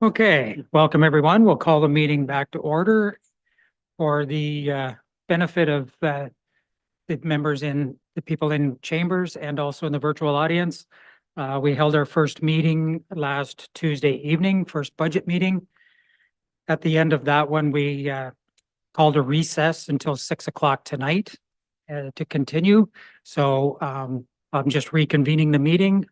Okay, welcome everyone. We'll call the meeting back to order for the benefit of the members the people in chambers and also in the virtual audience. We held our first meeting last Tuesday evening, first budget meeting. At the end of that one, we called a recess until 6 o'clock tonight to continue. So I'm just reconvening the meeting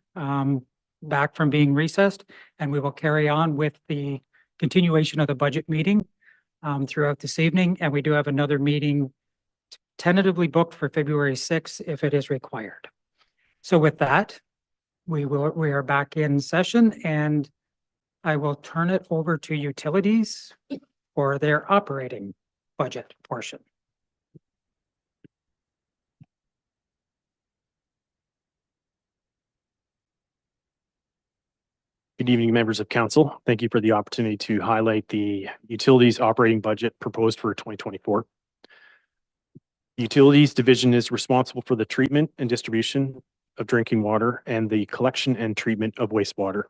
back from being recessed, and we will carry on with the continuation of the budget meeting throughout this evening. And we do have another meeting tentatively booked for February 6th if it is required. So with that, we are back in session, and I will turn it over to utilities for their operating budget portion. Good evening, members of council. Thank you for the opportunity to highlight the utilities operating budget proposed for 2024. The utilities division is responsible for the treatment and distribution of drinking water and the collection and treatment of wastewater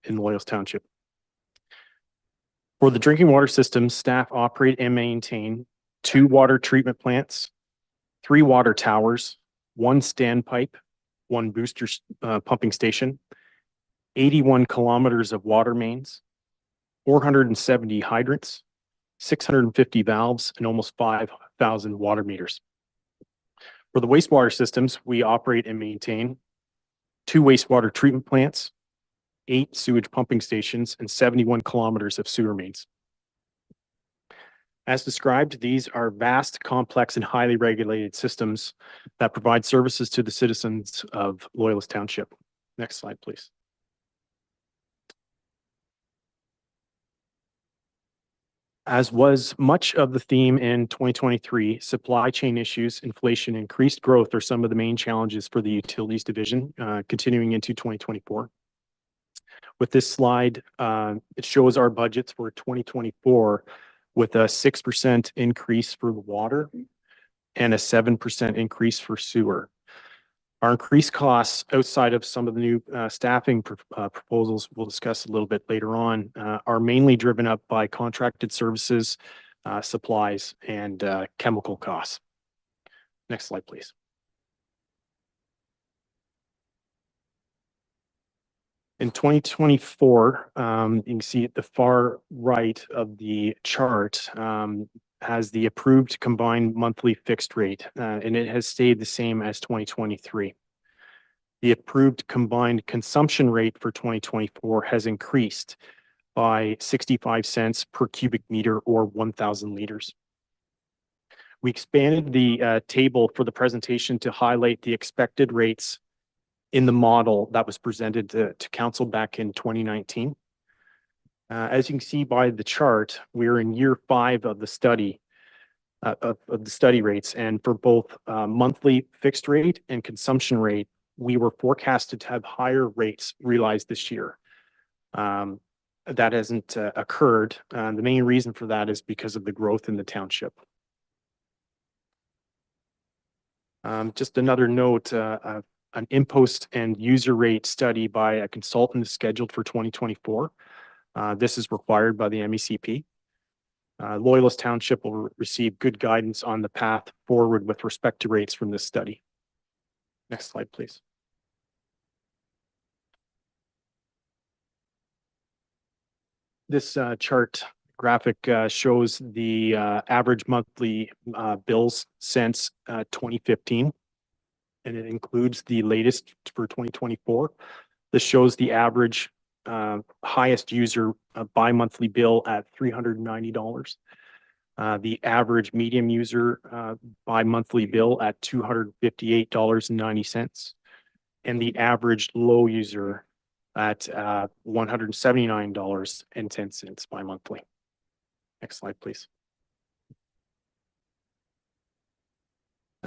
in Loyalist Township. For the drinking water system, staff operate and maintain 2 water treatment plants, 3 water towers, 1 standpipe, 1 booster pumping station, 81 kilometers of water mains, 470 hydrants, 650 valves, and almost 5,000 water meters. For the wastewater systems, we operate and maintain 2 wastewater treatment plants, 8 sewage pumping stations, and 71 kilometers of sewer mains. As described, these are vast, complex, and highly regulated systems that provide services to the citizens of Loyalist Township. Next slide, please. As was much of the theme in 2023, supply chain issues, inflation, increased growth are some of the main challenges for the utilities division continuing into 2024. With this slide, it shows our budgets for 2024 with a 6% increase for water and a 7% increase for sewer. Our increased costs outside of some of the new staffing proposals we'll discuss a little bit later on are mainly driven up by contracted services, supplies, and chemical costs. Next slide, please. In 2024, you can see at the far right of the chart has the approved combined monthly fixed rate, and it has stayed the same as 2023. The approved combined consumption rate for 2024 has increased by 65 cents per cubic meter or 1,000 liters. We expanded the table for the presentation to highlight the expected rates in the model that was presented to council back in 2019. As you can see by the chart, we're in year 5 of the study of the study rates, and for both monthly fixed rate and consumption rate, we were forecasted to have higher rates realized this year. That hasn't occurred. The main reason for that is because of the growth in the township. Just another note, an impost and user rate study by a consultant is scheduled for 2024. This is required by the MECP. Loyalist Township will receive good guidance on the path forward with respect to rates from this study. Next slide, please. This chart graphic shows the average monthly bills since 2015, and it includes the latest for 2024. This shows the average highest user bi-monthly bill at $390. The average medium user bi-monthly bill at $258.90, and the average low user at $179.10 bi-monthly. Next slide, please.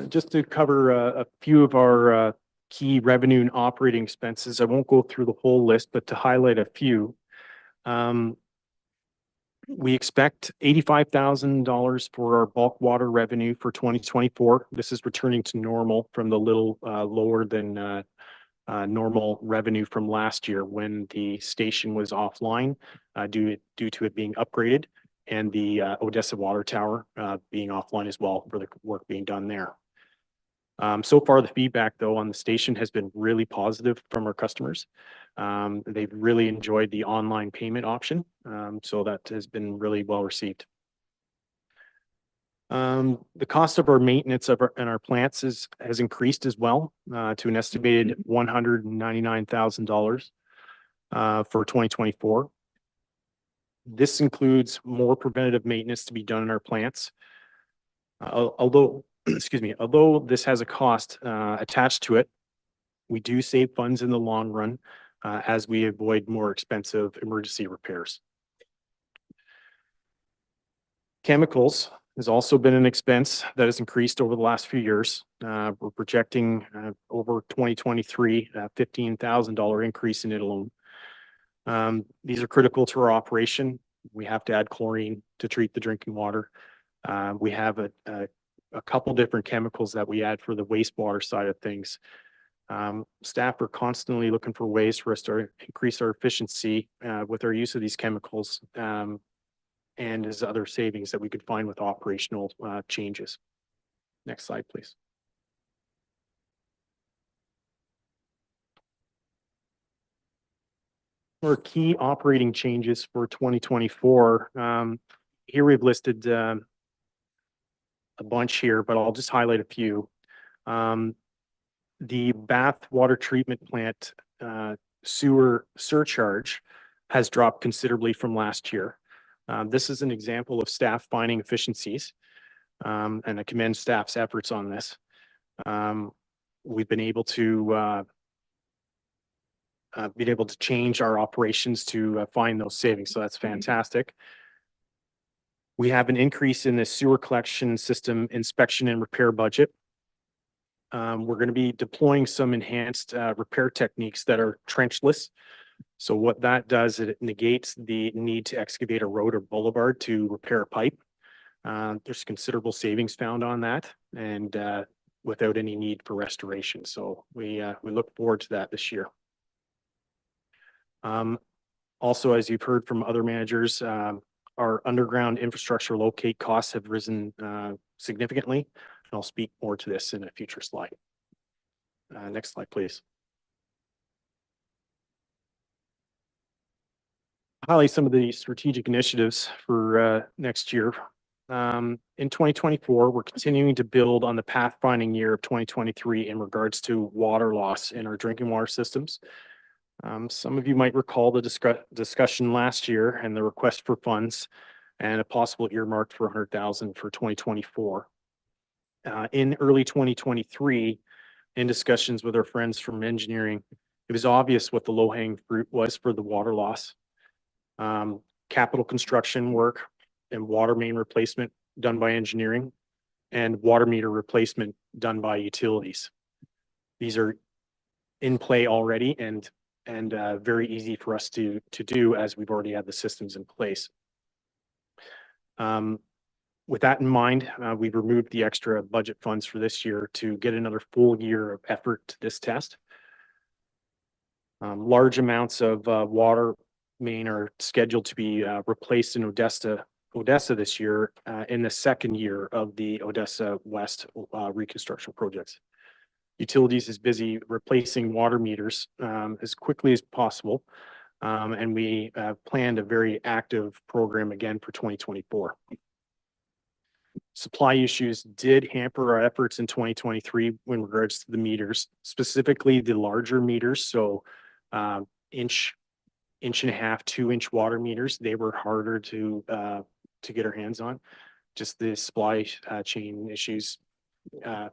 Just to cover a few of our key revenue and operating expenses, I won't go through the whole list, but to highlight a few, we expect $85,000 for our bulk water revenue for 2024. This is returning to normal from the little lower than normal revenue from last year when the station was offline due to it being upgraded, and the Odessa Water Tower being offline as well for the work being done there. So far, the feedback though on the station has been really positive from our customers. They've really enjoyed the online payment option, so that has been really well received. The cost of our maintenance in our plants has increased as well to an estimated $199,000 for 2024. This includes more preventative maintenance to be done in our plants. Although this has a cost attached to it, we do save funds in the long run as we avoid more expensive emergency repairs. Chemicals has also been an expense that has increased over the last few years. We're projecting over 2023 $15,000 increase in it alone. These are critical to our operation. We have to add chlorine to treat the drinking water. We have a couple different chemicals that we add for the wastewater side of things. Staff are constantly looking for ways for us to increase our efficiency with our use of these chemicals, and as other savings that we could find with operational changes. Next slide, please. For key operating changes for 2024, here we've listed a bunch here, but I'll just highlight a few. The Bath Water Treatment Plant sewer surcharge has dropped considerably from last year. This is an example of staff finding efficiencies, and I commend staff's efforts on this. We've been able to change our operations to find those savings, so that's fantastic. We have an increase in the sewer collection system inspection and repair budget. We're going to be deploying some enhanced repair techniques that are trenchless. So what that does, it negates the need to excavate a road or boulevard to repair a pipe. There's considerable savings found on that, and without any need for restoration. So we look forward to that this year. Also, as you've heard from other managers, our underground infrastructure locate costs have risen significantly, and I'll speak more to this in a future slide. Next slide, please. Highlight some of the strategic initiatives for next year. In 2024, we're continuing to build on the pathfinding year of 2023 in regards to water loss in our drinking water systems. Some of you might recall the discussion last year and the request for funds and a possible earmark for $100,000 for 2024. In early 2023, in discussions with our friends from engineering, it was obvious what the low-hanging fruit was for the water loss. Capital construction work and water main replacement done by engineering, and water meter replacement done by utilities. These are in play already and very easy for us to do, as we've already had the systems in place. With that in mind, we've removed the extra budget funds for this year to get another full year of effort to this test. Large amounts of water main are scheduled to be replaced in Odessa this year, in the second year of the Odessa West reconstruction projects. Utilities is busy replacing water meters as quickly as possible, and we planned a very active program again for 2024. Supply issues did hamper our efforts in 2023 in regards to the meters, specifically the larger meters. So inch and a half, 2-inch water meters, they were harder to get our hands on. Just the supply chain issues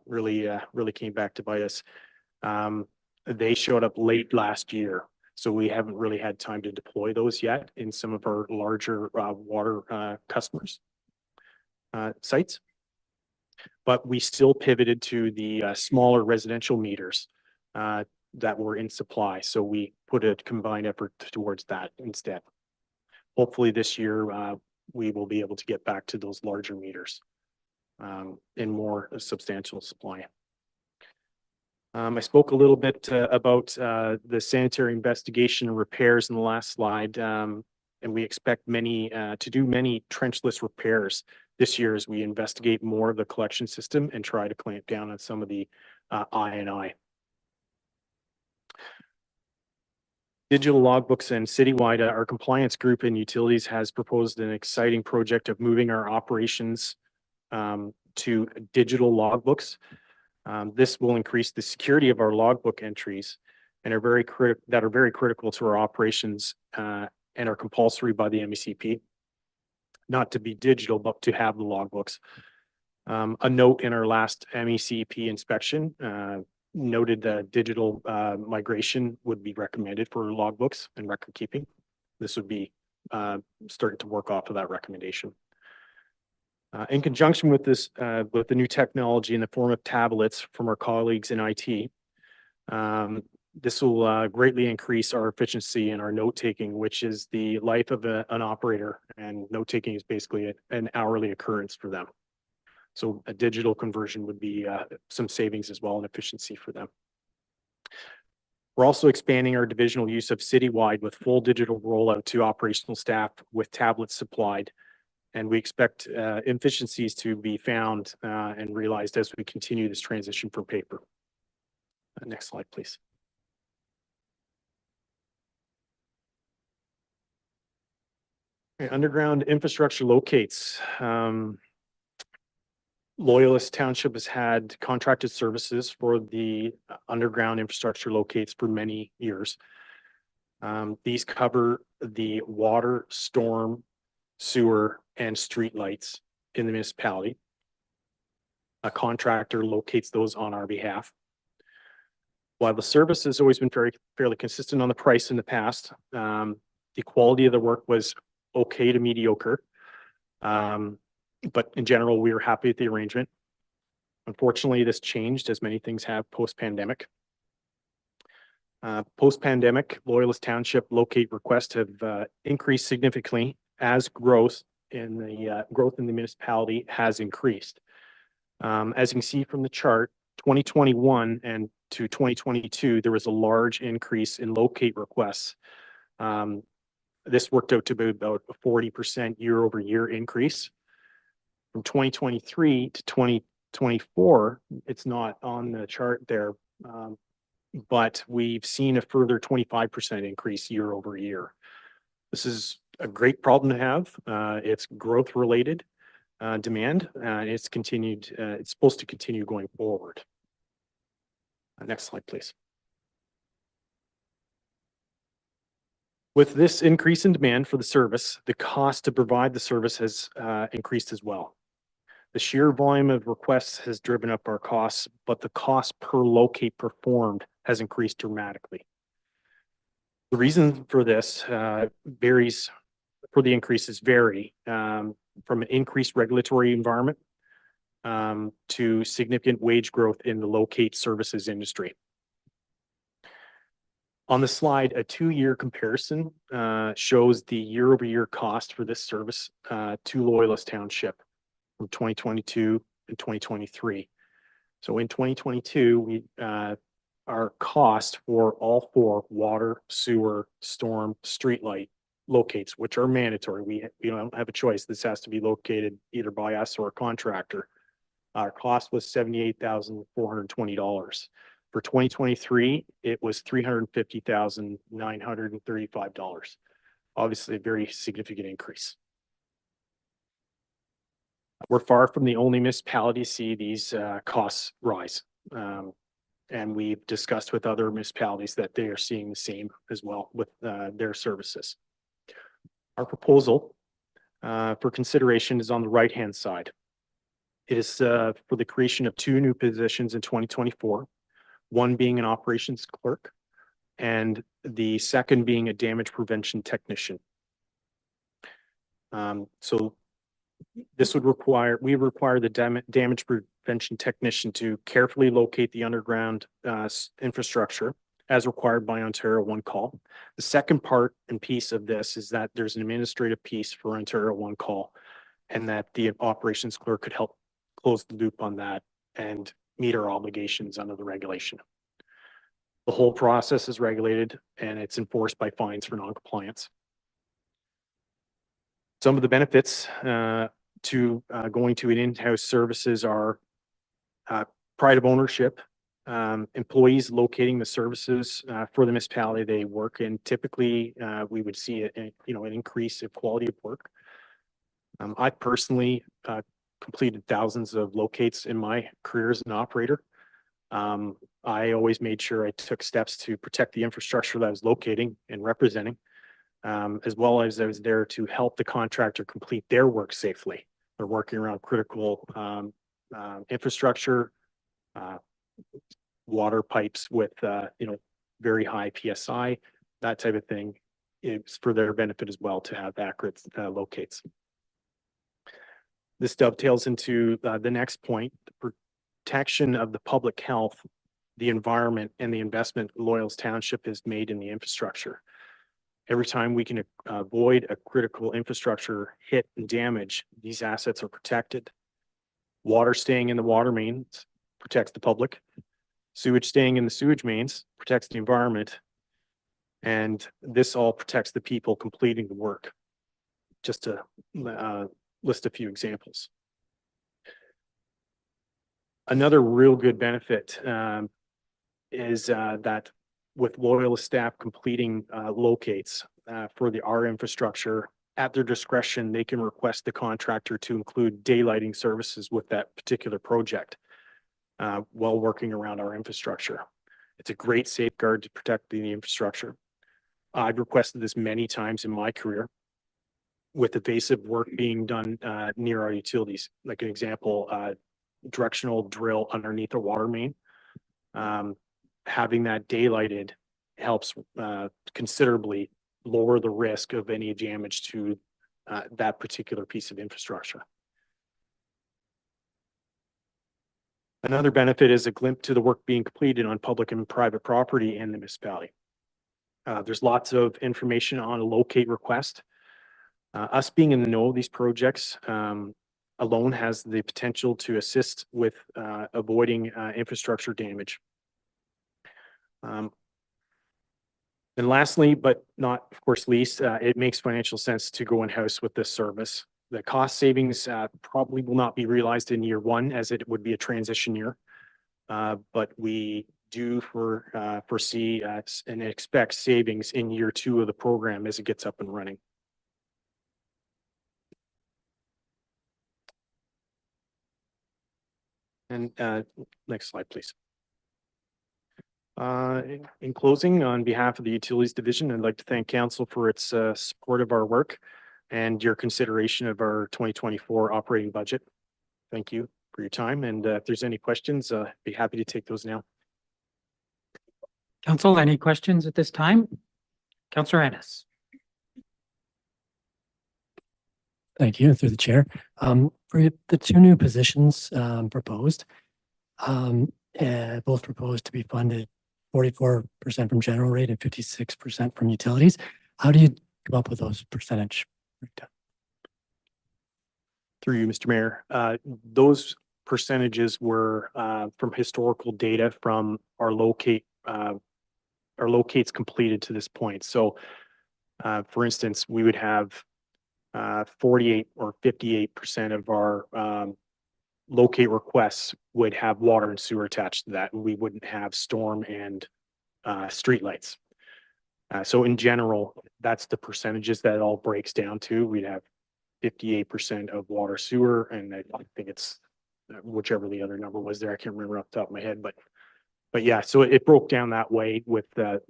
really came back to bite us. They showed up late last year, so we haven't really had time to deploy those yet in some of our larger water customers sites. But we still pivoted to the smaller residential meters that were in supply. So we put a combined effort towards that instead. Hopefully this year we will be able to get back to those larger meters in more substantial supply. I spoke a little bit about the sanitary investigation and repairs in the last slide. And we expect to do many trenchless repairs this year as we investigate more of the collection system and try to clamp down on some of the I&I. Digital logbooks and citywide, our compliance group in utilities has proposed an exciting project of moving our operations to digital logbooks. This will increase the security of our logbook entries and are very critical to our operations and are compulsory by the MECP. Not to be digital, but to have the logbooks. A note in our last MECP inspection noted that digital migration would be recommended for logbooks and record keeping. This would be starting to work off of that recommendation. In conjunction with this, with the new technology in the form of tablets from our colleagues in IT, this will greatly increase our efficiency in our note-taking, which is the life of an operator, and note-taking is basically an hourly occurrence for them. So a digital conversion would be some savings as well and efficiency for them. We're also expanding our divisional use of citywide with full digital rollout to operational staff with tablets supplied. And we expect efficiencies to be found and realized as we continue this transition from paper. Next slide, please. Okay, underground infrastructure locates. Loyalist Township has had contracted services for the underground infrastructure locates for many years. These cover the water, storm, sewer, and street lights in the municipality. A contractor locates those on our behalf. While the service has always been fairly consistent on the price in the past, the quality of the work was okay to mediocre. But in general, we were happy with the arrangement. Unfortunately, this changed as many things have post-pandemic. Post-pandemic, Loyalist Township locate requests have increased significantly as growth in the municipality has increased. As you can see from the chart, 2021 and to 2022, there was a large increase in locate requests. This worked out to be about a 40% year-over-year increase. From 2023 to 2024, it's not on the chart there, but we've seen a further 25% increase year over year. This is a great problem to have. It's growth related demand, and it's supposed to continue going forward. Next slide, please. With this increase in demand for the service, the cost to provide the service has increased as well. The sheer volume of requests has driven up our costs, but the cost per locate performed has increased dramatically. The reason for this increases vary from an increased regulatory environment to significant wage growth in the locate services industry. On the slide, a 2-year comparison shows the year-over-year cost for this service to Loyalist Township from 2022 and 2023. So in 2022, our cost for all 4 water, sewer, storm, streetlight locates, which are mandatory. We don't have a choice. This has to be located either by us or a contractor. Our cost was $78,420. For 2023, it was $350,935. Obviously, a very significant increase. We're far from the only municipality to see these costs rise. And we've discussed with other municipalities that they are seeing the same as well with their services. Our proposal for consideration is on the right-hand side. It is for the creation of 2 new positions in 2024, one being an operations clerk and the second being a damage prevention technician. So this would require the damage prevention technician to carefully locate the underground infrastructure as required by Ontario One Call. The second part and piece of this is that there's an administrative piece for Ontario One Call, and that the operations clerk could help close the loop on that and meet our obligations under the regulation. The whole process is regulated and it's enforced by fines for noncompliance. Some of the benefits to going to an in-house services are pride of ownership, employees locating the services for the municipality they work in. Typically, we would see an increase of quality of work. I personally completed thousands of locates in my career as an operator. I always made sure I took steps to protect the infrastructure that I was locating and representing, as well as I was there to help the contractor complete their work safely. They're working around critical infrastructure, water pipes with very high PSI, that type of thing. It's for their benefit as well to have accurate locates. This dovetails into the next point: the protection of the public health, the environment, and the investment Loyal's Township has made in the infrastructure. Every time we can avoid a critical infrastructure hit and damage, these assets are protected. Water staying in the water mains protects the public. Sewage staying in the sewage mains protects the environment. And this all protects the people completing the work. Just to list a few examples. Another real good benefit is that with Loyal staff completing locates for our infrastructure, at their discretion, they can request the contractor to include daylighting services with that particular project while working around our infrastructure. It's a great safeguard to protect the infrastructure. I've requested this many times in my career, with evasive work being done near our utilities. Like an example, directional drill underneath a water main. Having that daylighted helps considerably lower the risk of any damage to that particular piece of infrastructure. Another benefit is a glimpse to the work being completed on public and private property in the municipality. There's lots of information on a locate request. Us being in the know of these projects alone has the potential to assist with avoiding infrastructure damage. And lastly, but not of course least, it makes financial sense to go in-house with this service. The cost savings probably will not be realized in year one, as it would be a transition year. But we do foresee and expect savings in year two of the program as it gets up and running. And next slide, please. In closing, on behalf of the Utilities Division, I'd like to thank Council for its support of our work and your consideration of our 2024 operating budget. Thank you for your time. And if there's any questions, I'd be happy to take those now. Council, any questions at this time? Councillor Ennis. Thank you, through the chair. For the two new positions proposed, both proposed to be funded 44% from general rate and 56% from utilities. How do you come up with those percentage breakdown? Through you, Mr. Mayor. Those percentages were from historical data from our locates completed to this point. So, for instance, we would have 48 or 58% of our locate requests would have water and sewer attached to that, and we wouldn't have storm and streetlights. So in general, that's the percentages that it all breaks down to. We'd have 58% of water sewer, and I think it's whichever the other number was there. I can't remember off the top of my head, but yeah, so it broke down that way with the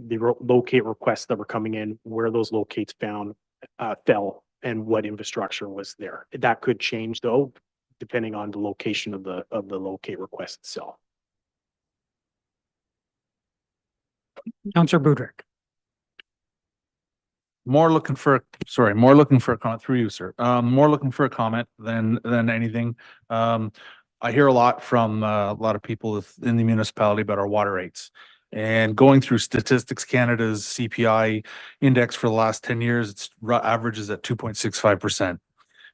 locate requests that were coming in, where those locates fell and what infrastructure was there. That could change though, depending on the location of the locate request itself. Councillor Budrick. More looking for a comment through you, sir. More looking for a comment than anything. I hear a lot from a lot of people in the municipality about our water rates, and going through Statistics Canada's CPI index for the last 10 years, its average is at 2.65%.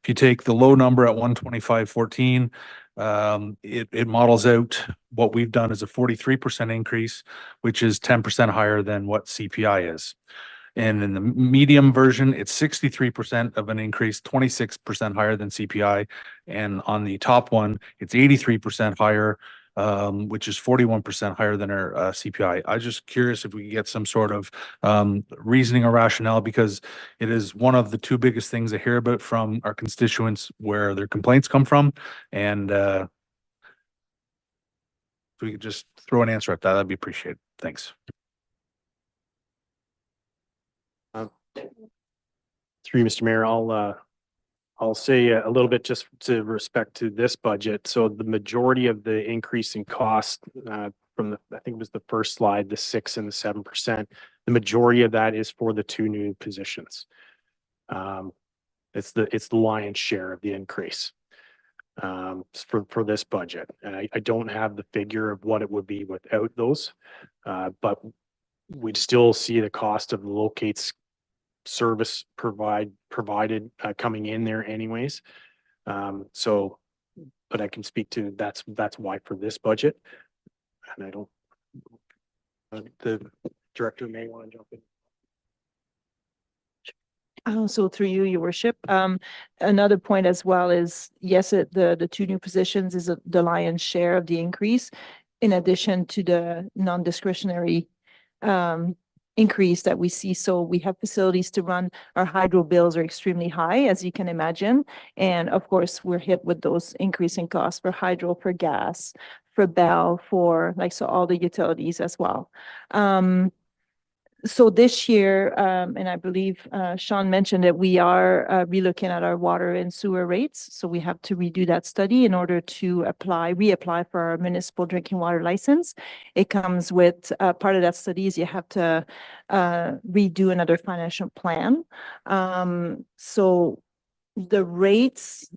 If you take the low number at 125.14, It models out what we've done as a 43% increase, which is 10% higher than what CPI is. And in the medium version, it's 63% of an increase, 26% higher than CPI. And on the top one, it's 83% higher, which is 41% higher than our CPI. I was just curious if we could get some sort of reasoning or rationale, because it is one of the two biggest things I hear about from our constituents where their complaints come from. And if we could just throw an answer at that, that'd be appreciated. Thanks. Through you, Mr. Mayor, I'll say a little bit just to respect to this budget. So the majority of the increase in cost from the, I think it was the first slide, the 6 and the 7%, the majority of that is for the 2 new positions. It's the lion's share of the increase for this budget. And I don't have the figure of what it would be without those, but we'd still see the cost of the locates service provided coming in there anyways. So, but I can speak to that's why for this budget. And I don't, the director may want to jump in. So through you, your worship, another point as well is, yes, the 2 new positions is the lion's share of the increase, in addition to the non-discretionary increase that we see. So we have facilities to run. Our hydro bills are extremely high, as you can imagine. And of course, we're hit with those increasing costs for hydro, for gas, for Bell, for so all the utilities as well. So this year, and I believe Sean mentioned that we are relooking at our water and sewer rates. So we have to redo that study in order to reapply for our municipal drinking water license. It comes with part of that study is you have to redo another financial plan. So the rates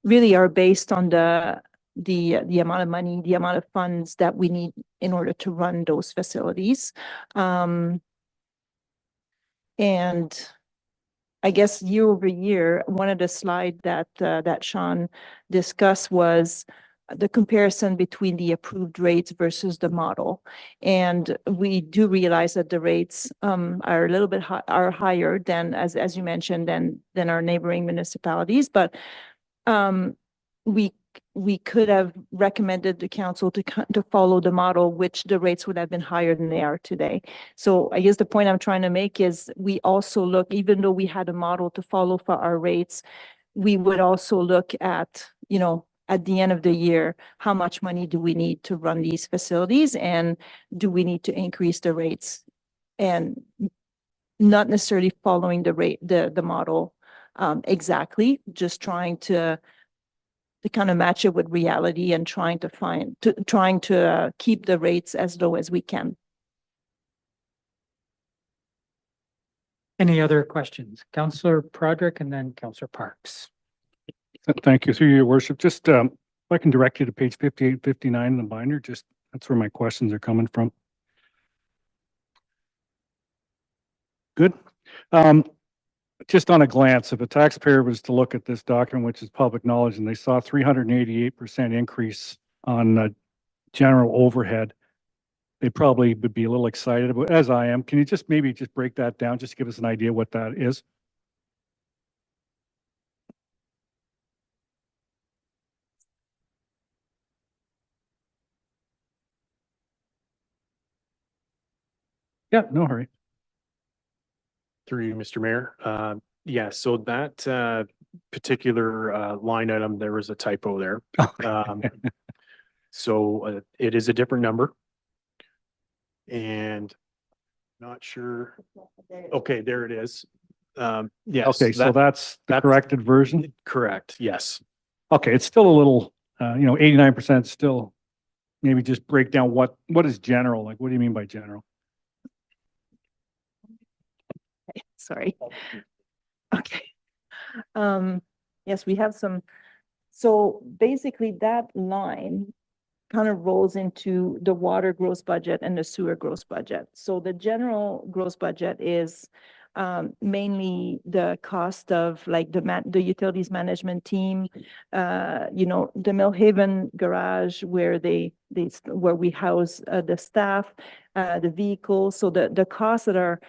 really are based on the amount of money, the amount of funds that we need in order to run those facilities. And I guess year over year, one of the slides that Sean discussed was the comparison between the approved rates versus the model. And we do realize that the rates are a little bit higher than, as you mentioned, than our neighboring municipalities. But we could have recommended the council to follow the model, which the rates would have been higher than they are today. So I guess the point I'm trying to make is we also look, even though we had a model to follow for our rates, we would also look at, at the end of the year, how much money do we need to run these facilities, and do we need to increase the rates, and not necessarily following the model exactly, just trying to kind of match it with reality and trying to keep the rates as low as we can. Any other questions? Councillor Broderick and then Councillor Parks. Thank you, through your worship. Just if I can direct you to page 58, 59 in the binder, just that's where my questions are coming from. Good. Just on a glance, if a taxpayer was to look at this document, which is public knowledge, and they saw 388% increase on general overhead, they probably would be a little excited about, as I am. Can you just maybe just break that down, just give us an idea what that is? Yeah, no hurry. Through you, Mr. Mayor. Yeah, so that particular line item, there was a typo there. So it is a different number. And not sure. Okay, there it is. Yes. Okay, so that's the corrected version? Correct, yes. Okay, it's still a little, 89% still. Maybe just break down what is general? Like, what do you mean by general? Sorry. Okay. Yes, we have some. So basically that line kind of rolls into the water gross budget and the sewer gross budget. So the general gross budget is mainly the cost of like the utilities management team, the Millhaven garage where where we house the staff, the vehicles. So the costs that are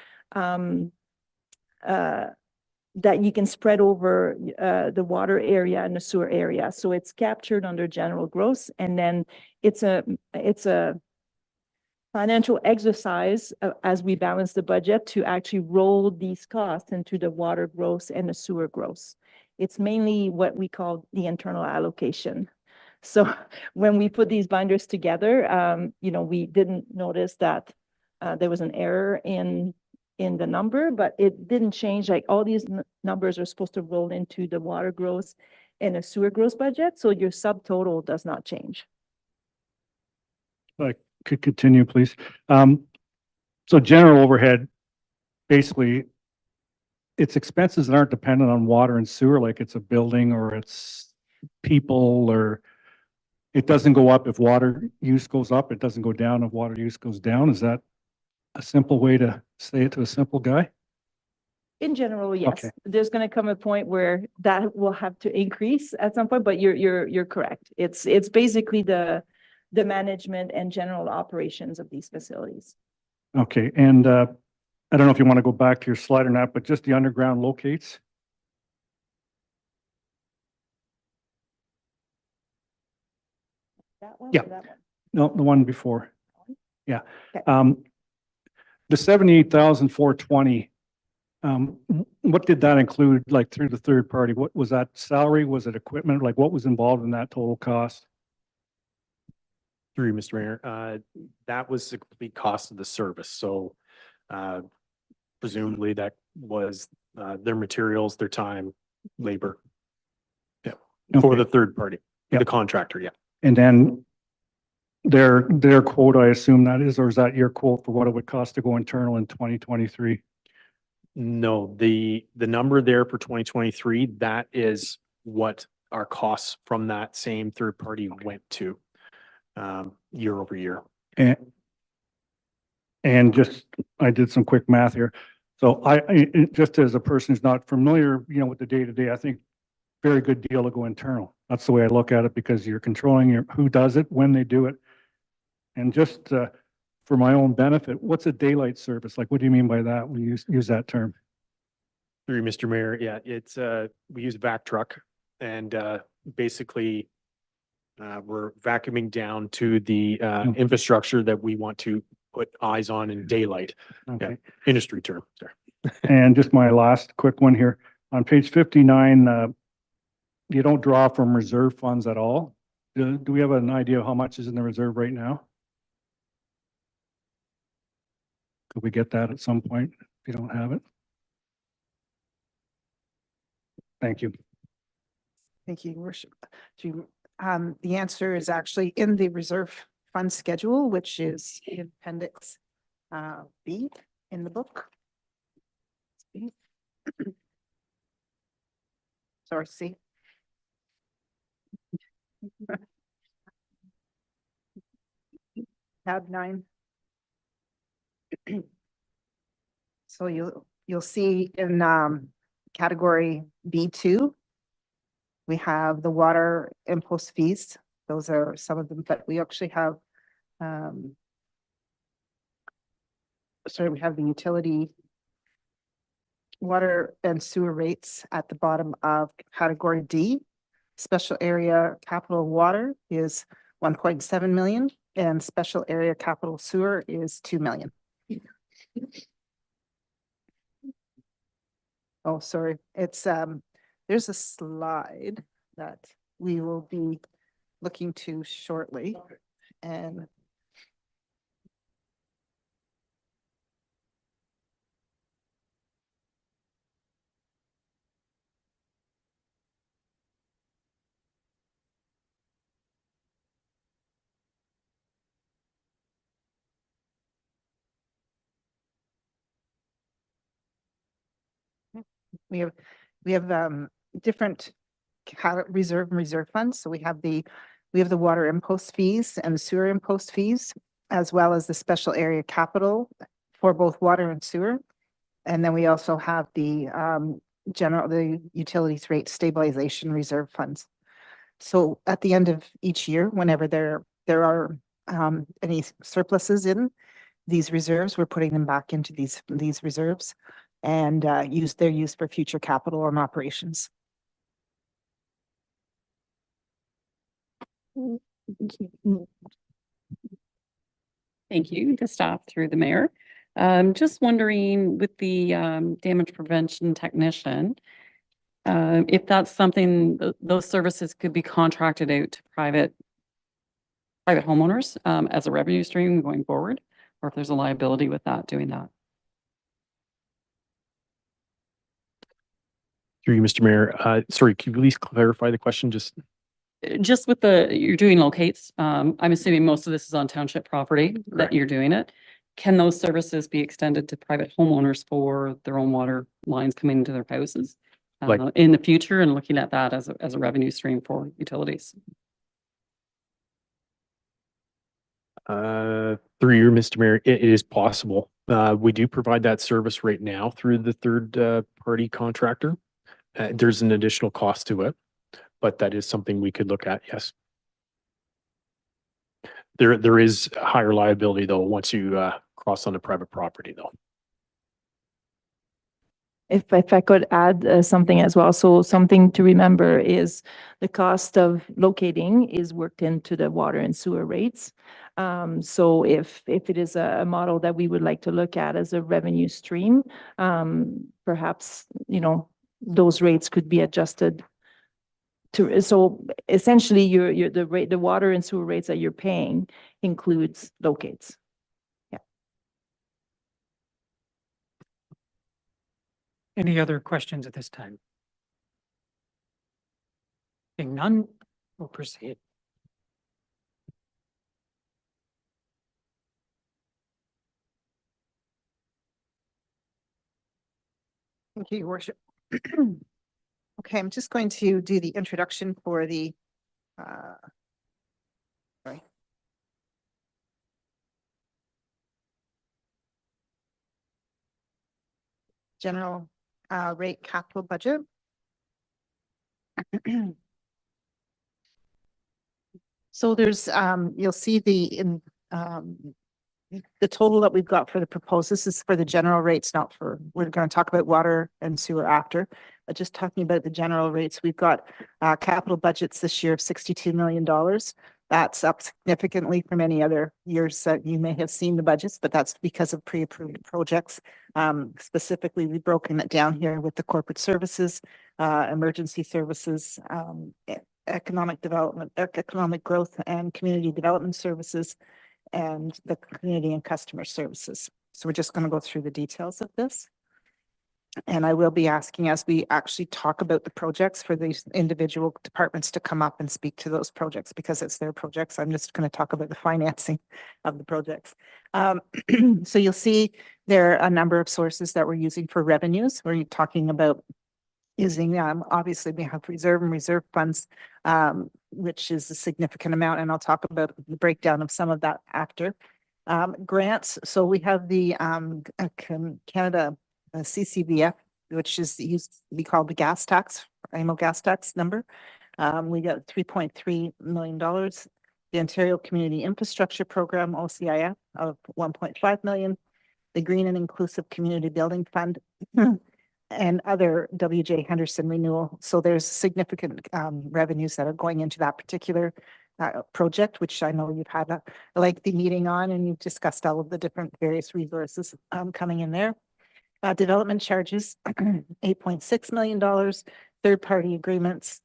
that you can spread over the water area and the sewer area. So it's captured under general gross, and then it's a financial exercise as we balance the budget to actually roll these costs into the water gross and the sewer gross. It's mainly what we call the internal allocation. So when we put these binders together, we didn't notice that there was an error in the number, but it didn't change. Like all these numbers are supposed to roll into the water gross and a sewer gross budget. So your subtotal does not change. Like, could continue, please. So general overhead, basically, it's expenses that aren't dependent on water and sewer, like it's a building or it's people, or it doesn't go up if water use goes up, it doesn't go down if water use goes down. Is that a simple way to say it to a simple guy? In general, yes. Okay. There's going to come a point where that will have to increase at some point, but you're correct. It's basically the management and general operations of these facilities. Okay, and I don't know if you want to go back to your slide or not, but just the underground locates. That one? Yeah. Or that one? No, the one before. Yeah. Okay. The 78,420, what did that include, like through the third party? What was that salary? Was it equipment? Like what was involved in that total cost? Through Mr. Mayor, that was the complete cost of the service. So presumably that was their materials, their time, labor. Yeah, for Okay. the third party, Yeah. the contractor, yeah. And then their quote, I assume that is, or is that your quote for what it would cost to go internal in 2023? No, the number there for 2023, that is what our costs from that same third party went to year over year. And just, I did some quick math here. So just as a person who's not familiar, with the day-to-day, I think very good deal to go internal. That's the way I look at it, because you're controlling who does it, when they do it. And just for my own benefit, what's a daylight service? Like, what do you mean by that when you use that term? Through Mr. Mayor, yeah, it's we use vac truck, and basically we're vacuuming down to the infrastructure that we want to put eyes on in daylight. Okay. Industry term, sorry. And just my last quick one here. On page 59, you don't draw from reserve funds at all. Do we have an idea of how much is in the reserve right now? Could we get that at some point if you don't have it? Thank you. Thank you, Your Worship. The answer is actually in the reserve fund schedule, which is in appendix B in the book. B. Sorry, C. Tab 9. So you'll see in category B2, we have the water impost fees. Those are some of them, but we actually have we have the utility water and sewer rates at the bottom of category D. Special area capital water is 1.7 million and special area capital sewer is 2 million. Oh, sorry. It's there's a slide that we will be looking to shortly. And we have different reserve and reserve funds. So we have the water impost fees and the sewer impost fees, as well as the special area capital for both water and sewer. And then we also have the the utilities rate stabilization reserve funds. So at the end of each year, whenever there are any surpluses in these reserves, we're putting them back into these reserves and they're used for future capital and operations. Thank you to staff through the mayor. Just wondering with the damage prevention technician, if that's something, those services could be contracted out to private homeowners as a revenue stream going forward, or if there's a liability with that, doing that. Through you, Mr. Mayor. Sorry, can you please clarify the question? Just with you're doing locates, I'm assuming most of this is on township property that you're doing it. Can those services be extended to private homeowners for their own water lines coming into their houses in the future, and looking at that as a revenue stream for utilities? Through you, Mr. Mayor, it is possible. We do provide that service right now through the third party contractor. There's an additional cost to it, but that is something we could look at, yes. There is higher liability though, once you cross onto private property though. If I could add something as well. So something to remember is the cost of locating is worked into the water and sewer rates. So if it is a model that we would like to look at as a revenue stream, perhaps, those rates could be adjusted to, so essentially the water and sewer rates that you're paying includes locates. Any other questions at this time? Being none, we'll proceed. Thank you, Your Worship. Okay, I'm just going to do the introduction for the sorry. General rate capital budget. So there's you'll see the total that we've got for the proposed. This is for the general rates, not for, we're going to talk about water and sewer after, but just talking about the general rates. We've got capital budgets this year of $62 million. That's up significantly from any other years that you may have seen the budgets, but that's because of pre-approved projects. Specifically, we've broken it down here with the corporate services, emergency services, economic development, economic growth and community development services, and the community and customer services. So we're just going to go through the details of this. And I will be asking, as we actually talk about the projects, for these individual departments to come up and speak to those projects because it's their projects. I'm just going to talk about the financing of the projects. So you'll see there are a number of sources that we're using for revenues. We're talking about using, obviously we have reserve and reserve funds, which is a significant amount. And I'll talk about the breakdown of some of that after. Grants. So we have the Canada CCBF, which is used to be called the gas tax, annual gas tax number. We got $3.3 million. The Ontario Community Infrastructure Program, OCIF, of $1.5 million. The Green and Inclusive Community Building Fund and other WJ Henderson renewal. So there's significant revenues that are going into that particular project, which I know you've had a lengthy meeting on, and you've discussed all of the different various resources coming in there. Development charges, $8.6 million, third-party agreements,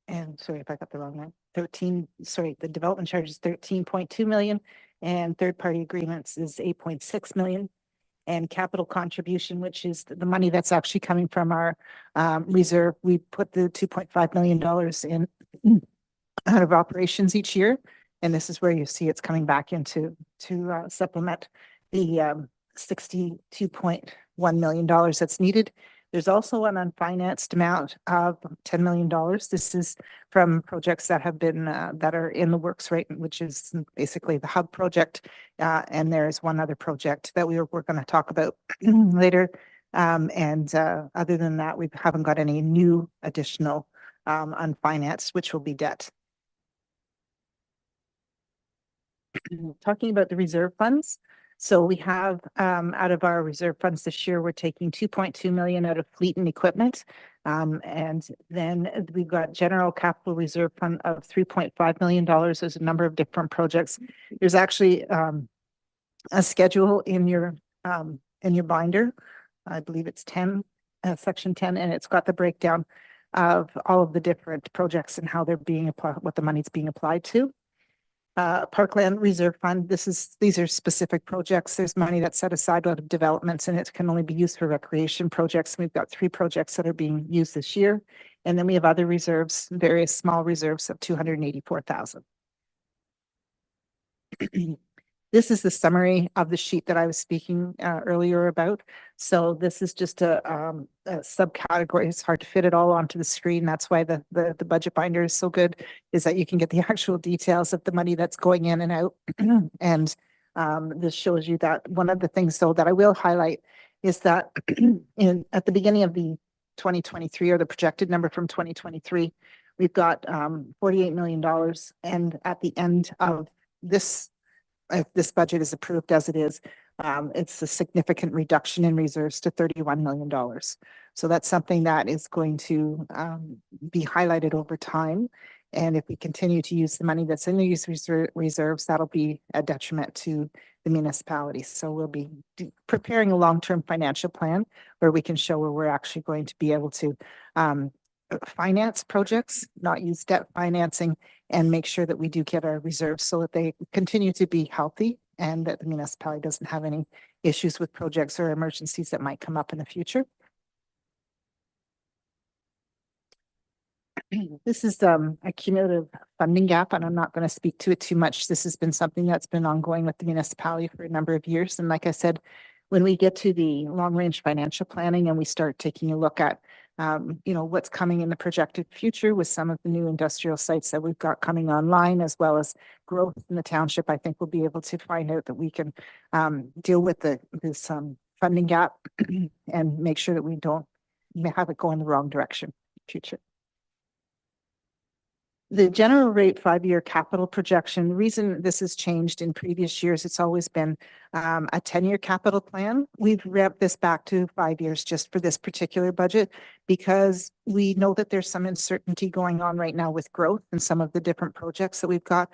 and sorry if I got the wrong one, the development charge is 13.2 million, and third-party agreements is 8.6 million, and capital contribution, which is the money that's actually coming from our reserve. We put the $2.5 million in out of operations each year, and this is where you see it's coming back into to supplement the $62.1 million that's needed. There's also an unfinanced amount of $10 million. This is from projects that have been, that are in the works, right, which is basically the hub project. And there is one other project that we're going to talk about later. Other than that, we haven't got any new additional unfinanced, which will be debt. Talking about the reserve funds. So we have, out of our reserve funds this year, we're taking 2.2 million out of fleet and equipment. And then we've got general capital reserve fund of $3.5 million. There's a number of different projects. There's actually a schedule in your binder. I believe it's 10, section 10, and it's got the breakdown of all of the different projects and how they're being applied, what the money's being applied to. Parkland Reserve Fund, these are specific projects. There's money that's set aside out of developments and it can only be used for recreation projects. We've got 3 projects that are being used this year. And then we have other reserves, various small reserves of 284,000. This is the summary of the sheet that I was speaking earlier about. So this is just a subcategory. It's hard to fit it all onto the screen. That's why the budget binder is so good, is that you can get the actual details of the money that's going in and out. And this shows you that one of the things, though, that I will highlight is that at the beginning of the 2023, or the projected number from 2023, we've got $48 million. And at the end of this, if this budget is approved as it is, it's a significant reduction in reserves to $31 million. So that's something that is going to be highlighted over time. And if we continue to use the money that's in these reserves, that'll be a detriment to the municipality. So we'll be preparing a long-term financial plan where we can show where we're actually going to be able to finance projects, not use debt financing, and make sure that we do get our reserves so that they continue to be healthy and that the municipality doesn't have any issues with projects or emergencies that might come up in the future. This is a cumulative funding gap, and I'm not going to speak to it too much. This has been something that's been ongoing with the municipality for a number of years. And like I said, when we get to the long-range financial planning and we start taking a look at what's coming in the projected future with some of the new industrial sites that we've got coming online, as well as growth in the township, I think we'll be able to find out that we can deal with this funding gap and make sure that we don't have it go in the wrong direction in the future. The general rate 5-year capital projection, the reason this has changed in previous years, it's always been a 10-year capital plan. We've ramped this back to 5 years just for this particular budget because we know that there's some uncertainty going on right now with growth and some of the different projects that we've got.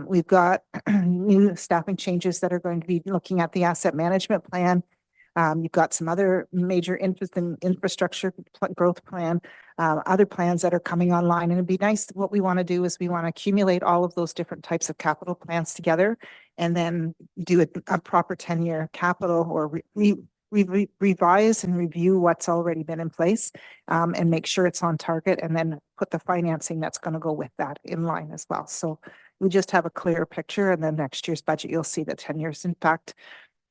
We've got new staffing changes that are going to be looking at the asset management plan. You've got some other major infrastructure growth plan, other plans that are coming online. And it'd be nice. What we want to do is we want to accumulate all of those different types of capital plans together and then do a proper 10-year capital or revise and review what's already been in place and make sure it's on target and then put the financing that's going to go with that in line as well. So we just have a clear picture, and then next year's budget, you'll see that 10 years. In fact,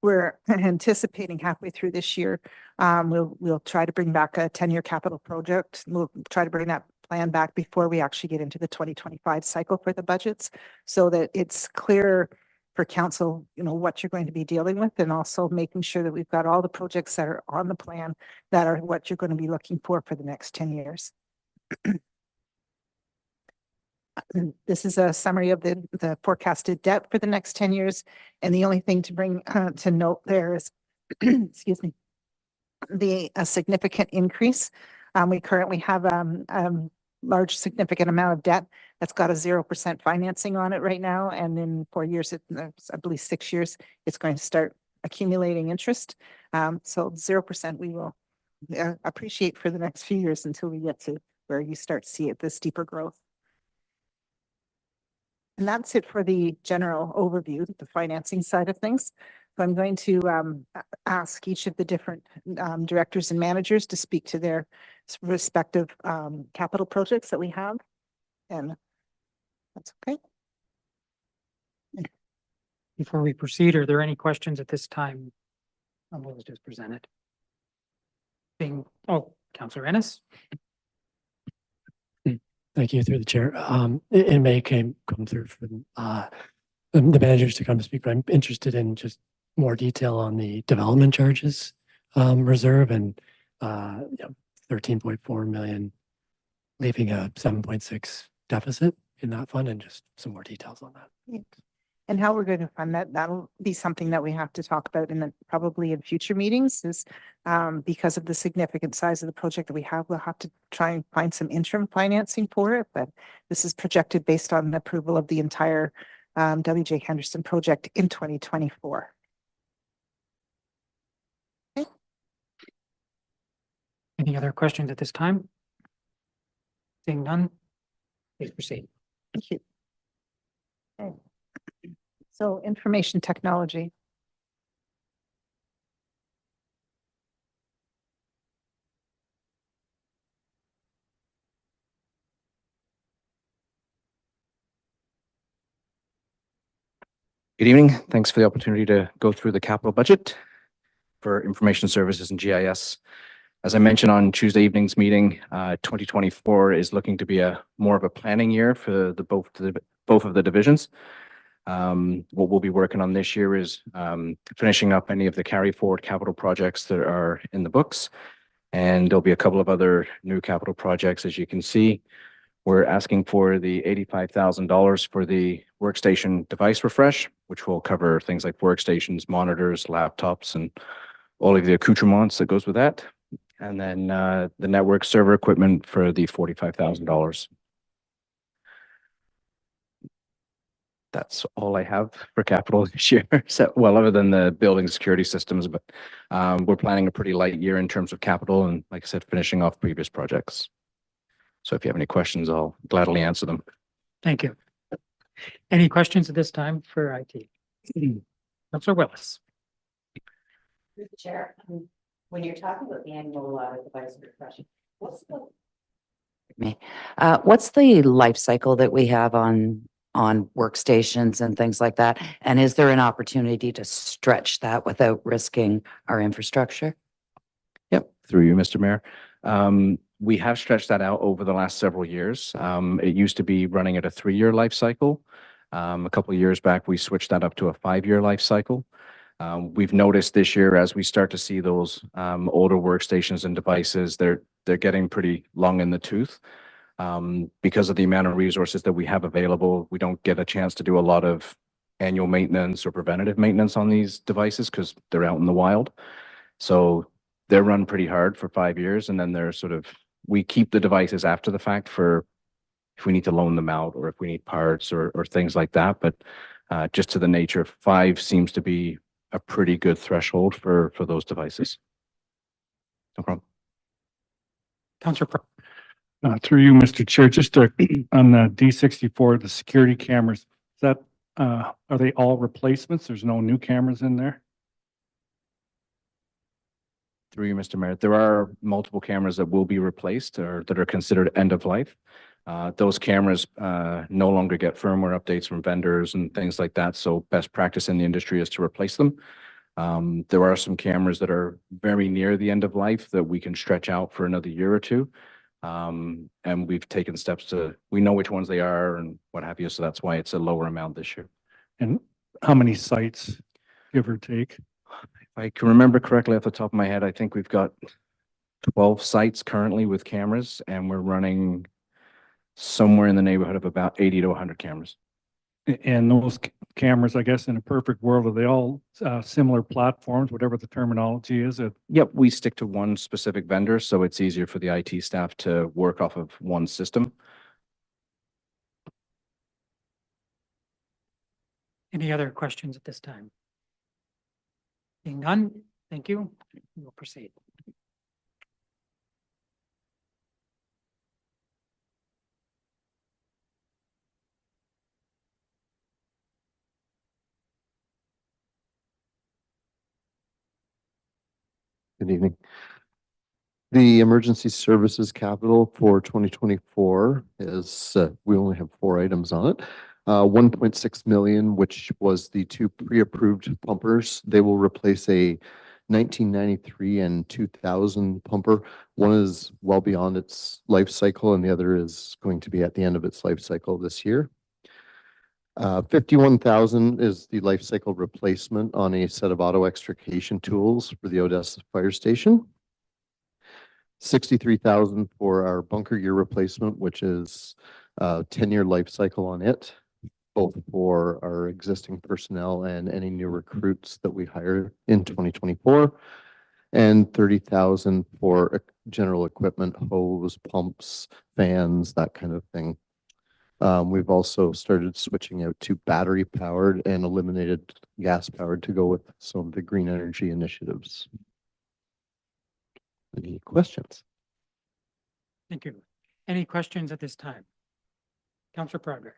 we're anticipating halfway through this year, we'll try to bring back a 10-year capital project. We'll try to bring that plan back before we actually get into the 2025 cycle for the budgets, so that it's clear for council, what you're going to be dealing with, and also making sure that we've got all the projects that are on the plan that are what you're going to be looking for the next 10 years. This is a summary of the forecasted debt for the next 10 years. And the only thing to bring to note there is, excuse me, a significant increase. We currently have large significant amount of debt that's got a 0% financing on it right now. And in 4 years, I believe 6 years, it's going to start accumulating interest. So 0% we will appreciate for the next few years until we get to where you start to see the steeper growth. And that's it for the general overview, the financing side of things. So I'm going to ask each of the different directors and managers to speak to their respective capital projects that we have. And that's okay. Before we proceed, are there any questions at this time on what was just presented? Counselor Ennis. Thank you through the chair. It may come through from the managers to come speak, but I'm interested in just more detail on the development charges reserve and 13.4 million, leaving a 7.6 deficit in that fund, and just some more details on that. And how we're going to fund that, that'll be something that we have to talk about probably in future meetings is because of the significant size of the project that we have, we'll have to try and find some interim financing for it, but this is projected based on the approval of the entire W.J. Henderson project in 2024. Any other questions at this time? Seeing none, please proceed. Thank you. Okay. So information technology. Good evening. Thanks for the opportunity to go through the capital budget for information services and GIS. As I mentioned on Tuesday evening's meeting, 2024 is looking to be more of a planning year for both of the divisions. What we'll be working on this year is finishing up any of the carry forward capital projects that are in the books. And there'll be a couple of other new capital projects, as you can see. We're asking for the $85,000 for the workstation device refresh, which will cover things like workstations, monitors, laptops, and all of the accoutrements that goes with that. And then the network server equipment for the $45,000. That's all I have for capital this year. So, well, other than the building security systems, but we're planning a pretty light year in terms of capital and, like I said, finishing off previous projects. So if you have any questions, I'll gladly answer them. Thank you. Any questions at this time for IT? Councilor Willis. Through the chair, when you're talking about the annual device refresh, what's the life cycle that we have on workstations and things like that? And is there an opportunity to stretch that without risking our infrastructure? Yep, through you, Mr. Mayor. We have stretched that out over the last several years. It used to be running at a 3-year life cycle. A couple of years back, we switched that up to a 5-year life cycle. We've noticed this year, as we start to see those older workstations and devices, they're getting pretty long in the tooth. Because of the amount of resources that we have available, we don't get a chance to do a lot of annual maintenance or preventative maintenance on these devices because they're out in the wild. So they're run pretty hard for 5 years, and then we keep the devices after the fact for if we need to loan them out or if we need parts or things like that. But just to the nature, 5 seems to be a pretty good threshold for those devices. No problem. Councilor Pro. Through you, Mr. Chair, just on the D64, the security cameras, are they all replacements? There's no new cameras in there? Through you, Mr. Mayor, there are multiple cameras that will be replaced or that are considered end of life. Those cameras no longer get firmware updates from vendors and things like that. So best practice in the industry is to replace them. There are some cameras that are very near the end of life that we can stretch out for another year or two. And we've taken steps we know which ones they are and what have you. So that's why it's a lower amount this year. And how many sites, give or take? If I can remember correctly off the top of my head, I think we've got 12 sites currently with cameras, and we're running somewhere in the neighborhood of about 80 to 100 cameras. And those cameras, I guess, in a perfect world, are they all similar platforms, whatever the terminology is? Yep, we stick to one specific vendor, so it's easier for the IT staff to work off of one system. Any other questions at this time? Seeing none, thank you. We'll proceed. Good evening. The emergency services capital for 2024 is, we only have 4 items on it. 1.6 million, which was the 2 pre-approved pumpers. They will replace a 1993 and 2000 pumper. One is well beyond its life cycle and the other is going to be at the end of its life cycle this year. 51,000 is the life cycle replacement on a set of auto extrication tools for the Odessa Fire Station. 63,000 for our bunker gear replacement, which is 10-year life cycle on it, both for our existing personnel and any new recruits that we hire in 2024. And 30,000 for general equipment, hose, pumps, fans, that kind of thing. We've also started switching out to battery powered and eliminated gas powered to go with some of the green energy initiatives. Any questions? Thank you. Any questions at this time? Councillor Broderick.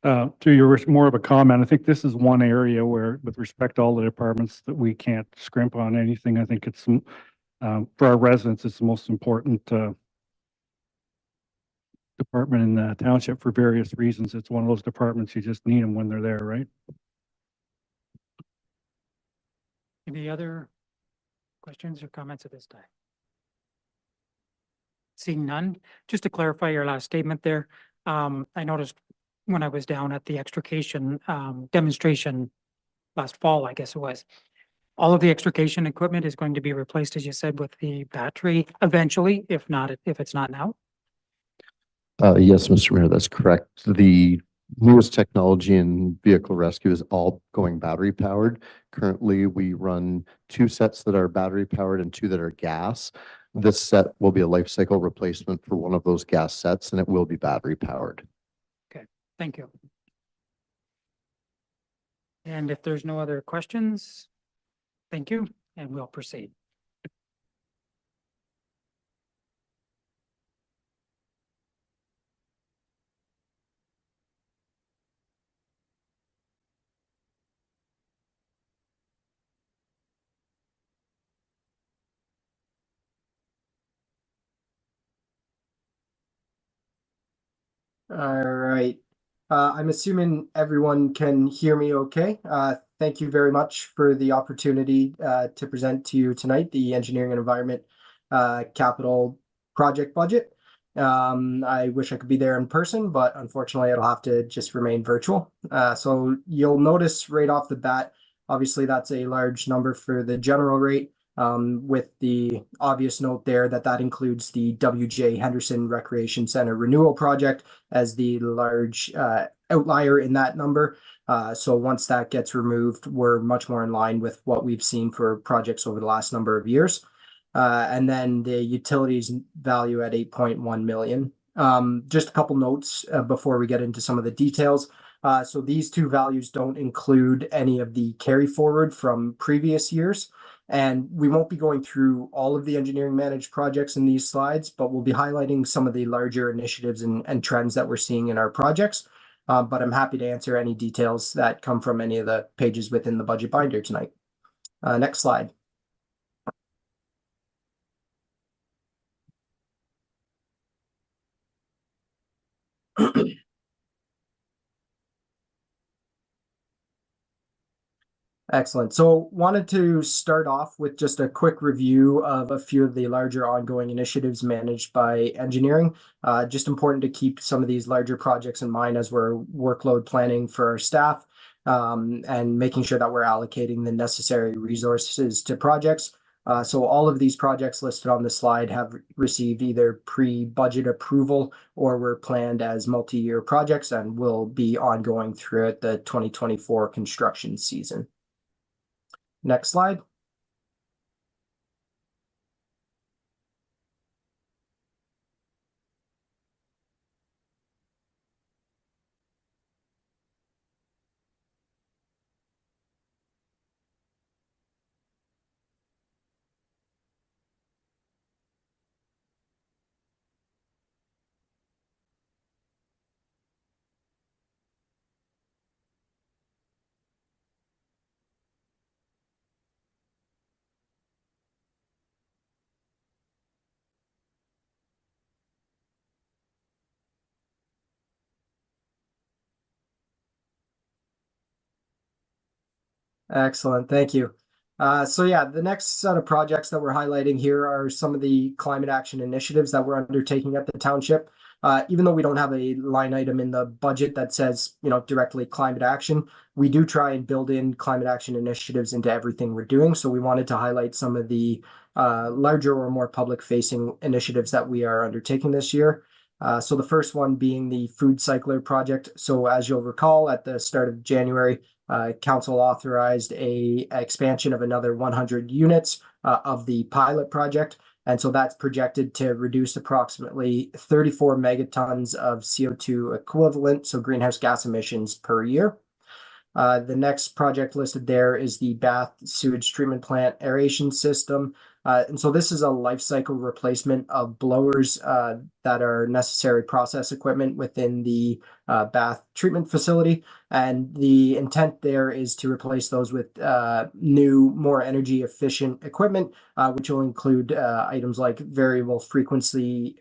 To your more of a comment, I think this is one area where, with respect to all the departments, that we can't scrimp on anything. I think it's for our residents, it's the most important department in the township for various reasons. It's one of those departments you just need them when they're there, right? Any other questions or comments at this time? Seeing none, just to clarify your last statement there, I noticed when I was down at the extrication demonstration last fall, I guess it was, all of the extrication equipment is going to be replaced, as you said, with the battery eventually, if it's not now. Yes, Mr. Mayor, that's correct. The newest technology in vehicle rescue is all going battery powered. Currently, we run 2 sets that are battery powered and 2 that are gas. This set will be a life cycle replacement for one of those gas sets, and it will be battery powered. Thank you. And if there's no other questions, thank you, and we'll proceed. All right. I'm assuming everyone can hear me okay. Thank you very much for the opportunity to present to you tonight the Engineering and Environment Capital Project Budget. I wish I could be there in person, but unfortunately it'll have to just remain virtual. So you'll notice right off the bat, obviously that's a large number for the general rate. With the obvious note there that includes the W.J. Henderson Recreation Center renewal project as the large outlier in that number. So once that gets removed, we're much more in line with what we've seen for projects over the last number of years. And then the utilities value at 8.1 million. Just a couple notes before we get into some of the details. So these 2 values don't include any of the carry forward from previous years. And we won't be going through all of the engineering managed projects in these slides, but we'll be highlighting some of the larger initiatives and trends that we're seeing in our projects. But I'm happy to answer any details that come from any of the pages within the budget binder tonight. Next slide. Excellent. So wanted to start off with just a quick review of a few of the larger ongoing initiatives managed by engineering. Just important to keep some of these larger projects in mind as we're workload planning for our staff and making sure that we're allocating the necessary resources to projects. So all of these projects listed on the slide have received either pre-budget approval or were planned as multi-year projects and will be ongoing throughout the 2024 construction season. Next slide. Excellent. Thank you. So yeah, the next set of projects that we're highlighting here are some of the climate action initiatives that we're undertaking at the township. Even though we don't have a line item in the budget that says, directly climate action, we do try and build in climate action initiatives into everything we're doing. So we wanted to highlight some of the larger or more public facing initiatives that we are undertaking this year. So the first one being the food cycler project. So as you'll recall, at the start of January, council authorized a expansion of another 100 units of the pilot project. And so that's projected to reduce approximately 34 megatons of CO2 equivalent, so greenhouse gas emissions per year. The next project listed there is the Bath sewage treatment plant aeration system. And so this is a life cycle replacement of blowers that are necessary process equipment within the Bath treatment facility. And the intent there is to replace those with new, more energy efficient equipment, which will include items like variable frequency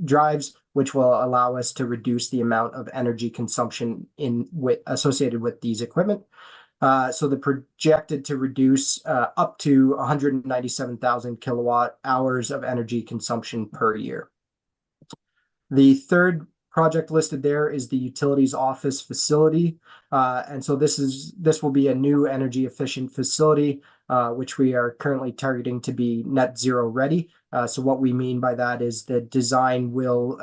drives, which will allow us to reduce the amount of energy consumption associated with these equipment. So the projected to reduce up to 197,000 kilowatt hours of energy consumption per year. The third project listed there is the utilities office facility. And so this will be a new energy efficient facility, which we are currently targeting to be net zero ready. So what we mean by that is the design will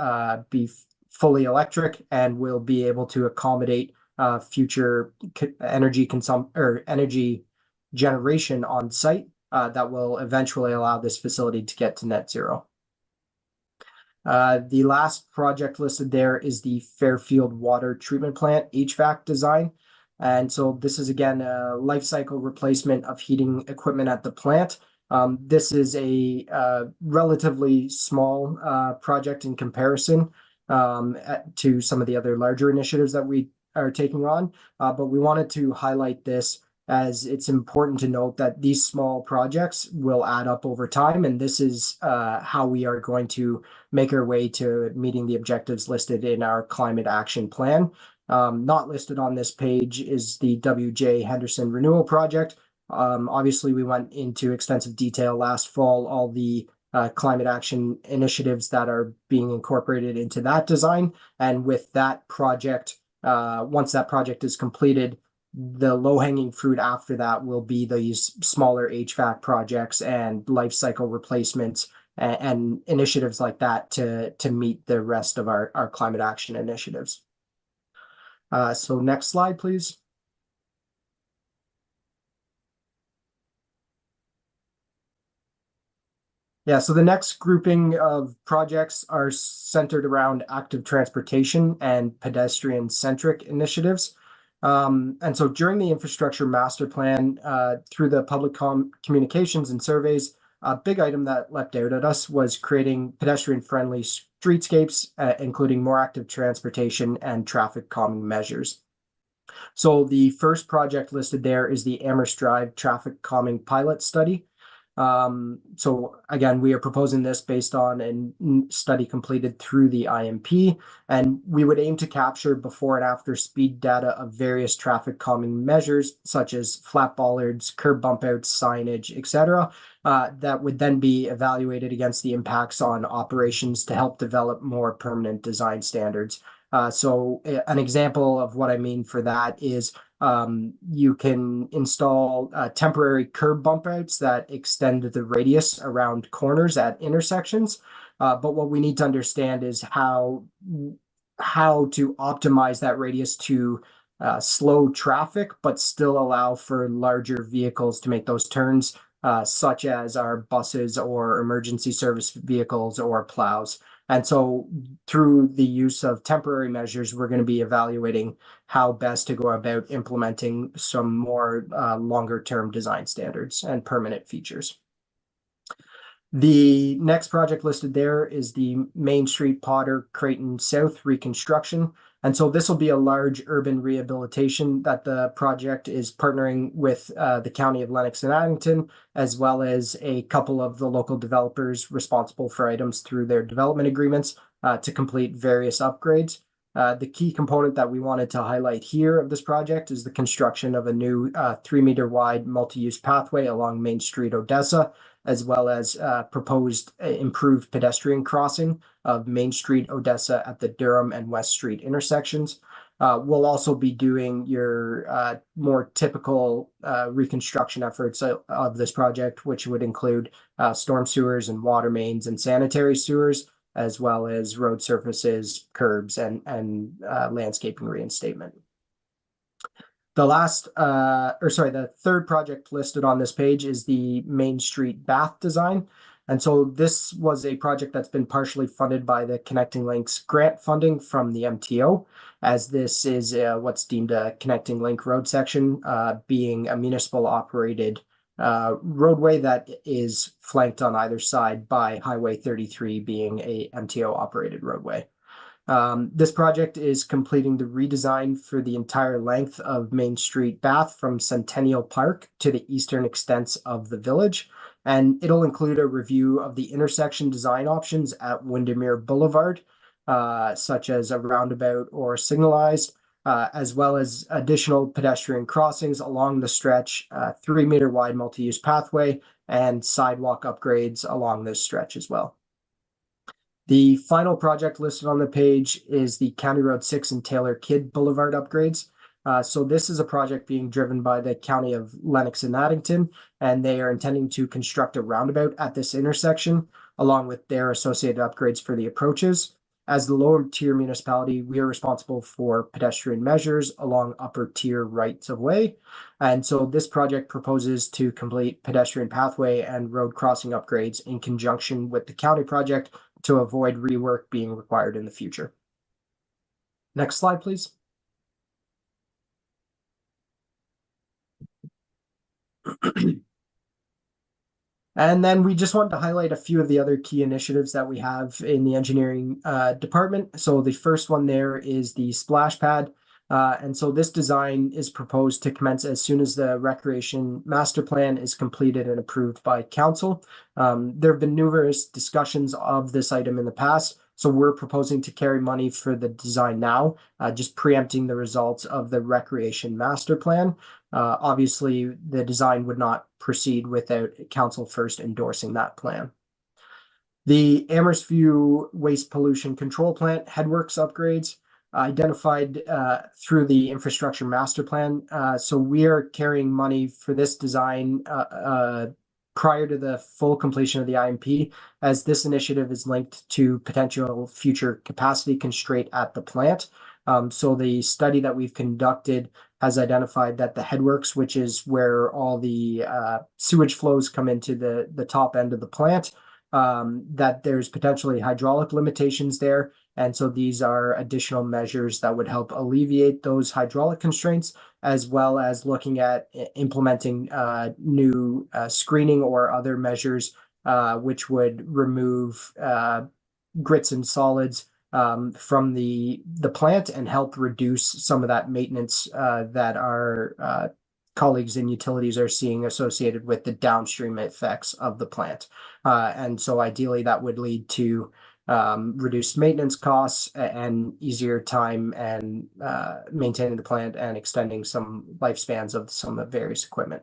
be fully electric and will be able to accommodate future energy generation on site that will eventually allow this facility to get to net zero. The last project listed there is the Fairfield Water Treatment Plant HVAC design. And so this is again a life cycle replacement of heating equipment at the plant. This is a relatively small project in comparison to some of the other larger initiatives that we are taking on. But we wanted to highlight this as it's important to note that these small projects will add up over time. And this is how we are going to make our way to meeting the objectives listed in our climate action plan. Not listed on this page is the WJ Henderson Renewal Project. Obviously, we went into extensive detail last fall, all the climate action initiatives that are being incorporated into that design. And with that project, once that project is completed, the low-hanging fruit after that will be these smaller HVAC projects and life cycle replacements and initiatives like that to meet the rest of our climate action initiatives. So next slide, please. Yeah, so the next grouping of projects are centered around active transportation and pedestrian-centric initiatives. And so during the infrastructure master plan, through the public communications and surveys, a big item that leapt out at us was creating pedestrian-friendly streetscapes, including more active transportation and traffic calming measures. So the first project listed there is the Amherst Drive traffic calming pilot study. So again, we are proposing this based on a study completed through the IMP, and we would aim to capture before and after speed data of various traffic calming measures, such as flat bollards, curb bump outs, signage, etc., that would then be evaluated against the impacts on operations to help develop more permanent design standards. So an example of what I mean for that is you can install temporary curb bump outs that extend the radius around corners at intersections. But what we need to understand is how to optimize that radius to slow traffic, but still allow for larger vehicles to make those turns, such as our buses or emergency service vehicles or plows. And so through the use of temporary measures, we're going to be evaluating how best to go about implementing some more longer term design standards and permanent features. The next project listed there is the Main Street Potter Creighton South reconstruction. And so this will be a large urban rehabilitation that the project is partnering with the County of Lennox and Addington, as well as a couple of the local developers responsible for items through their development agreements to complete various upgrades. The key component that we wanted to highlight here of this project is the construction of a new 3-meter wide multi-use pathway along Main Street, Odessa, as well as proposed improved pedestrian crossing of Main Street, Odessa at the Durham and West Street intersections. We'll also be doing your more typical reconstruction efforts of this project, which would include storm sewers and water mains and sanitary sewers, as well as road surfaces, curbs, and landscaping reinstatement. The third project listed on this page is the Main Street Bath design. And so this was a project that's been partially funded by the Connecting Links grant funding from the MTO, as this is what's deemed a Connecting Link road section, being a municipal operated roadway that is flanked on either side by Highway 33 being a MTO operated roadway. This project is completing the redesign for the entire length of Main Street Bath from Centennial Park to the eastern extents of the village. And it'll include a review of the intersection design options at Windermere Boulevard, such as a roundabout or signalized, as well as additional pedestrian crossings along the stretch, 3-meter wide multi-use pathway, and sidewalk upgrades along this stretch as well. The final project listed on the page is the County Road 6 and Taylor Kidd Boulevard upgrades. So this is a project being driven by the County of Lennox and Addington, and they are intending to construct a roundabout at this intersection, along with their associated upgrades for the approaches. As the lower tier municipality, we are responsible for pedestrian measures along upper tier rights of way. And so this project proposes to complete pedestrian pathway and road crossing upgrades in conjunction with the county project to avoid rework being required in the future. Next slide, please. And then we just wanted to highlight a few of the other key initiatives that we have in the engineering department. So the first one there is the splash pad. And so this design is proposed to commence as soon as the recreation master plan is completed and approved by council. There have been numerous discussions of this item in the past, so we're proposing to carry money for the design now, just preempting the results of the recreation master plan. Obviously, the design would not proceed without council first endorsing that plan. The Amherst View Waste Pollution Control Plant headworks upgrades identified through the infrastructure master plan. So we are carrying money for this design prior to the full completion of the IMP, as this initiative is linked to potential future capacity constraint at the plant. So the study that we've conducted has identified that the headworks, which is where all the sewage flows come into the top end of the plant, that there's potentially hydraulic limitations there. And so these are additional measures that would help alleviate those hydraulic constraints, as well as looking at implementing new screening or other measures which would remove grits and solids from the plant and help reduce some of that maintenance that our colleagues in utilities are seeing associated with the downstream effects of the plant. And so ideally that would lead to reduced maintenance costs and easier time and maintaining the plant and extending some lifespans of some of the various equipment.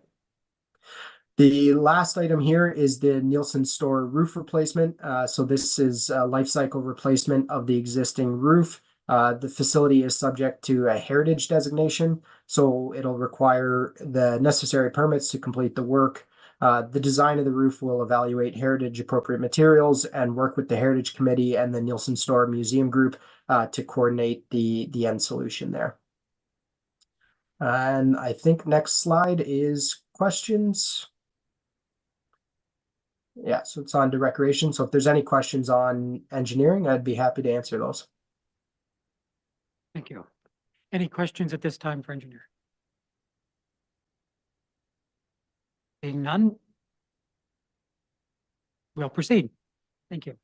The last item here is the Nielsen Store roof replacement. So this is a life cycle replacement of the existing roof. The facility is subject to a heritage designation, so it'll require the necessary permits to complete the work. The design of the roof will evaluate heritage appropriate materials and work with the Heritage Committee and the Nielsen Store Museum Group to coordinate the end solution there. And I think next slide is questions. Yeah, so it's on to recreation. So if there's any questions on engineering, I'd be happy to answer those. Thank you. Any questions at this time for engineer? Seeing none, we'll proceed. Thank you.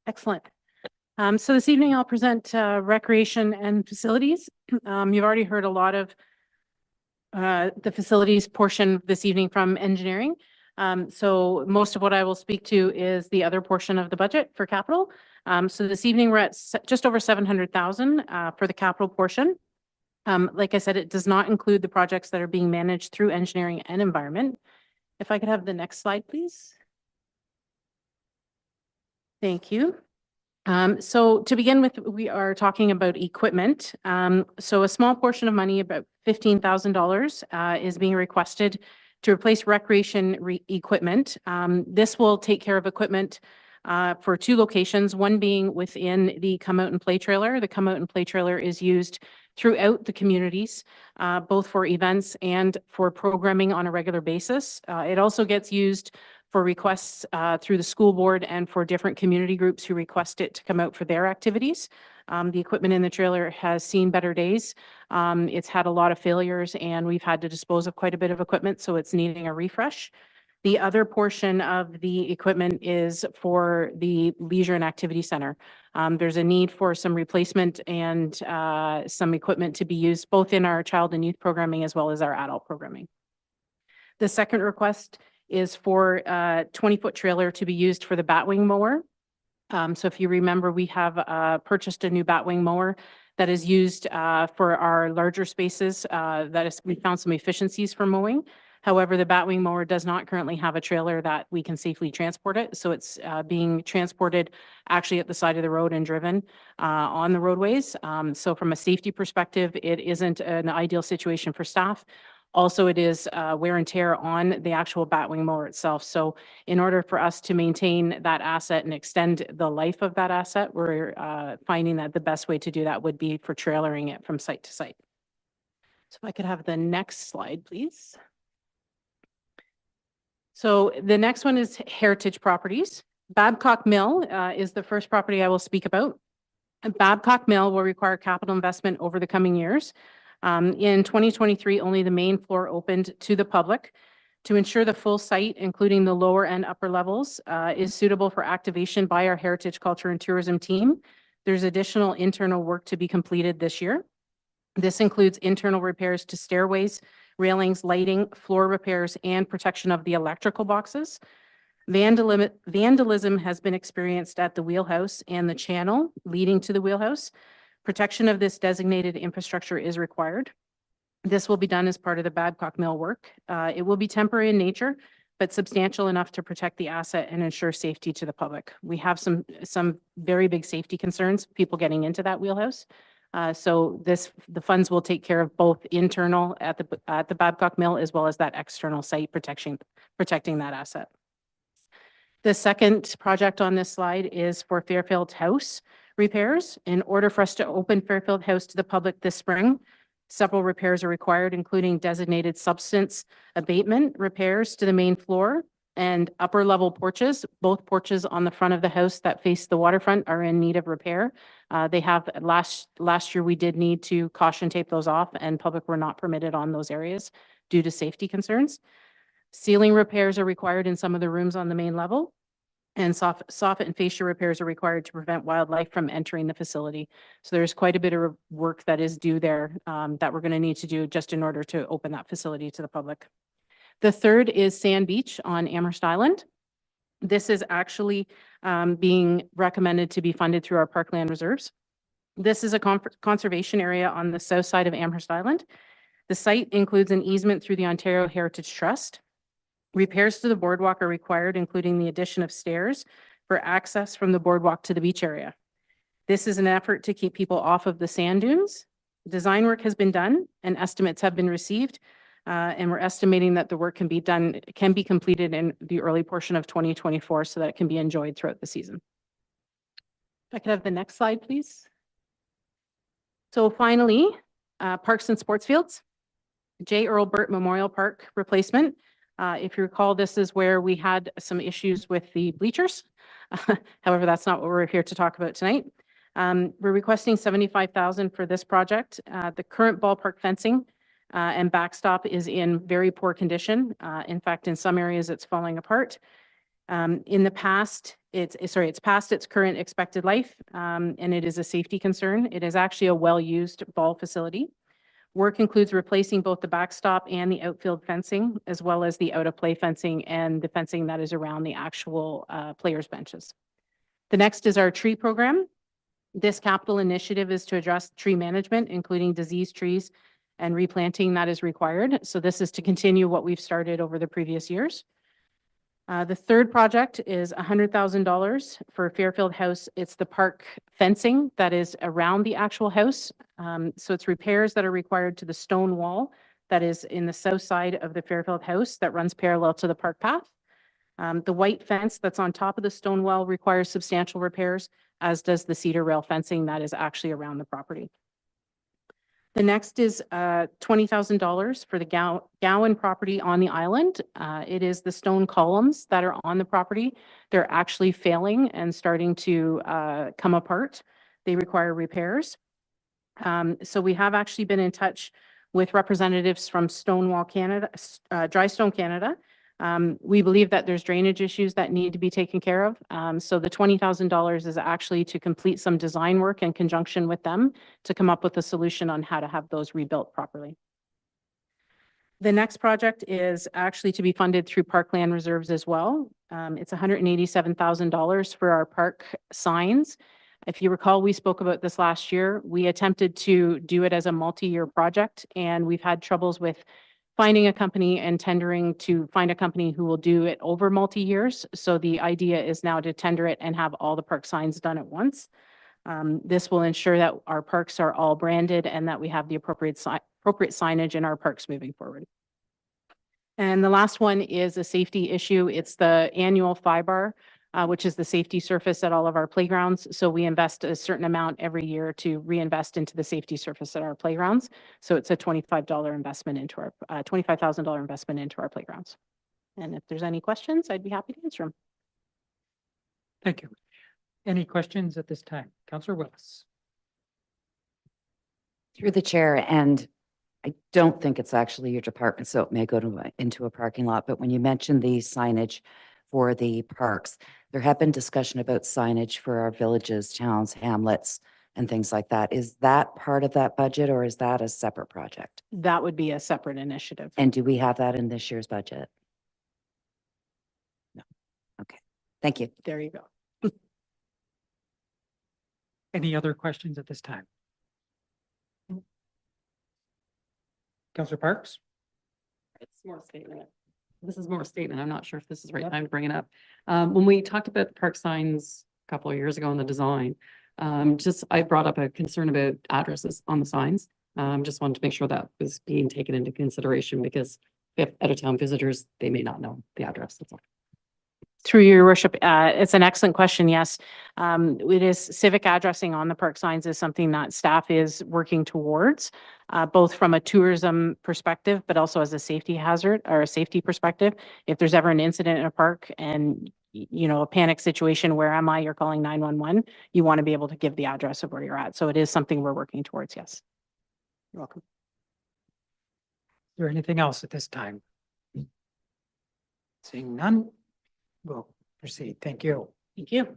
Excellent. So this evening I'll present recreation and facilities. You've already heard a lot of the facilities portion this evening from engineering. So most of what I will speak to is the other portion of the budget for capital. So this evening we're at just over 700,000 for the capital portion. Like I said, it does not include the projects that are being managed through engineering and environment. If I could have the next slide, please. Thank you. So to begin with, we are talking about equipment. So a small portion of money, about $15,000, is being requested to replace recreation equipment. This will take care of equipment for two locations, one being within the Come Out and Play trailer. The Come Out and Play trailer is used throughout the communities, both for events and for programming on a regular basis. It also gets used for requests through the school board and for different community groups who request it to come out for their activities. The equipment in the trailer has seen better days. It's had a lot of failures and we've had to dispose of quite a bit of equipment, so it's needing a refresh. The other portion of the equipment is for the leisure and activity center. There's a need for some replacement and some equipment to be used both in our child and youth programming as well as our adult programming. The second request is for a 20-foot trailer to be used for the batwing mower. So if you remember, we have purchased a new batwing mower that is used for our larger spaces. We found some efficiencies for mowing. However, the batwing mower does not currently have a trailer that we can safely transport it. So it's being transported actually at the side of the road and driven on the roadways. So from a safety perspective, it isn't an ideal situation for staff. Also, it is wear and tear on the actual batwing mower itself. So in order for us to maintain that asset and extend the life of that asset, we're finding that the best way to do that would be for trailering it from site to site. So if I could have the next slide, please. So the next one is heritage properties. Babcock Mill is the first property I will speak about. Babcock Mill will require capital investment over the coming years. In 2023, only the main floor opened to the public. To ensure the full site, including the lower and upper levels, is suitable for activation by our Heritage, Culture, and Tourism team. There's additional internal work to be completed this year. This includes internal repairs to stairways, railings, lighting, floor repairs, and protection of the electrical boxes. Vandalism has been experienced at the wheelhouse and the channel leading to the wheelhouse. Protection of this designated infrastructure is required. This will be done as part of the Babcock Mill work. It will be temporary in nature, but substantial enough to protect the asset and ensure safety to the public. We have some very big safety concerns, people getting into that wheelhouse. So the funds will take care of both internal at the Babcock Mill as well as that external site protecting that asset. The second project on this slide is for Fairfield House repairs. In order for us to open Fairfield House to the public this spring, several repairs are required, including designated substance abatement repairs to the main floor and upper level porches. Both porches on the front of the house that face the waterfront are in need of repair. They have last year we did need to caution tape those off and public were not permitted on those areas due to safety concerns. Ceiling repairs are required in some of the rooms on the main level. And soffit and fascia repairs are required to prevent wildlife from entering the facility. So there's quite a bit of work that is due there that we're going to need to do just in order to open that facility to the public. The third is Sand Beach on Amherst Island. This is actually being recommended to be funded through our parkland reserves. This is a conservation area on the south side of Amherst Island. The site includes an easement through the Ontario Heritage Trust. Repairs to the boardwalk are required, including the addition of stairs for access from the boardwalk to the beach area. This is an effort to keep people off of the sand dunes. Design work has been done and estimates have been received. And we're estimating that the work can be completed in the early portion of 2024 so that it can be enjoyed throughout the season. If I could have the next slide, please. So finally, parks and sports fields. J. Earl Burt Memorial Park replacement. If you recall, this is where we had some issues with the bleachers. However, that's not what we're here to talk about tonight. We're requesting $75,000 for this project. The current ballpark fencing and backstop is in very poor condition. In fact, in some areas it's falling apart. In the past, it's past its current expected life, and it is a safety concern. It is actually a well-used ball facility. Work includes replacing both the backstop and the outfield fencing, as well as the out-of-play fencing and the fencing that is around the actual players' benches. The next is our tree program. This capital initiative is to address tree management, including diseased trees and replanting that is required. So this is to continue what we've started over the previous years. The third project is $100,000 for Fairfield House. It's the park fencing that is around the actual house. So it's repairs that are required to the stone wall that is in the south side of the Fairfield House that runs parallel to the park path. The white fence that's on top of the stone wall requires substantial repairs, as does the cedar rail fencing that is actually around the property. The next is $20,000 for the Gowan property on the island. It is the stone columns that are on the property. They're actually failing and starting to come apart. They require repairs. So we have actually been in touch with representatives from Stonewall Canada, Drystone Canada. We believe that there's drainage issues that need to be taken care of. So the $20,000 is actually to complete some design work in conjunction with them to come up with a solution on how to have those rebuilt properly. The next project is actually to be funded through parkland reserves as well. It's $187,000 for our park signs. If you recall, we spoke about this last year. We attempted to do it as a multi-year project, and we've had troubles with finding a company and tendering to find a company who will do it over multi-years. So the idea is now to tender it and have all the park signs done at once. This will ensure that our parks are all branded and that we have the appropriate signage in our parks moving forward. And the last one is a safety issue. It's the annual FIBAR, which is the safety surface at all of our playgrounds. So we invest a certain amount every year to reinvest into the safety surface at our playgrounds. So it's a $25 investment into our $25,000 investment into our playgrounds. And if there's any questions, I'd be happy to answer them. Thank you. Any questions at this time? Councillor Willis. Through the chair, and I don't think it's actually your department, so it may go into a parking lot, but when you mentioned the signage for the parks, there have been discussion about signage for our villages, towns, hamlets, and things like that. Is that part of that budget, or is that a separate project? That would be a separate initiative. And do we have that in this year's budget? No. Okay. Thank you. There you go. Any other questions at this time? Councillor Parks? It's more a statement. This is more a statement. I'm not sure if this is the right time to bring it up. When we talked about the park signs a couple of years ago in the design, I brought up a concern about addresses on the signs. Just wanted to make sure that was being taken into consideration, because if out-of-town visitors, they may not know the address. That's all. Through your worship, it's an excellent question. Yes. It is civic addressing on the park signs is something that staff is working towards, both from a tourism perspective, but also as a safety hazard or a safety perspective. If there's ever an incident in a park and, you know, a panic situation, where am I? You're calling 911. You want to be able to give the address of where you're at. So it is something we're working towards. Yes. You're welcome. Is there anything else at this time? Seeing none, we'll proceed. Thank you. Thank you.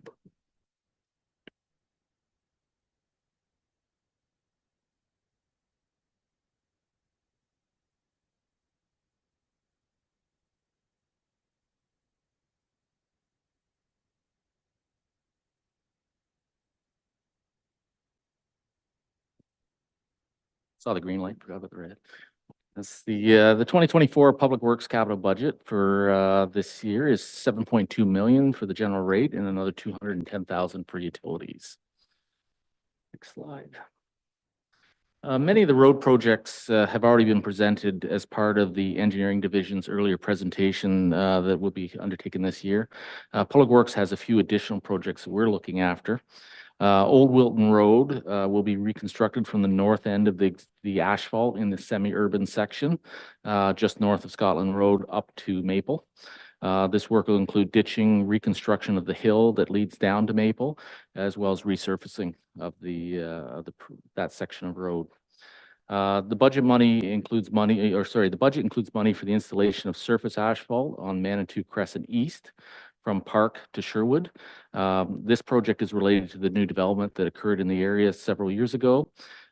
Saw the green light, forgot about the red. That's the 2024 Public Works capital budget for this year is 7.2 million for the general rate and another 210,000 for utilities. Next slide. Many of the road projects have already been presented as part of the engineering division's earlier presentation that will be undertaken this year. Public Works has a few additional projects that we're looking after. Old Wilton Road will be reconstructed from the north end of the asphalt in the semi-urban section, just north of Scotland Road up to Maple. This work will include ditching, reconstruction of the hill that leads down to Maple, as well as resurfacing of that section of road. The budget includes money for the installation of surface asphalt on Manitou Crescent East from Park to Sherwood. This project is related to the new development that occurred in the area several years ago.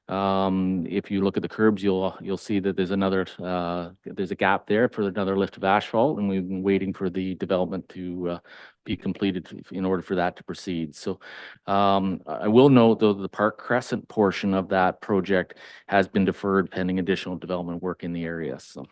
If you look at the curbs, you'll see that there's a gap there for another lift of asphalt, and we've been waiting for the development to be completed in order for that to proceed. So I will note, though, the Park Crescent portion of that project has been deferred pending additional development work in the area. So.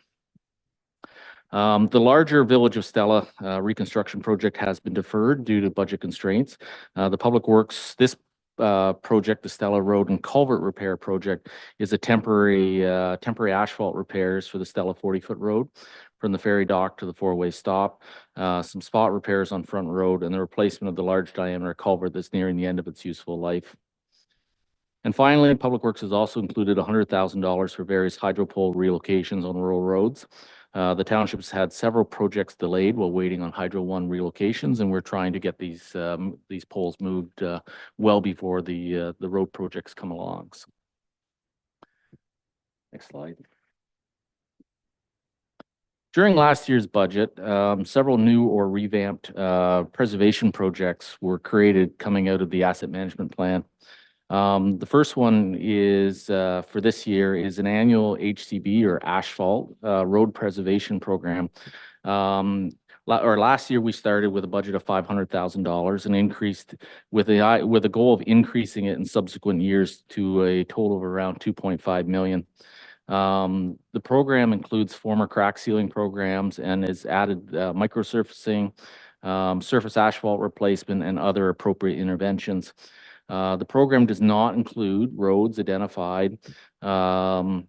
The larger Village of Stella reconstruction project has been deferred due to budget constraints. The Public Works, this project, the Stella Road and Culvert Repair Project, is a temporary asphalt repairs for the Stella 40-foot road from the ferry dock to the four-way stop, some spot repairs on Front Road, and the replacement of the large diameter culvert that's nearing the end of its useful life. And finally, Public Works has also included $100,000 for various hydropole relocations on rural roads. The township's had several projects delayed while waiting on Hydro One relocations, and we're trying to get these poles moved well before the road projects come along. So. Next slide. During last year's budget, several new or revamped preservation projects were created coming out of the asset management plan. The first one is for this year is an annual HCB or asphalt road preservation program. Last year we started with a budget of $500,000 and increased with a goal of increasing it in subsequent years to a total of around $2.5 million. The program includes former crack sealing programs and has added microsurfacing, surface asphalt replacement, and other appropriate interventions. The program does not include roads identified for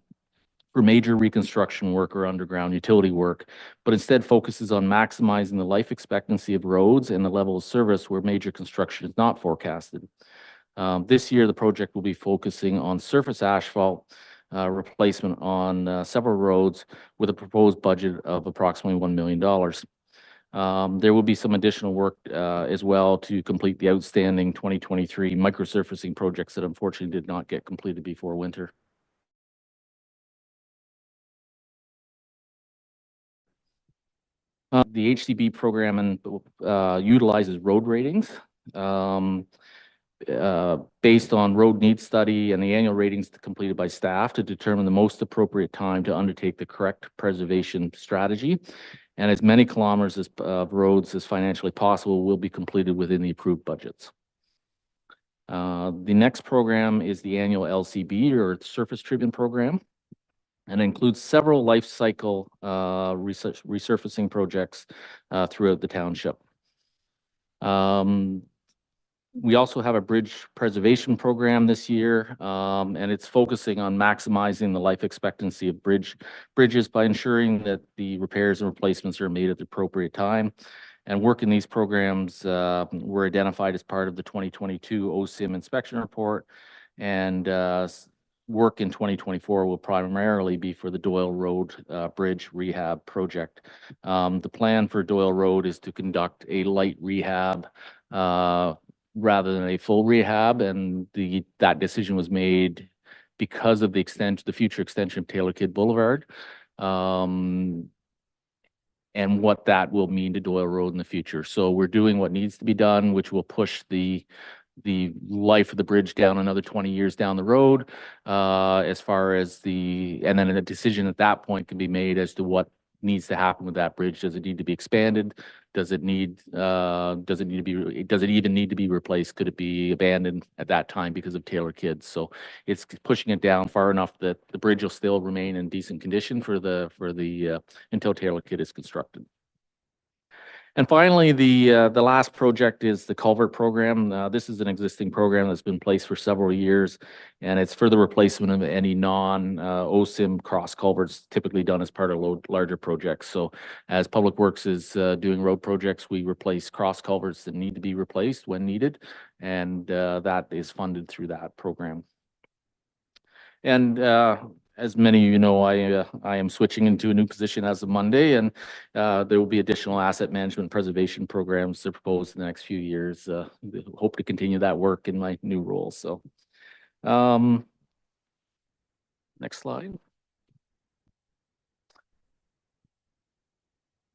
major reconstruction work or underground utility work, but instead focuses on maximizing the life expectancy of roads and the level of service where major construction is not forecasted. This year, the project will be focusing on surface asphalt replacement on several roads with a proposed budget of approximately $1 million. There will be some additional work as well to complete the outstanding 2023 microsurfacing projects that unfortunately did not get completed before winter. The HCB program utilizes road ratings based on road needs study and the annual ratings completed by staff to determine the most appropriate time to undertake the correct preservation strategy. And as many kilometers of roads as financially possible will be completed within the approved budgets. The next program is the annual LCB or surface treatment program, and includes several life cycle resurfacing projects throughout the township. We also have a bridge preservation program this year, and it's focusing on maximizing the life expectancy of bridges by ensuring that the repairs and replacements are made at the appropriate time. And work in these programs were identified as part of the 2022 OSIM inspection report, and work in 2024 will primarily be for the Doyle Road Bridge Rehab Project. The plan for Doyle Road is to conduct a light rehab rather than a full rehab, and that decision was made because of the future extension of Taylor Kidd Boulevard, and what that will mean to Doyle Road in the future. So we're doing what needs to be done, which will push the life of the bridge down another 20 years down the road, as far as and then a decision at that point can be made as to what needs to happen with that bridge. Does it need to be expanded? Does it even need to be replaced? Could it be abandoned at that time because of Taylor Kidd? So it's pushing it down far enough that the bridge will still remain in decent condition until Taylor Kidd is constructed. And finally, the last project is the culvert program. This is an existing program that's been in place for several years, and it's for the replacement of any non-OSIM cross culverts typically done as part of larger projects. So as Public Works is doing road projects, we replace cross culverts that need to be replaced when needed, and that is funded through that program. And as many of you know, I am switching into a new position as of Monday, and there will be additional asset management preservation programs that are proposed in the next few years. Hope to continue that work in my new role. So, next slide.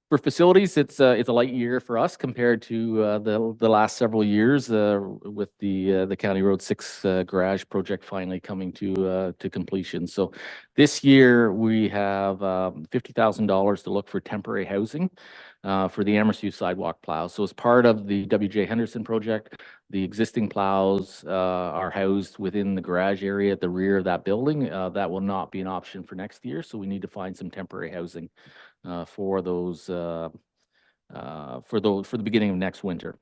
For facilities, it's a light year for us compared to the last several years with the County Road 6 garage project finally coming to completion. So this year we have $50,000 to look for temporary housing for the Amherst sidewalk plows. So as part of the W.J. Henderson project, the existing plows are housed within the garage area at the rear of that building. That will not be an option for next year, so we need to find some temporary housing for those for the beginning of next winter.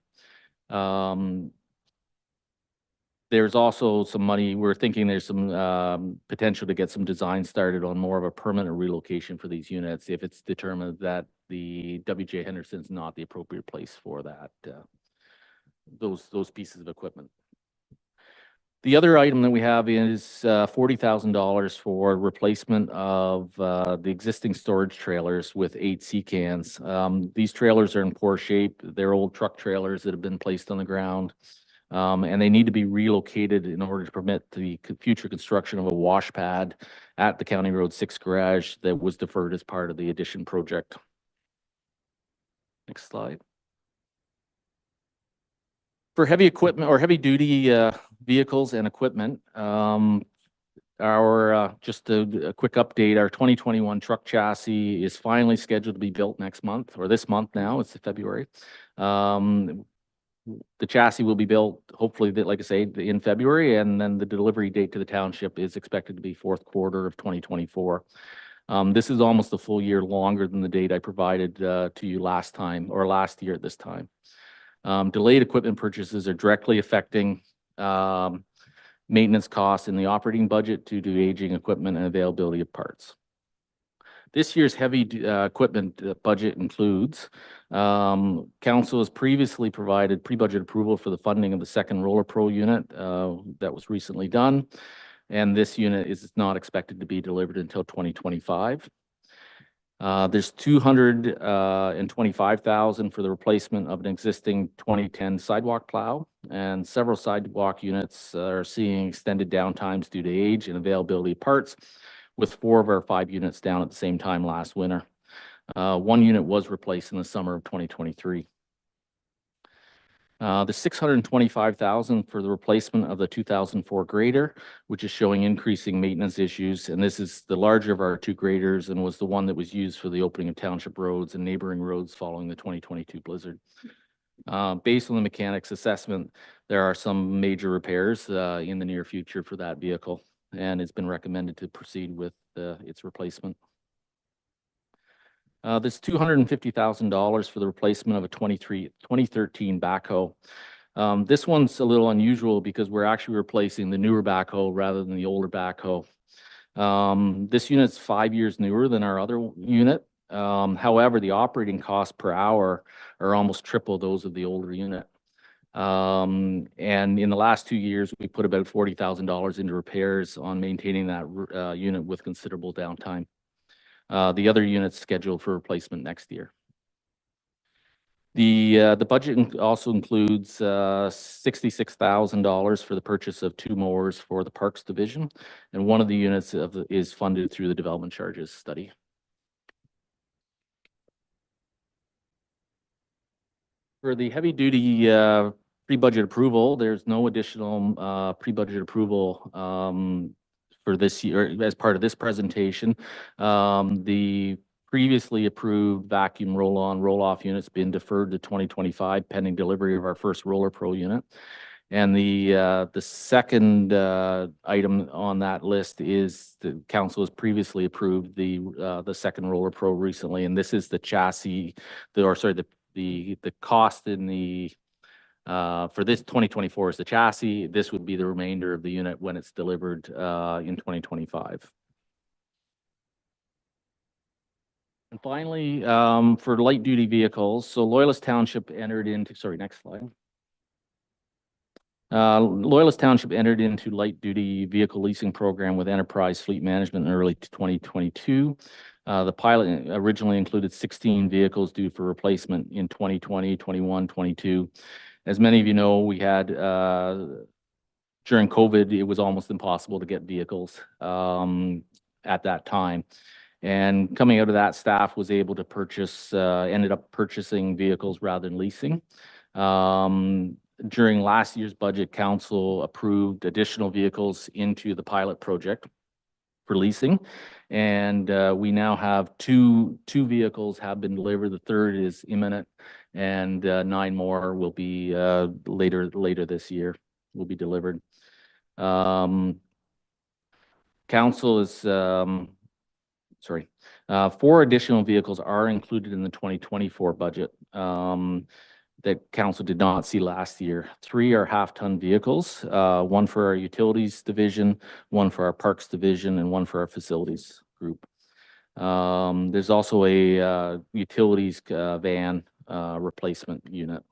There's also some money, we're thinking there's some potential to get some design started on more of a permanent relocation for these units if it's determined that the W.J. Henderson is not the appropriate place for that, those pieces of equipment. The other item that we have is $40,000 for replacement of the existing storage trailers with 8 sea cans. These trailers are in poor shape. They're old truck trailers that have been placed on the ground, and they need to be relocated in order to permit the future construction of a wash pad at the County Road 6 garage that was deferred as part of the addition project. Next slide. For heavy equipment or heavy duty vehicles and equipment, just a quick update, our 2021 truck chassis is finally scheduled to be built next month, or this month now, it's February. The chassis will be built, hopefully, like I say, in February, and then the delivery date to the township is expected to be fourth quarter of 2024. This is almost a full year longer than the date I provided to you last year at this time. Delayed equipment purchases are directly affecting maintenance costs in the operating budget due to aging equipment and availability of parts. This year's heavy equipment budget includes, council has previously provided pre-budget approval for the funding of the second Roller Pro unit that was recently done, and this unit is not expected to be delivered until 2025. There's $225,000 for the replacement of an existing 2010 sidewalk plow, and several sidewalk units are seeing extended downtimes due to age and availability of parts, with 4 of our 5 units down at the same time last winter. 1 unit was replaced in the summer of 2023. The $625,000 for the replacement of the 2004 grader, which is showing increasing maintenance issues. And this is the larger of our 2 graders and was the one that was used for the opening of township roads and neighboring roads following the 2022 blizzard. Based on the mechanics assessment, there are some major repairs in the near future for that vehicle, and it's been recommended to proceed with its replacement. There's $250,000 for the replacement of a 2013 backhoe. This one's a little unusual because we're actually replacing the newer backhoe rather than the older backhoe. This unit's 5 years newer than our other unit. However, the operating costs per hour are almost triple those of the older unit. And in the last 2 years, we put about $40,000 into repairs on maintaining that unit with considerable downtime. The other unit's scheduled for replacement next year. The budget also includes $66,000 for the purchase of 2 mowers for the Parks Division, and one of the units is funded through the development charges study. For the heavy duty pre-budget approval, there's no additional pre-budget approval for this year as part of this presentation. The previously approved vacuum roll-on, roll-off units been deferred to 2025 pending delivery of our first Roller Pro unit. And the second item on that list is the council has previously approved the second Roller Pro recently, and this is the chassis, the cost in the for this 2024 is the chassis. This would be the remainder of the unit when it's delivered in 2025. And finally, for light duty vehicles, so Loyalist Township entered into, sorry, next slide. Loyalist Township entered into light duty vehicle leasing program with Enterprise Fleet Management in early 2022. The pilot originally included 16 vehicles due for replacement in 2020, 21, 22. As many of you know, we had, during COVID, it was almost impossible to get vehicles at that time. And coming out of that, staff was able to purchase, ended up purchasing vehicles rather than leasing. During last year's budget, council approved additional vehicles into the pilot project for leasing. And we now have two vehicles have been delivered. The third is imminent, and 9 more will be later this year will be delivered. Council is sorry, 4 additional vehicles are included in the 2024 budget that council did not see last year. 3 are half-ton vehicles, 1 for our utilities division, 1 for our parks division, and 1 for our facilities group. There's also a utilities van replacement unit.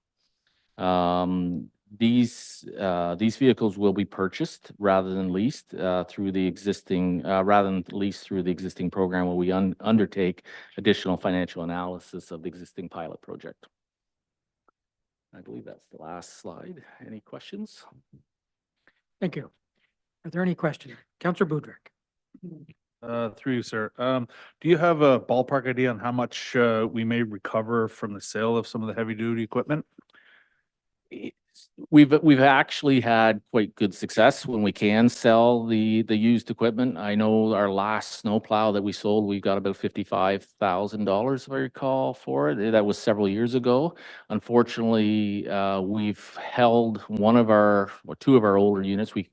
These vehicles will be purchased rather than leased through the existing program where we undertake additional financial analysis of the existing pilot project. I believe that's the last slide. Any questions? Thank you. Are there any questions? Councillor Boudreau. Through you, sir. Do you have a ballpark idea on how much we may recover from the sale of some of the heavy duty equipment? We've actually had quite good success when we can sell the used equipment. I know our last snowplow that we sold, we got about $55,000, if I recall, for it. That was several years ago. Unfortunately, we've held 2 of our older units. We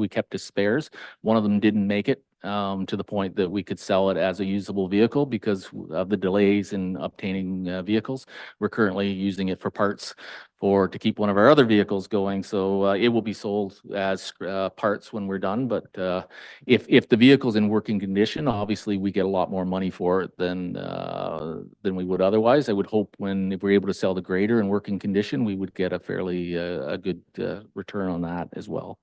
kept as spares. One of them didn't make it to the point that we could sell it as a usable vehicle because of the delays in obtaining vehicles. We're currently using it for parts to keep one of our other vehicles going. So it will be sold as parts when we're done. But if the vehicle's in working condition, obviously we get a lot more money for it than we would otherwise. I would hope if we're able to sell the grader in working condition, we would get a fairly a good return on that as well.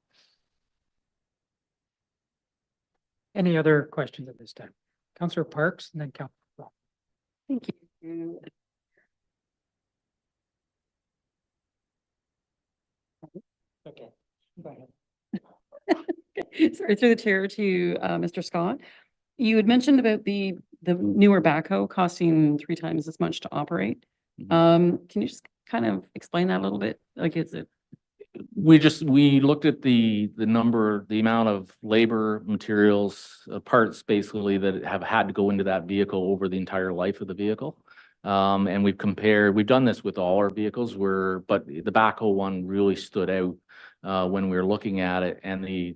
Any other questions at this time? Councillor Parks and then Councillor. Thank you. Okay, go ahead. Sorry, through the chair to Mr. Scott. You had mentioned about the newer backhoe costing 3 times as much to operate. Can you just kind of explain that a little bit? Like, is it? We looked at the amount of labor, materials, parts basically that have had to go into that vehicle over the entire life of the vehicle. And we've done this with all our vehicles but the backhoe one really stood out when we were looking at it, and the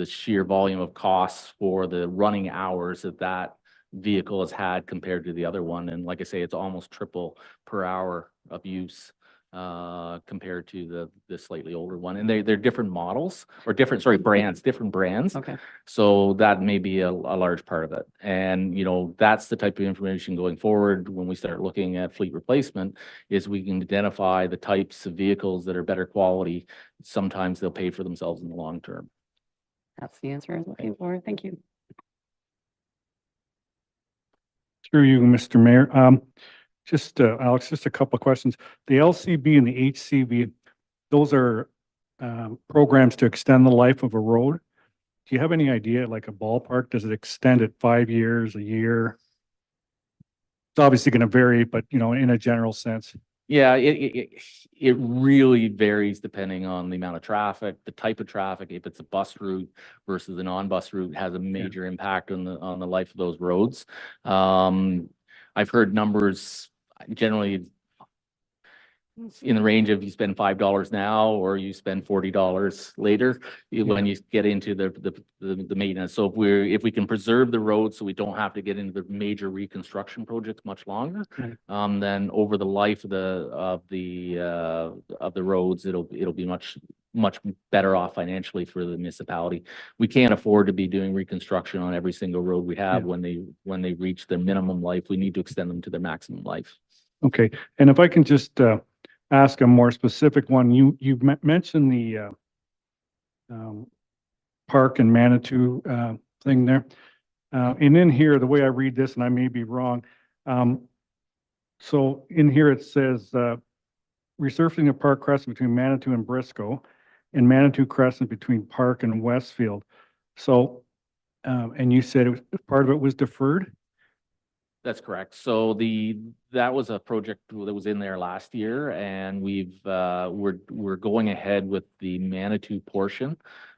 sheer volume of costs for the running hours that vehicle has had compared to the other one. And like I say, it's almost triple per hour of use compared to the slightly older one. And they're different models or different brands. Okay. So that may be a large part of it. And, that's the type of information going forward when we start looking at fleet replacement is we can identify the types of vehicles that are better quality. Sometimes they'll pay for themselves in the long term. That's the answer I was looking for. Thank you. Through you, Mr. Mayor. Alex, just a couple of questions. The LCB and the HCB, those are programs to extend the life of a road. Do you have any idea, like a ballpark? Does it extend it 5 years, a year? It's obviously going to vary, but in a general sense. Yeah, it really varies depending on the amount of traffic, the type of traffic. If it's a bus route versus a non-bus route, has a major impact on the life of those roads. I've heard numbers generally in the range of you spend $5 now or you spend $40 later when you get into the maintenance. So if we can preserve the road so we don't have to get into the major reconstruction projects much longer, then over the life of the roads, it'll be much better off financially for the municipality. We can't afford to be doing reconstruction on every single road we have when they reach their minimum life. We need to extend them to their maximum life. Okay, and if I can just ask a more specific one, you mentioned the park and Manitou thing there, and in here, the way I read this, and I may be wrong, so in here it says resurfacing the Park Crescent between Manitou and Briscoe, and Manitou Crescent between Park and Westfield. So, and you said part of it was deferred? That's correct. So that was a project that was in there last year, and we're going ahead with the Manitou portion.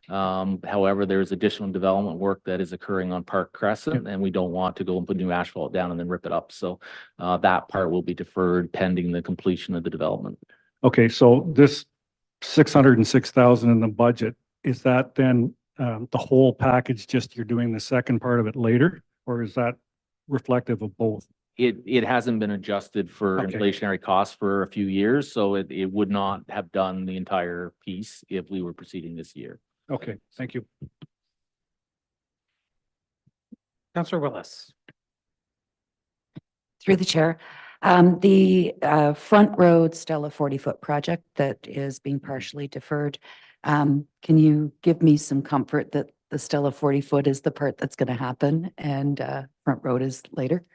However, there's additional development work that is occurring on Park Crescent, and we don't want to go and put new asphalt down and then rip it up. So that part will be deferred pending the completion of the development. Okay, so this 606,000 in the budget, is that then the whole package, just you're doing the second part of it later? Or is that reflective of both? It hasn't been adjusted for Okay. inflationary costs for a few years, so it would not have done the entire piece if we were proceeding this year. Okay, thank you. Councillor Willis. Through the chair, the Front Road Stella 40-foot project that is being partially deferred. Can you give me some comfort that the Stella 40-foot is the part that's going to happen and Front Road is later?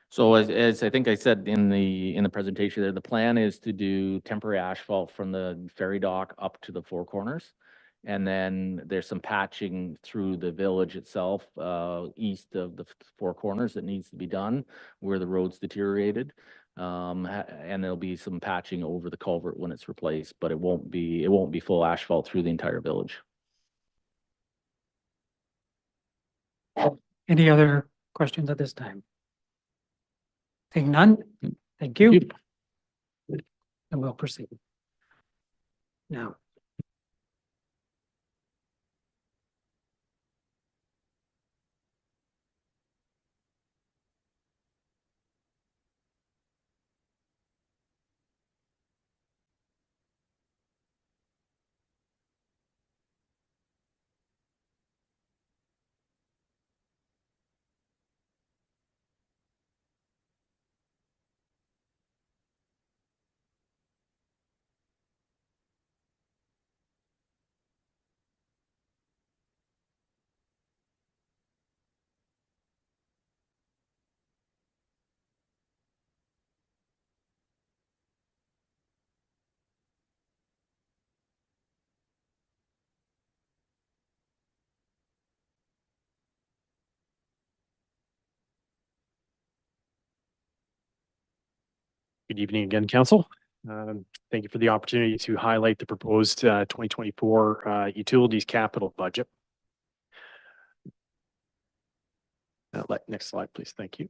So as I think I said in the presentation there, the plan is to do temporary asphalt from the ferry dock up to the Four Corners. And then there's some patching through the village itself, east of the Four Corners that needs to be done where the road's deteriorated. And there'll be some patching over the culvert when it's replaced, but it won't be full asphalt through the entire village. Any other questions at this time? Seeing none, thank you. And we'll proceed. Now. Good evening again, Council. Thank you for the opportunity to highlight the proposed 2024 utilities capital budget. Next slide, please. Thank you.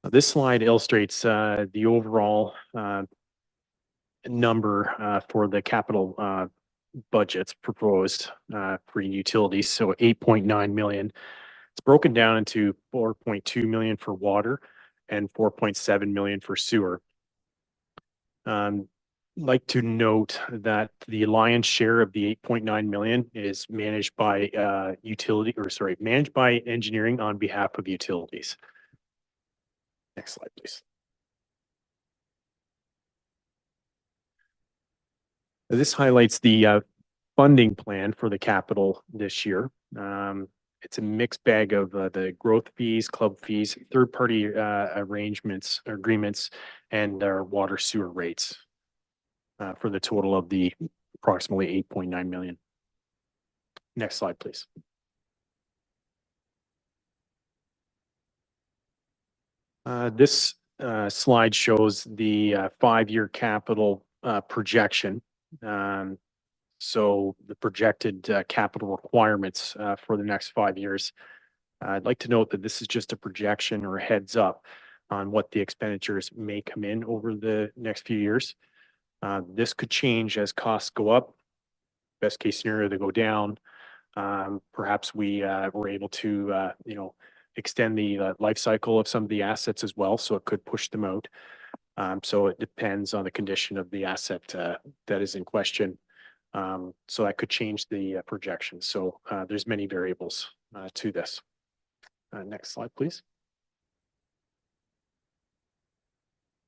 This slide illustrates the overall number for the capital budgets proposed for utilities. So 8.9 million. It's broken down into 4.2 million for water and 4.7 million for sewer. Like to note that the lion's share of the 8.9 million is managed by managed by engineering on behalf of utilities. Next slide, please. This highlights the funding plan for the capital this year. It's a mixed bag of the growth fees, club fees, third-party arrangements, agreements, and our water sewer rates for the total of the approximately 8.9 million. Next slide, please. This slide shows the 5-year capital projection. So the projected capital requirements for the next 5 years. I'd like to note that this is just a projection or a heads up on what the expenditures may come in over the next few years. This could change as costs go up. Best case scenario, they go down. Perhaps we were able to, extend the life cycle of some of the assets as well, so it could push them out. So it depends on the condition of the asset that is in question. So that could change the projection. So there's many variables to this. Next slide, please.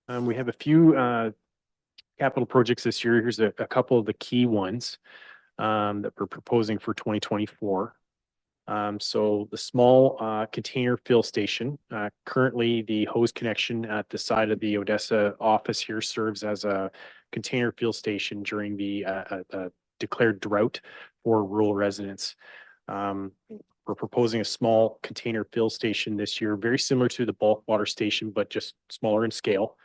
We have a few capital projects this year. Here's a couple of the key ones that we're proposing for 2024. So the small container fill station, currently the hose connection at the side of the Odessa office here serves as a container fill station during the declared drought for rural residents. We're proposing a small container fill station this year, very similar to the bulk water station, but just smaller in scale.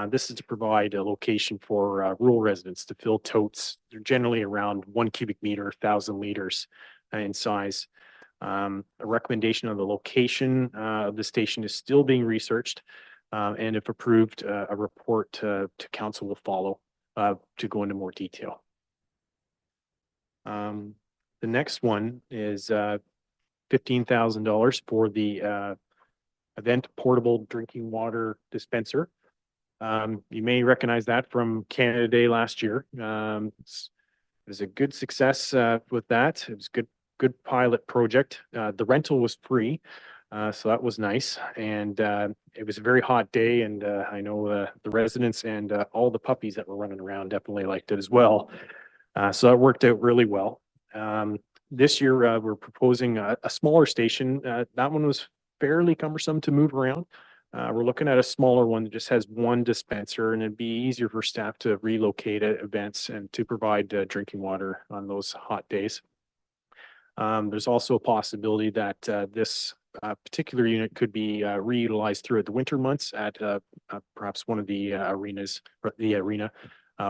This is to provide a location for rural residents to fill totes. They're generally around 1 cubic meter, 1,000 liters in size. A recommendation on the location of the station is still being researched. And if approved, a report to council will follow to go into more detail. The next one is $15,000 for the event portable drinking water dispenser. You may recognize that from Canada Day last year. It was a good success with that. It was good pilot project. The rental was free, so that was nice. And it was a very hot day, and I know the residents and all the puppies that were running around definitely liked it as well. So that worked out really well. This year, we're proposing a smaller station. That one was fairly cumbersome to move around. We're looking at a smaller one that just has one dispenser, and it'd be easier for staff to relocate at events and to provide drinking water on those hot days. There's also a possibility that this particular unit could be reutilized throughout the winter months at perhaps one of the arenas,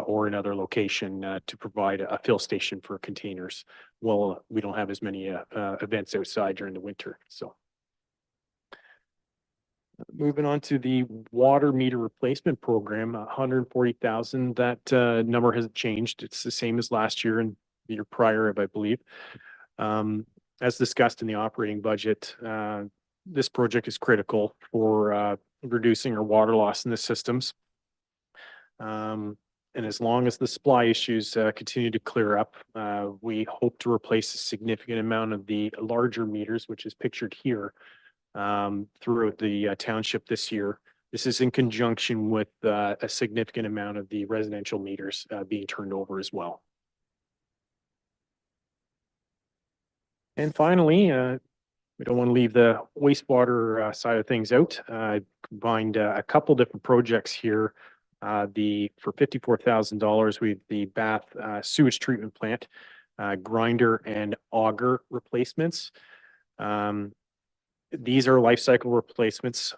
or another location to provide a fill station for containers. Well, we don't have as many events outside during the winter, so. Moving on to the water meter replacement program, 140,000. That number hasn't changed. It's the same as last year and the year prior, I believe. As discussed in the operating budget, this project is critical for reducing our water loss in the systems. And as long as the supply issues continue to clear up, we hope to replace a significant amount of the larger meters, which is pictured here, throughout the township this year. This is in conjunction with a significant amount of the residential meters being turned over as well. And finally, we don't want to leave the wastewater side of things out. I combined a couple different projects here. For $54,000, we have the Bath sewage treatment plant, grinder and auger replacements. These are life cycle replacements,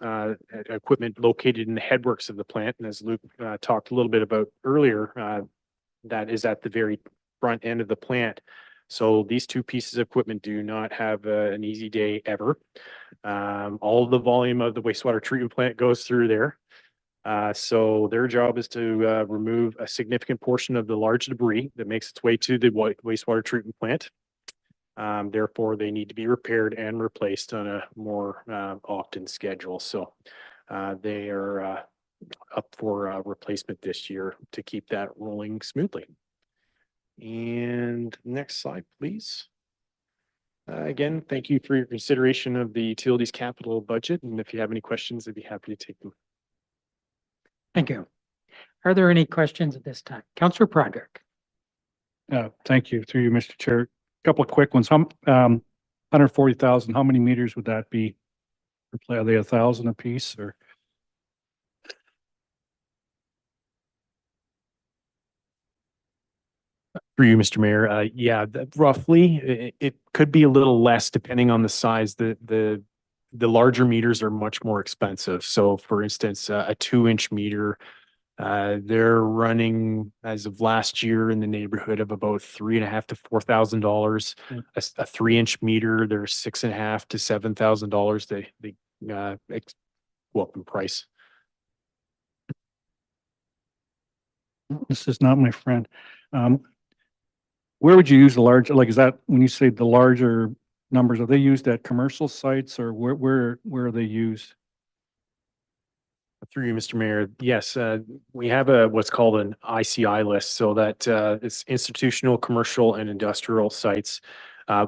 equipment located in the headworks of the plant. And as Luke talked a little bit about earlier, that is at the very front end of the plant. So these two pieces of equipment do not have an easy day ever. All of the volume of the wastewater treatment plant goes through there. So their job is to remove a significant portion of the large debris that makes its way to the wastewater treatment plant. Therefore, they need to be repaired and replaced on a more often schedule. So they are up for replacement this year to keep that rolling smoothly. And next slide, please. Again, thank you for your consideration of the utilities capital budget. And if you have any questions, I'd be happy to take them. Thank you. Are there any questions at this time? Councillor Broderick. Thank you, through you, Mr. Chair. Couple of quick ones. 140,000, how many meters would that be? Are they 1,000 a piece or? Through you, Mr. Mayor. Yeah, roughly it could be a little less depending on the size. The larger meters are much more expensive. So for instance, a 2-inch meter, they're running as of last year in the neighborhood of about $3,500 to $4,000. A 3-inch meter, they're $6,500 to $7,000. They go up in price. This is not my friend. Where would you use the large, like, is that when you say the larger numbers, are they used at commercial sites or where are they used? Through you, Mr. Mayor. Yes, we have what's called an ICI list, so that it's institutional, commercial, and industrial sites.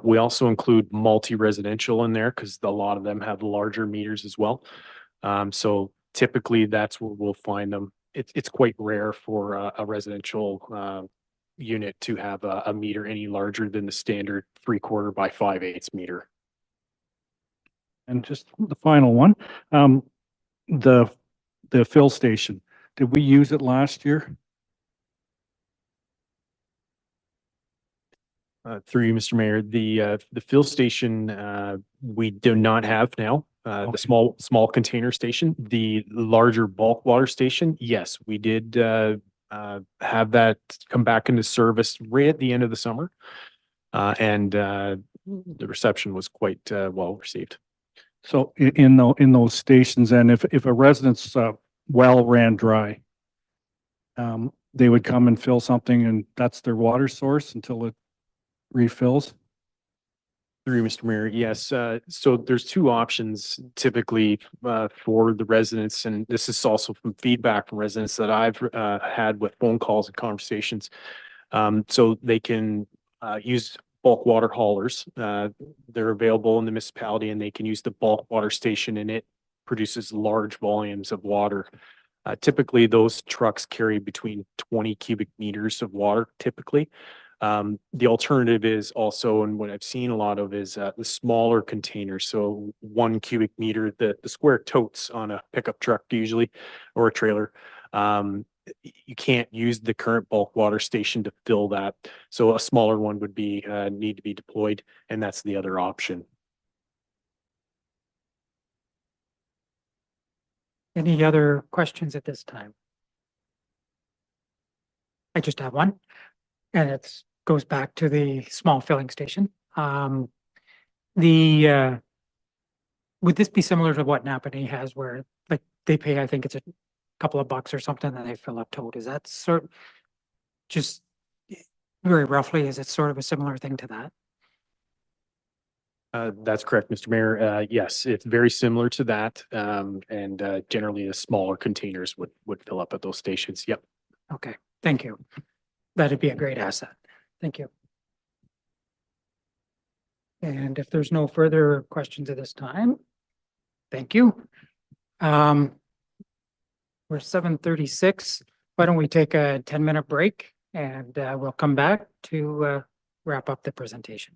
We also include multi-residential in there because a lot of them have larger meters as well. So typically that's where we'll find them. It's quite rare for a residential unit to have a meter any larger than the standard 3/4 by 5/8 meter. And just the final one, the fill station, did we use it last year? Through you, Mr. Mayor, the fill station, we do not have now. Okay. The small container station, the larger bulk water station, yes, we did, have that come back into service right at the end of the summer. And the reception was quite, well received. So in those stations, and if a resident's well ran dry, they would come and fill something and that's their water source until it refills? Through you, Mr. Mayor, yes. So there's two options typically for the residents, and this is also from feedback from residents that I've had with phone calls and conversations. So they can use bulk water haulers. They're available in the municipality, and they can use the bulk water station, and it produces large volumes of water. Typically, those trucks carry between 20 cubic meters of water typically. The alternative is also, and what I've seen a lot of is the smaller containers. So 1 cubic meter, the square totes on a pickup truck usually, or a trailer. You can't use the current bulk water station to fill that. So a smaller one would be, need to be deployed, and that's the other option. Any other questions at this time? I just have one, and it goes back to the small filling station. The, would this be similar to what Napanee has where like they pay, I think it's a couple of bucks or something and they fill up tote? Is that just very roughly, is it sort of a similar thing to that? That's correct, Mr. Mayor. Yes, it's very similar to that. And generally the smaller containers would fill up at those stations. Yep. Okay, thank you. That'd be a great asset. Thank you. And if there's no further questions at this time, thank you. We're 7:36. Why don't we take a 10-minute break and we'll come back to wrap up the presentation.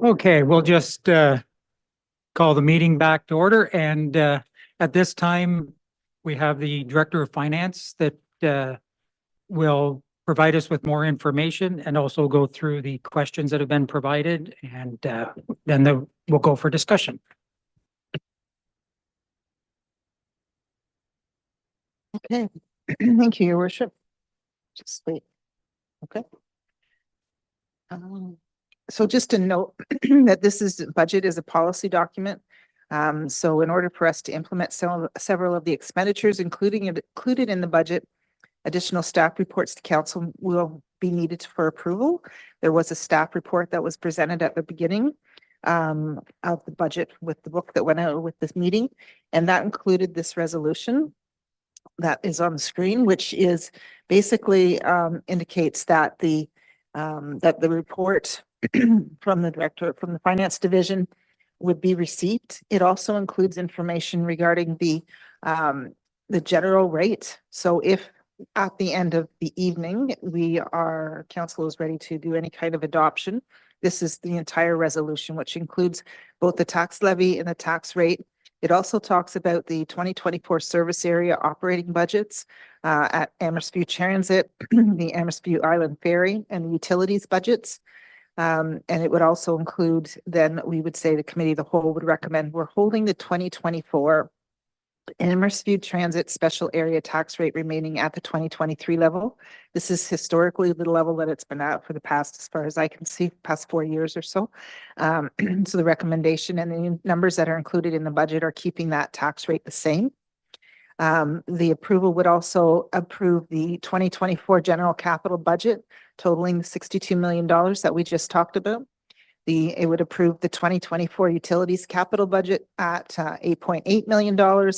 Okay, we'll just call the meeting back to order, and at this time, we have the Director of Finance that will provide us with more information and also go through the questions that have been provided, and then we'll go for discussion. Okay, thank you, Your Worship. Just wait. Okay. So just to note that budget is a policy document. So in order for us to implement several of the expenditures included in the budget, additional staff reports to council will be needed for approval. There was a staff report that was presented at the beginning of the budget with the book that went out with this meeting, and that included this resolution that is on the screen, which is basically indicates that the report from the finance division would be received. It also includes information regarding the general rate. So if at the end of the evening, council is ready to do any kind of adoption, this is the entire resolution, which includes both the tax levy and the tax rate. It also talks about the 2024 service area operating budgets at Amherst Transit, the Amherst Island Ferry, and the utilities budgets. And it would also include, then we would say the committee of the whole would recommend we're holding the 2024 Amherst Transit special area tax rate remaining at the 2023 level. This is historically the level that it's been at for the past, as far as I can see, past 4 years or so. So the recommendation and the numbers that are included in the budget are keeping that tax rate the same. The approval would also approve the 2024 general capital budget totaling $62 million that we just talked about. It would approve the 2024 utilities capital budget at $8.8 million.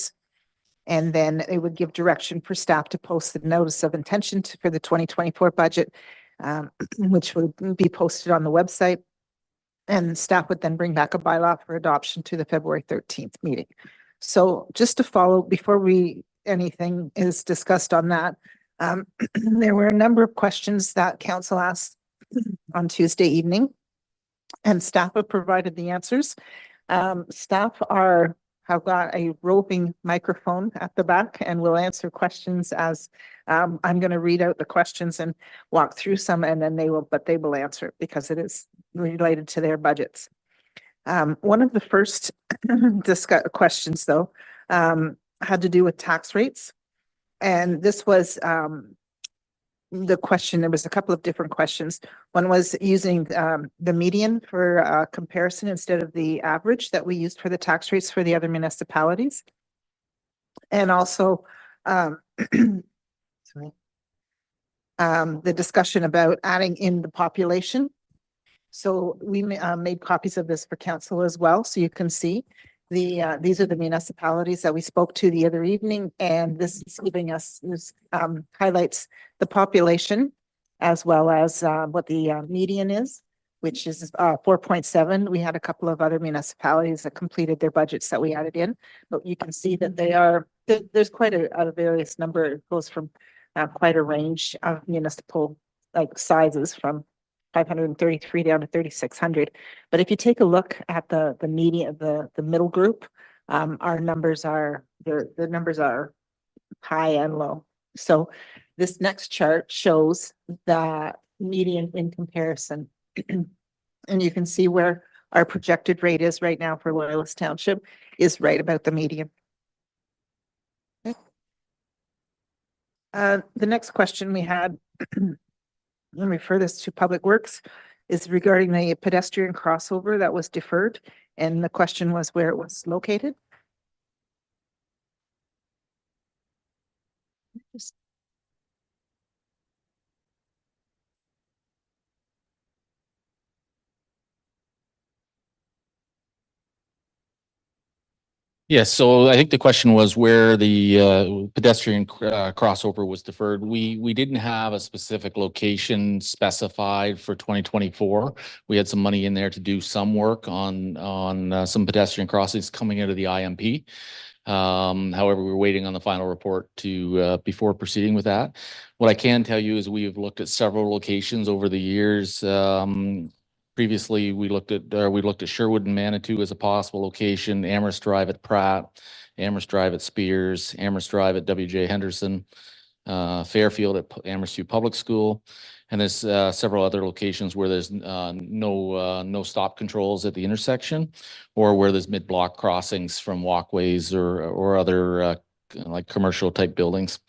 And then it would give direction for staff to post the notice of intention for the 2024 budget, which would be posted on the website. And staff would then bring back a bylaw for adoption to the February 13th meeting. So just to follow, before anything is discussed on that, there were a number of questions that council asked on Tuesday evening, and staff have provided the answers. Staff have got a roving microphone at the back and will answer questions as I'm going to read out the questions and walk through some, and then they will answer it because it is related to their budgets. One of the first questions, though, had to do with tax rates. And this was the question. There was a couple of different questions. One was using the median for comparison instead of the average that we used for the tax rates for the other municipalities. And also the discussion about adding in the population. So we made copies of this for council as well, so you can see these are the municipalities that we spoke to the other evening, and this is giving us highlights the population as well as what the median is, which is 4.7. We had a couple of other municipalities that completed their budgets that we added in, but you can see that there's quite a various number. It goes from quite a range of municipal sizes from 533 down to 3,600. But if you take a look at the median, the middle group, our numbers are the numbers are high and low. So this next chart shows the median in comparison, and you can see where our projected rate is right now for Loyalist Township is right about the median. Okay. The next question we had. Let me refer this to Public Works, is regarding the pedestrian crossover that was deferred. And the question was where it was located. Yes, so I think the question was where the pedestrian crossover was deferred. We didn't have a specific location specified for 2024. We had some money in there to do some work on some pedestrian crossings coming out of the IMP. However, we're waiting on the final report before proceeding with that. What I can tell you is we have looked at several locations over the years. Previously, we looked at Sherwood and Manitou as a possible location, Amherst Drive at Pratt, Amherst Drive at Spears, Amherst Drive at W.J. Henderson, Fairfield at Amherst U Public School. And there's several other locations where there's no stop controls at the intersection, or where there's mid-block crossings from walkways or other like commercial type buildings.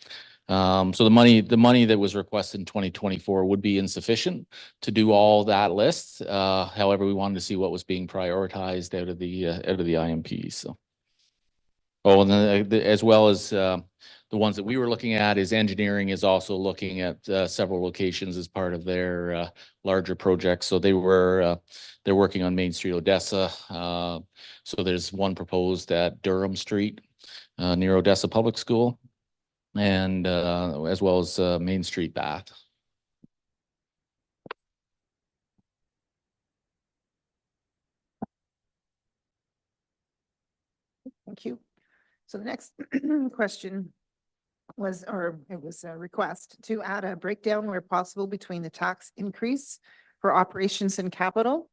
So the money that was requested in 2024 would be insufficient to do all that list. However, we wanted to see what was being prioritized out of the IMP. So, oh, and then as well as the ones that we were looking at is engineering is also looking at several locations as part of their larger projects. So they're working on Main Street, Odessa. So there's one proposed at Durham Street near Odessa Public School, and as well as Main Street, Bath. Thank you. So the next question was, or it was a request to add a breakdown where possible between the tax increase for operations and capital.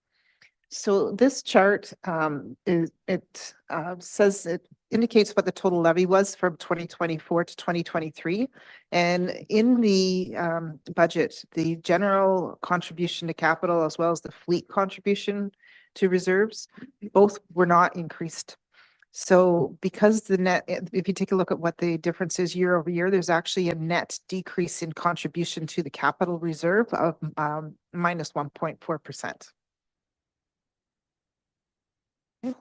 So this chart says it indicates what the total levy was from 2024 to 2023. And in the budget, the general contribution to capital as well as the fleet contribution to reserves, both were not increased. So because the net, if you take a look at what the difference is year over year, there's actually a net decrease in contribution to the capital reserve of minus 1.4%. The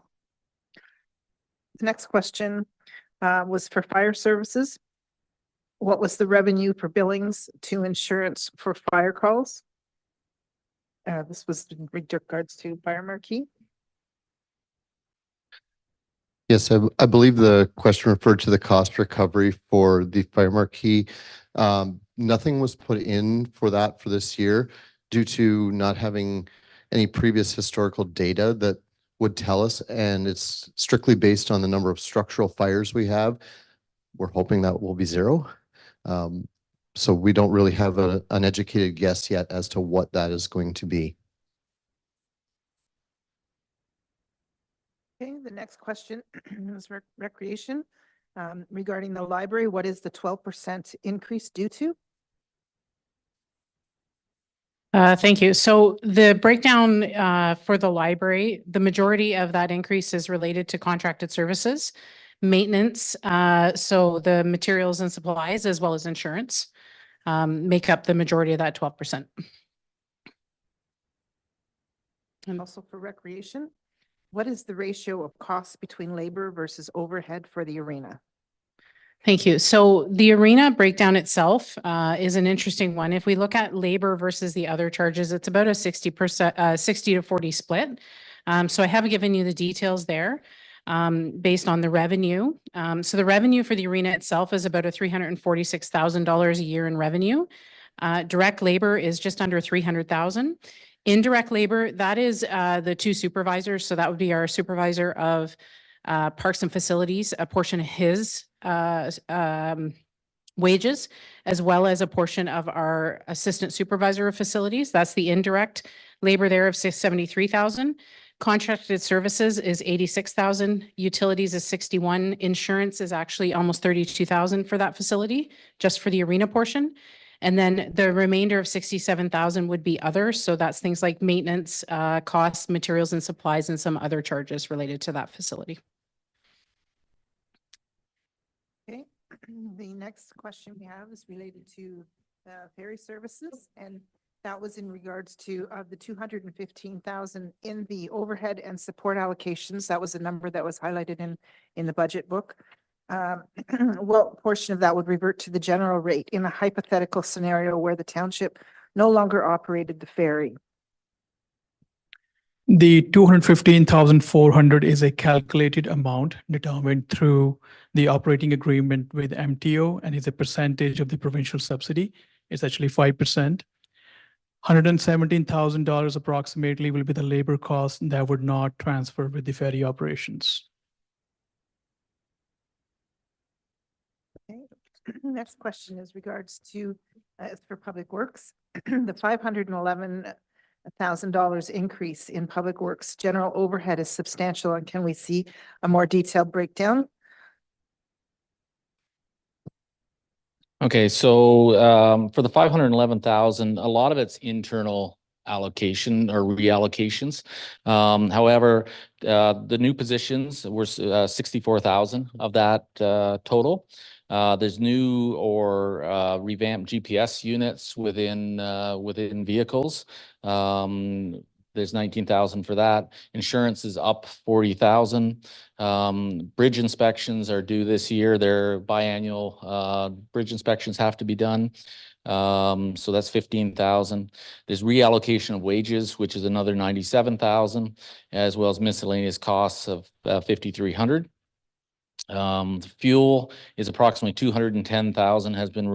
next question was for fire services. What was the revenue for billings to insurance for fire calls? This was in regards to Fire Marquee. Yes, I believe the question referred to the cost recovery for the Fire Marquee. Nothing was put in for that for this year due to not having any previous historical data that would tell us, and it's strictly based on the number of structural fires we have. We're hoping that will be zero. So we don't really have an educated guess yet as to what that is going to be. Okay, the next question is recreation. Regarding the library, what is the 12% increase due to? Thank you. So the breakdown for the library, the majority of that increase is related to contracted services, maintenance. So the materials and supplies as well as insurance make up the majority of that 12%. And also for recreation, what is the ratio of costs between labor versus overhead for the arena? Thank you. So the arena breakdown itself is an interesting one. If we look at labor versus the other charges, it's about a 60%, 60 to 40 split. So I haven't given you the details there based on the revenue. So the revenue for the arena itself is about a $346,000 a year in revenue. Direct labor is just under 300,000. Indirect labor, that is the two supervisors. So that would be our supervisor of parks and facilities, a portion of his wages, as well as a portion of our assistant supervisor of facilities. That's the indirect labor there of 73,000. Contracted services is 86,000. Utilities is 61. Insurance is actually almost 32,000 for that facility, just for the arena portion. And then the remainder of 67,000 would be others. So that's things like maintenance, costs, materials and supplies, and some other charges related to that facility. Okay, the next question we have is related to ferry services, and that was in regards to the 215,000 in the overhead and support allocations. That was a number that was highlighted in the budget book. What portion of that would revert to the general rate in a hypothetical scenario where the township no longer operated the ferry? The 215,400 is a calculated amount determined through the operating agreement with MTO and is a percentage of the provincial subsidy. It's actually 5%. $117,000 approximately will be the labor cost that would not transfer with the ferry operations. Okay. Next question is regards to for Public Works, the 511 $1,000 increase in Public Works. General overhead is substantial, and can we see a more detailed breakdown? Okay, so for the 511,000, a lot of it's internal allocation or reallocations. However, the new positions were 64,000 of that total. There's new or revamped GPS units within vehicles. There's 19,000 for that. Insurance is up 40,000. Bridge inspections are due this year. They're biannual. Bridge inspections have to be done. So that's 15,000. There's reallocation of wages, which is another 97,000, as well as miscellaneous costs of 5,300. Fuel is approximately 210,000, has been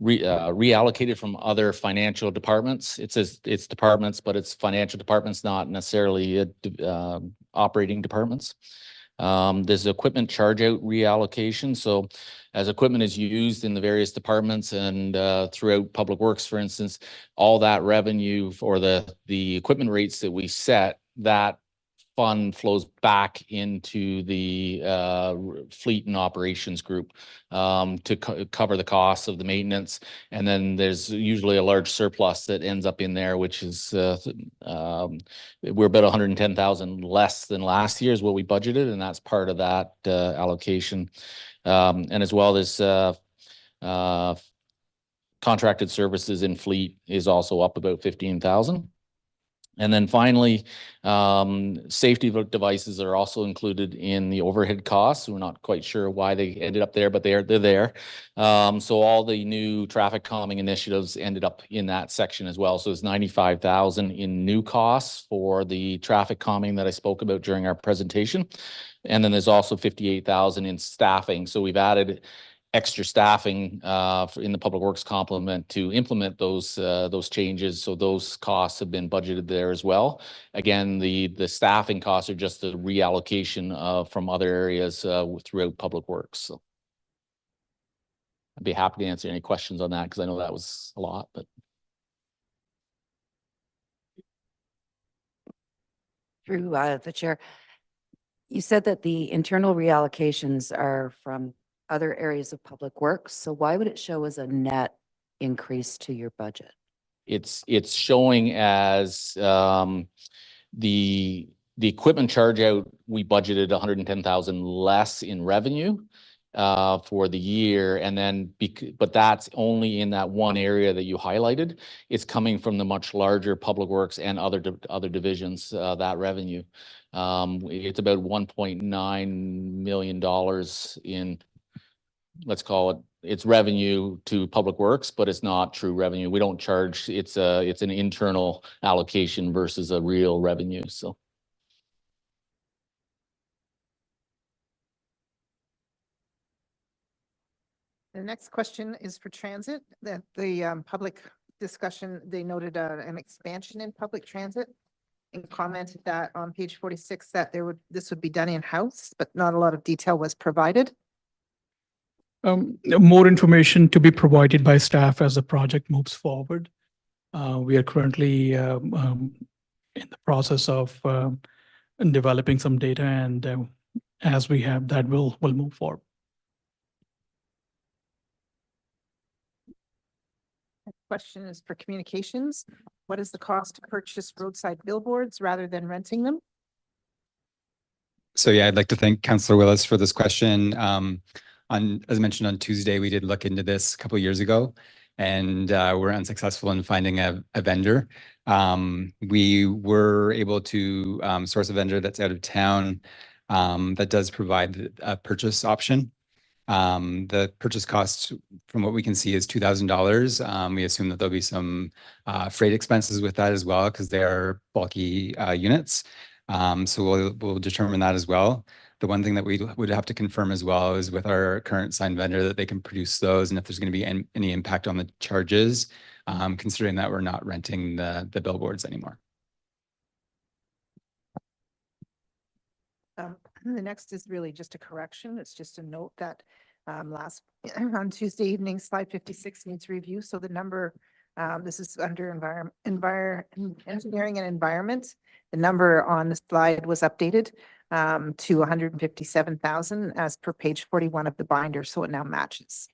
reallocated from other financial departments. It says it's departments, but it's financial departments, not necessarily operating departments. There's equipment charge out reallocation. So as equipment is used in the various departments and throughout Public Works, for instance, all that revenue for the equipment rates that we set, that fund flows back into the fleet and operations group to cover the costs of the maintenance. And then there's usually a large surplus that ends up in there, which is we're about 110,000 less than last year is what we budgeted, and that's part of that allocation. And as well as contracted services in fleet is also up about 15,000. And then finally, safety devices are also included in the overhead costs. We're not quite sure why they ended up there, but they're there. So all the new traffic calming initiatives ended up in that section as well. So it's 95,000 in new costs for the traffic calming that I spoke about during our presentation. And then there's also 58,000 in staffing. So we've added extra staffing in the Public Works complement to implement those changes. So those costs have been budgeted there as well. Again, the staffing costs are just the reallocation from other areas throughout Public Works. So I'd be happy to answer any questions on that because I know that was a lot, but. Through the chair, you said that the internal reallocations are from other areas of Public Works. So why would it show as a net increase to your budget? It's showing as the equipment charge out, we budgeted 110,000 less in revenue for the year. And then, but that's only in that one area that you highlighted. It's coming from the much larger Public Works and other divisions, that revenue. It's about $1.9 million in, let's call it, it's revenue to Public Works, but it's not true revenue. We don't charge, it's an internal allocation versus a real revenue, so. The next question is for transit. The public discussion, they noted an expansion in public transit and commented that on page 46 that this would be done in-house, but not a lot of detail was provided. More information to be provided by staff as the project moves forward. We are currently in the process of developing some data, and as we have that, we'll move forward. Question is for communications. What is the cost to purchase roadside billboards rather than renting them? So yeah, I'd like to thank Councillor Willis for this question. As mentioned on Tuesday, we did look into this a couple of years ago, and we're unsuccessful in finding a vendor. We were able to source a vendor that's out of town that does provide a purchase option. The purchase cost, from what we can see, is $2,000. We assume that there'll be some freight expenses with that as well, because they are bulky units. So we'll determine that as well. The one thing that we would have to confirm as well is with our current signed vendor that they can produce those, and if there's going to be any impact on the charges, considering that we're not renting the billboards anymore. The next is really just a correction. It's just a note that on Tuesday evening, slide 56 needs review. So the number This is under engineering and environment. The number on the slide was updated to 157,000 as per page 41 of the binder, so it now matches.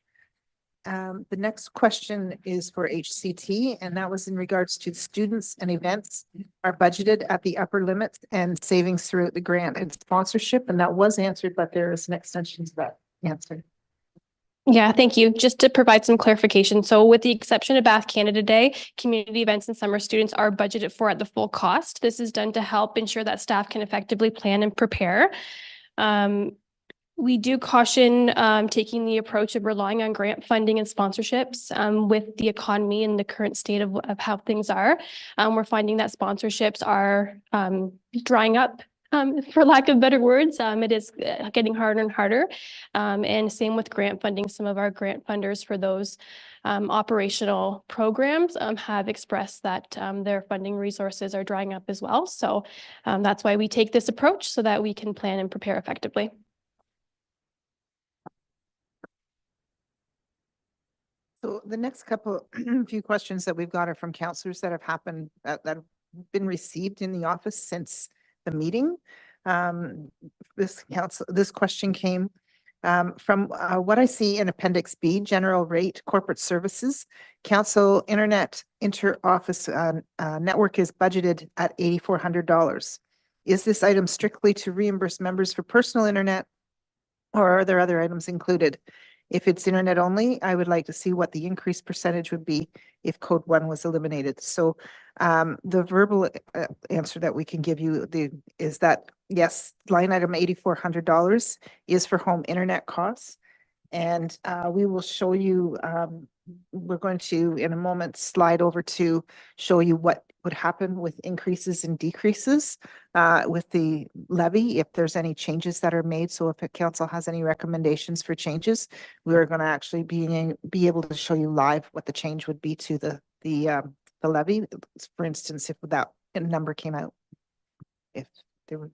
The next question is for HCT, and that was in regards to students and events are budgeted at the upper limit and savings throughout the grant and sponsorship, and that was answered, but there is an extension to that answer. Yeah, thank you. Just to provide some clarification. So with the exception of Bath Canada Day, community events and summer students are budgeted for at the full cost. This is done to help ensure that staff can effectively plan and prepare. We do caution taking the approach of relying on grant funding and sponsorships with the economy and the current state of how things are. We're finding that sponsorships are drying up. For lack of better words, it is getting harder and harder. And same with grant funding. Some of our grant funders for those operational programs have expressed that their funding resources are drying up as well. So that's why we take this approach so that we can plan and prepare effectively. So the next few questions that we've got are from counselors that have happened, that have been received in the office since the meeting. This question came from what I see in Appendix B, General Rate, Corporate Services. Council Internet Inter-Office Network is budgeted at $8,400. Is this item strictly to reimburse members for personal internet, or are there other items included? If it's internet only, I would like to see what the increased percentage would be if code 1 was eliminated. So the verbal answer that we can give you is that, yes, line item $8,400 is for home internet costs. And we will show you, we're going to, in a moment, slide over to show you what would happen with increases and decreases with the levy, if there's any changes that are made. So if the council has any recommendations for changes, we are going to actually be able to show you live what the change would be to the levy. For instance, if that number came out, if there were.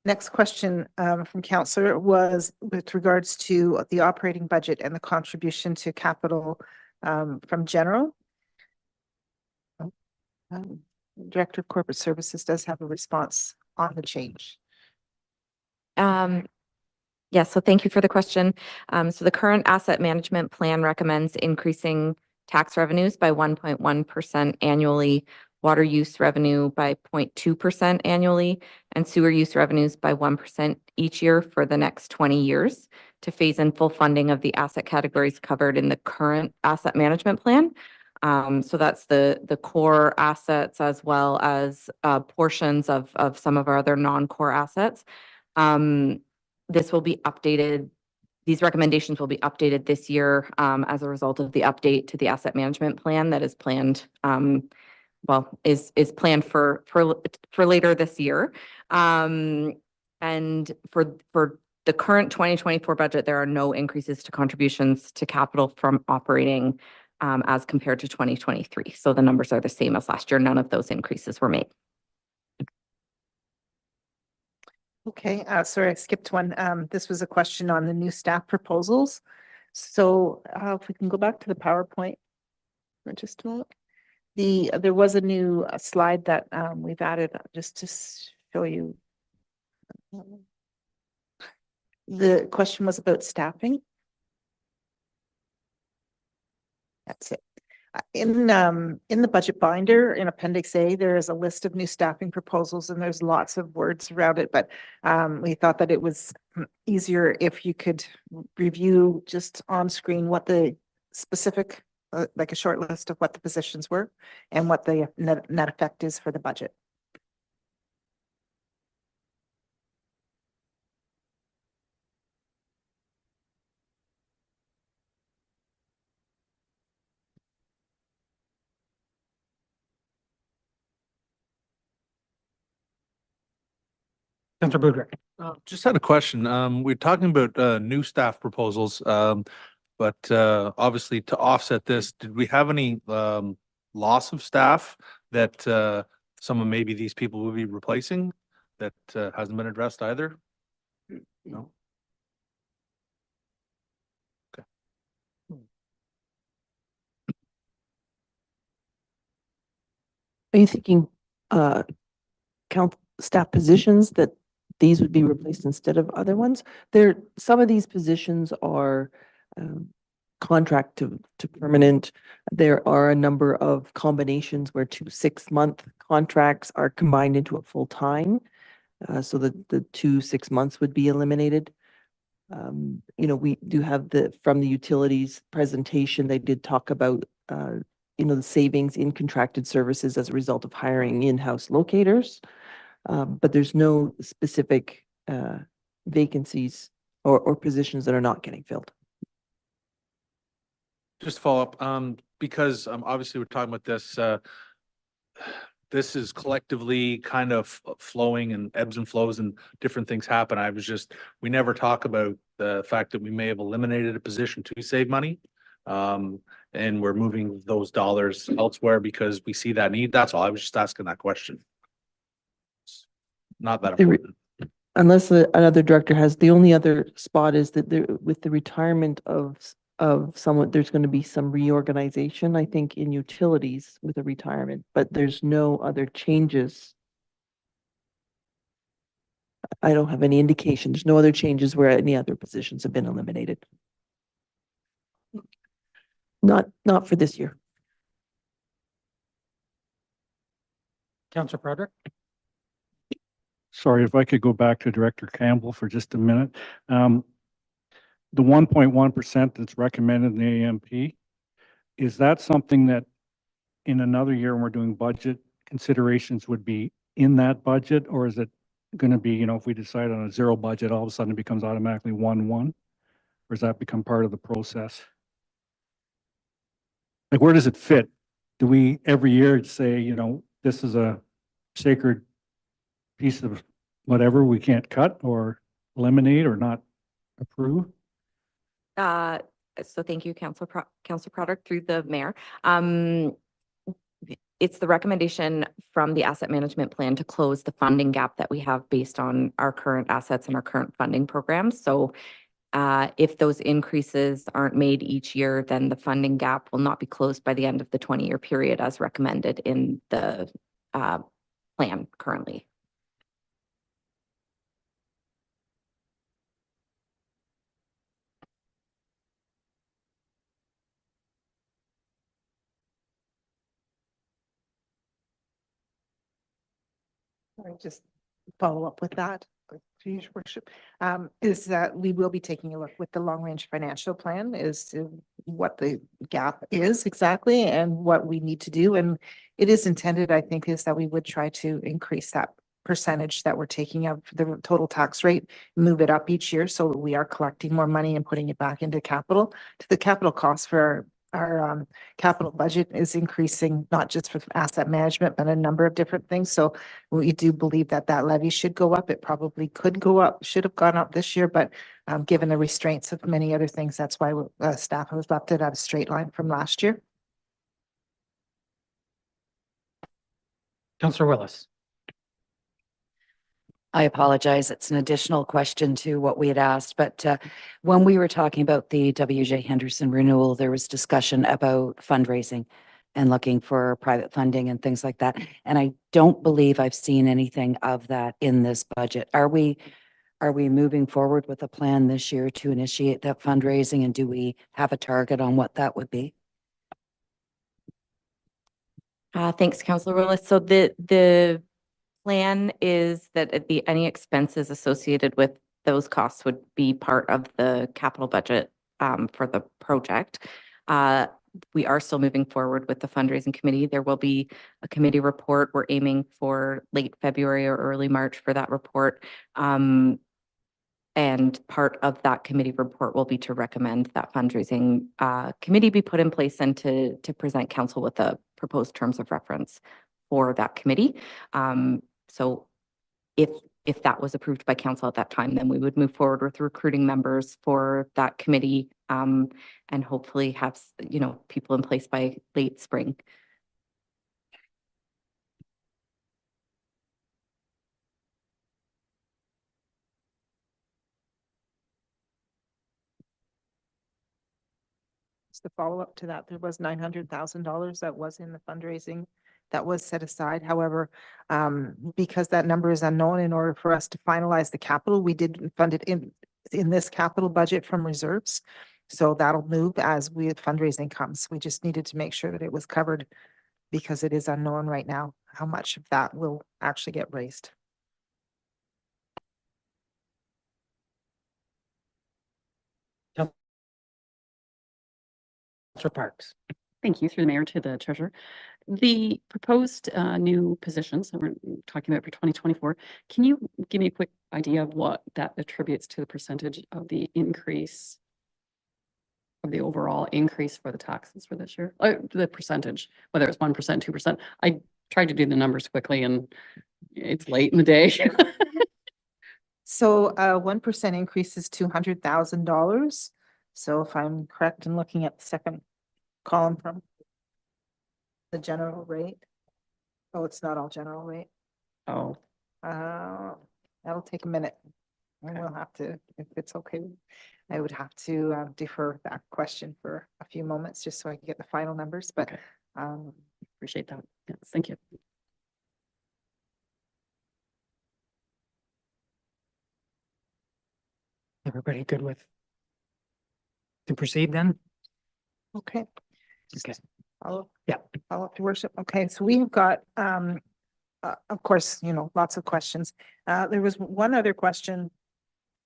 Next question from Councillor was with regards to the operating budget and the contribution to capital from general. Director of Corporate Services does have a response on the change. Yes, so thank you for the question. So the current asset management plan recommends increasing tax revenues by 1.1% annually, water use revenue by 0.2% annually, and sewer use revenues by 1% each year for the next 20 years to phase in full funding of the asset categories covered in the current asset management plan. So that's the core assets as well as portions of some of our other non-core assets. This will be updated. These recommendations will be updated this year as a result of the update to the asset management plan that is planned, is planned for later this year. And for the current 2024 budget, there are no increases to contributions to capital from operating as compared to 2023. So the numbers are the same as last year. None of those increases were made. Okay, sorry, I skipped one. This was a question on the new staff proposals. So if we can go back to the PowerPoint for just a moment. There was a new slide that we've added just to show you. The question was about staffing. That's it. In the budget binder in Appendix A, there is a list of new staffing proposals and there's lots of words around it, but we thought that it was easier if you could review just on screen what the specific, like a short list of what the positions were and what the net effect is for the budget. Councillor Boudreaux. Just had a question. We're talking about new staff proposals, but obviously to offset this, did we have any loss of staff that some of maybe these people will be replacing that hasn't been addressed either? No. Okay. Are you thinking, count staff positions that these would be replaced instead of other ones? Some of these positions are, contract to permanent. There are a number of combinations where 2 6-month contracts are combined into a full-time. So the 2 6 months would be eliminated. We do have from the utilities presentation, they did talk about, the savings in contracted services as a result of hiring in-house locators. But there's no specific vacancies or positions that are not getting filled. Just to follow up, because obviously we're talking about this, this is collectively kind of flowing and ebbs and flows and different things happen. We never talk about the fact that we may have eliminated a position to save money. And we're moving those dollars elsewhere because we see that need. That's all. I was just asking that question. Not that important. Unless another director has, the only other spot is that with the retirement of someone, there's going to be some reorganization, I think, in utilities with a retirement, but there's no other changes. I don't have any indication. There's no other changes where any other positions have been eliminated. Not for this year. Councillor Broderick? Sorry, if I could go back to Director Campbell for just a minute. The 1.1% that's recommended in the AMP, is that something that in another year when we're doing budget considerations would be in that budget? Or is it going to be, if we decide on a zero budget, all of a sudden it becomes automatically 1.1? Or does that become part of the process? Like, where does it fit? Do we every year say, this is a sacred piece of whatever we can't cut or eliminate or not approve? So thank you, Councillor Product through the mayor. It's the recommendation from the asset management plan to close the funding gap that we have based on our current assets and our current funding programs. So if those increases aren't made each year, then the funding gap will not be closed by the end of the 20-year period as recommended in the plan currently. Just follow up with that, Your Worship, is that we will be taking a look with the long-range financial plan as to what the gap is exactly and what we need to do. And it is intended, I think, is that we would try to increase that percentage that we're taking of the total tax rate, move it up each year so that we are collecting more money and putting it back into capital. To the capital costs for our capital budget is increasing, not just for asset management, but a number of different things. So we do believe that levy should go up. It probably could go up, should have gone up this year, but given the restraints of many other things, that's why staff has left it at a straight line from last year. Councillor Willis? I apologize. It's an additional question to what we had asked, but when we were talking about the W.J. Henderson renewal, there was discussion about fundraising and looking for private funding and things like that. And I don't believe I've seen anything of that in this budget. Are we moving forward with a plan this year to initiate that fundraising, and do we have a target on what that would be? Thanks, Councillor Willis. So the plan is that any expenses associated with those costs would be part of the capital budget for the project. We are still moving forward with the fundraising committee. There will be a committee report. We're aiming for late February or early March for that report. And part of that committee report will be to recommend that fundraising committee be put in place and to present council with the proposed terms of reference for that committee. So if that was approved by council at that time, then we would move forward with recruiting members for that committee and hopefully have, people in place by late spring. The follow up to that, there was $900,000 that was in the fundraising that was set aside. However, because that number is unknown, in order for us to finalize the capital, we did fund it in this capital budget from reserves. So that'll move as fundraising comes. We just needed to make sure that it was covered because it is unknown right now how much of that will actually get raised. Councillor Parks. Thank you, through the mayor to the treasurer. The proposed new positions that we're talking about for 2024, can you give me a quick idea of what that attributes to the percentage of the increase of the overall increase for the taxes for this year? The percentage, whether it's 1%, 2%. I tried to do the numbers quickly and it's late in the day. So 1% increase is $200,000. So if I'm correct in looking at the second column from the general rate. Oh, it's not all general rate. Oh, That'll take a minute. I will have to, if it's okay, I would have to defer that question for a few moments just so I can get the final numbers, but appreciate that. Yes, thank you. Everybody good with to proceed then? okay. Okay. Follow Yeah. up, your worship. Okay, so we've got, of course, lots of questions. There was one other question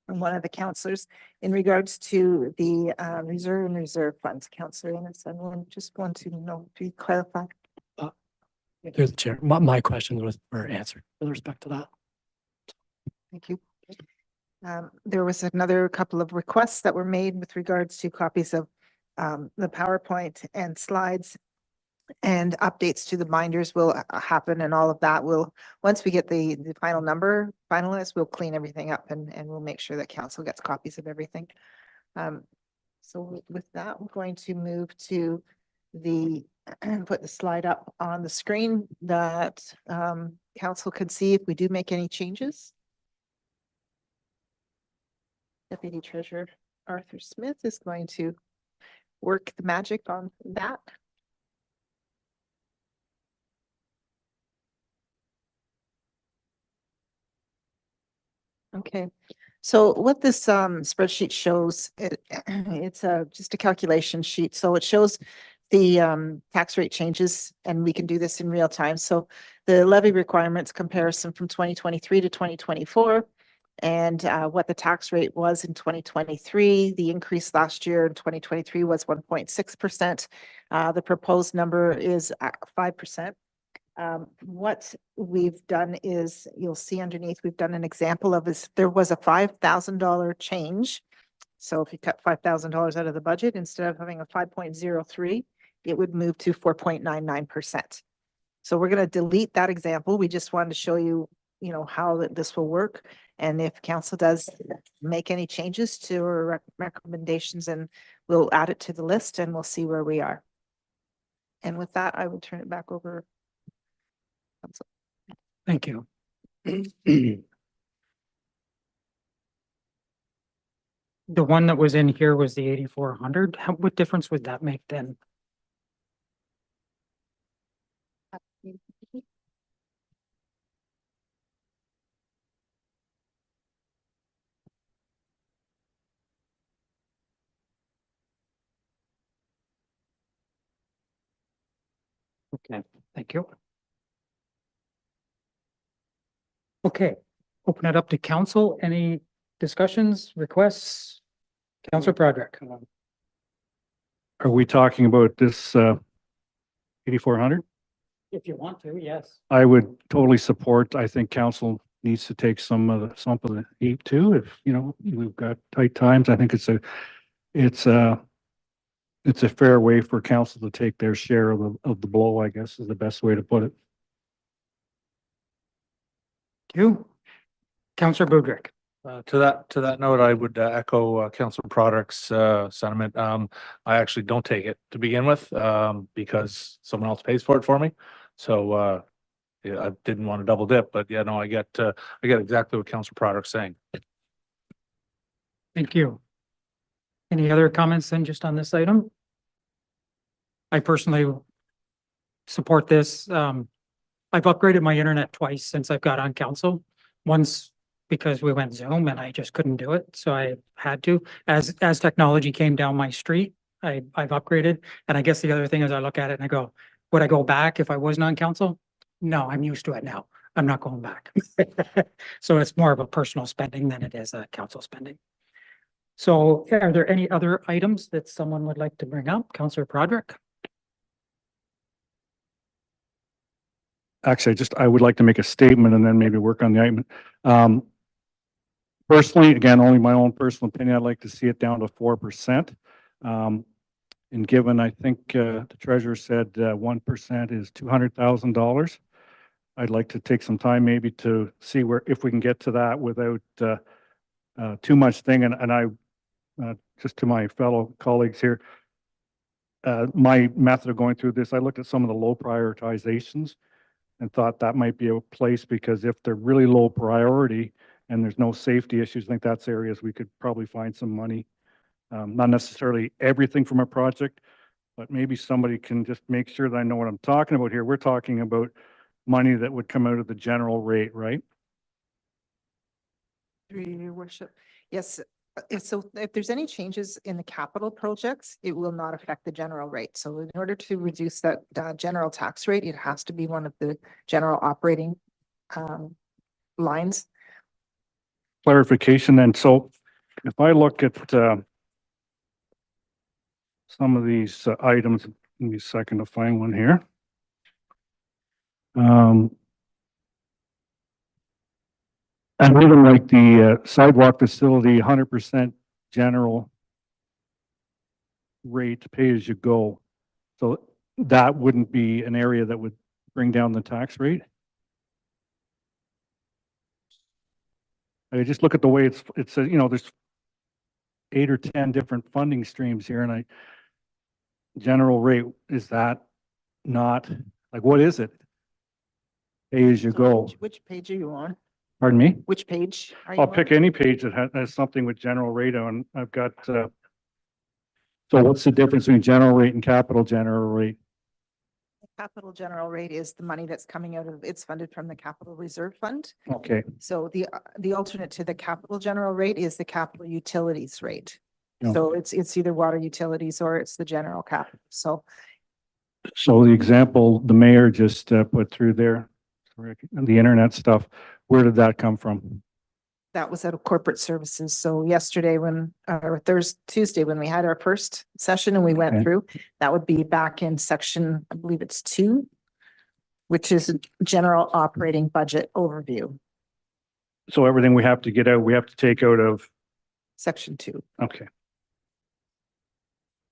from one of the counselors in regards to the reserve and reserve funds. Counselor Ennis, I just want to know, to clarify. Through the chair, my questions were answered with respect to that. Thank you. There was another couple of requests that were made with regards to copies of the PowerPoint and slides, and updates to the binders will happen, and all of that will, once we get the final number finalized, we'll clean everything up and we'll make sure that council gets copies of everything. So with that, we're going to move to put the slide up on the screen that council could see if we do make any changes. Deputy Treasurer Arthur Smith is going to work the magic on that. Okay, so what this spreadsheet shows, it's just a calculation sheet. So it shows the tax rate changes, and we can do this in real time. So the levy requirements comparison from 2023 to 2024, and what the tax rate was in 2023. The increase last year in 2023 was 1.6%. The proposed number is 5%. What we've done is, you'll see underneath, we've done an example of this. There was a $5,000 change. So if you cut $5,000 out of the budget, instead of having a 5.03, it would move to 4.99%. So we're going to delete that example. We just wanted to show you, how this will work. And if council does make any changes to our recommendations, and we'll add it to the list and we'll see where we are. And with that, I would turn it back over. Thank you. The one that was in here was the 8,400. What difference would that make then? Okay, thank you. Okay, open it up to council. Any discussions, requests? Councilor Broderick. Are we talking about this 8,400? If you want to, yes. I would totally support. I think council needs to take some of the heat too. If, we've got tight times, I think it's a fair way for council to take their share of the blow, I guess, is the best way to put it. Thank you. Councilor Budrick. To that note, I would echo Councilor Broderick's sentiment. I actually don't take it to begin with because someone else pays for it for me. So yeah, I didn't want to double dip, but yeah, no, I get exactly what Councilor Broderick's saying. Thank you. Any other comments then just on this item? I personally support this. I've upgraded my internet twice since I've got on council. Once because we went Zoom and I just couldn't do it, so I had to. As technology came down my street, I've upgraded. And I guess the other thing is I look at it and I go, would I go back if I wasn't on council? No, I'm used to it now. I'm not going back. So it's more of a personal spending than it is a council spending. So are there any other items that someone would like to bring up? Councillor Broderick? Actually, I would like to make a statement and then maybe work on the item. Personally, again, only my own personal opinion, I'd like to see it down to 4%. And given, I think, the treasurer said, 1% is $200,000. I'd like to take some time maybe to see if we can get to that without, too much thing. And I, just to my fellow colleagues here, my method of going through this, I looked at some of the low prioritizations and thought that might be a place, because if they're really low priority and there's no safety issues, I think that's areas we could probably find some money. Not necessarily everything from a project, but maybe somebody can just make sure that I know what I'm talking about here. We're talking about money that would come out of the general rate, right? Through your worship. Yes, so if there's any changes in the capital projects, it will not affect the general rate. So in order to reduce that general tax rate, it has to be one of the general operating lines. Clarification then. So if I look at some of these items, give me a second to find one here. And even like the sidewalk facility, 100% general rate, pay as you go. So that wouldn't be an area that would bring down the tax rate. I just look at the way it's you know, there's 8 or 10 different funding streams here, and general rate, is that not, like, what is it? Pay as you So go. which page are you on? Pardon me? Which page are you I'll on? pick any page that has something with general rate on. I've got, so what's the difference between general rate and capital general rate? Capital general rate is the money that's coming out of, it's funded from the capital reserve fund. Okay. So the alternate to the capital general rate is the capital utilities rate. Yeah. So it's either water utilities or it's the general capital. So So the example the mayor just put through there, the internet stuff, where did that come from? that was out of corporate services. So yesterday or Tuesday, when we had our first session and we went Okay. through, that would be back in section, I believe it's 2, which is general operating budget overview, So everything we have to get out, we have to take out of, section 2. okay.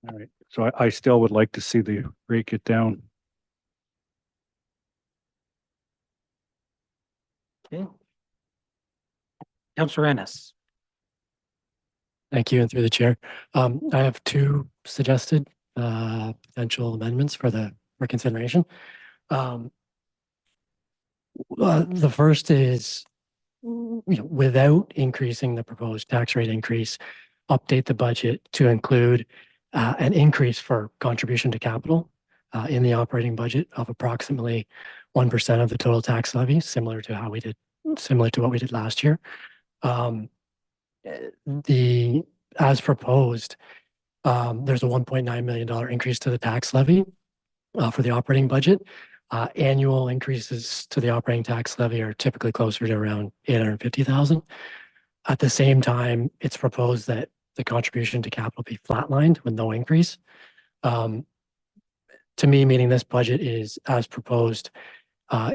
All right, so I still would like to see the break it down. Okay. Councillor Ennis. Thank you, and through the chair. I have 2 suggested potential amendments for consideration. The first is, without increasing the proposed tax rate increase, update the budget to include an increase for contribution to capital in the operating budget of approximately 1% of the total tax levy, similar to what we did last year. As proposed, there's a $1.9 million increase to the tax levy for the operating budget. Annual increases to the operating tax levy are typically closer to around $850,000. At the same time, it's proposed that the contribution to capital be flatlined with no increase. To me, meaning this budget is, as proposed,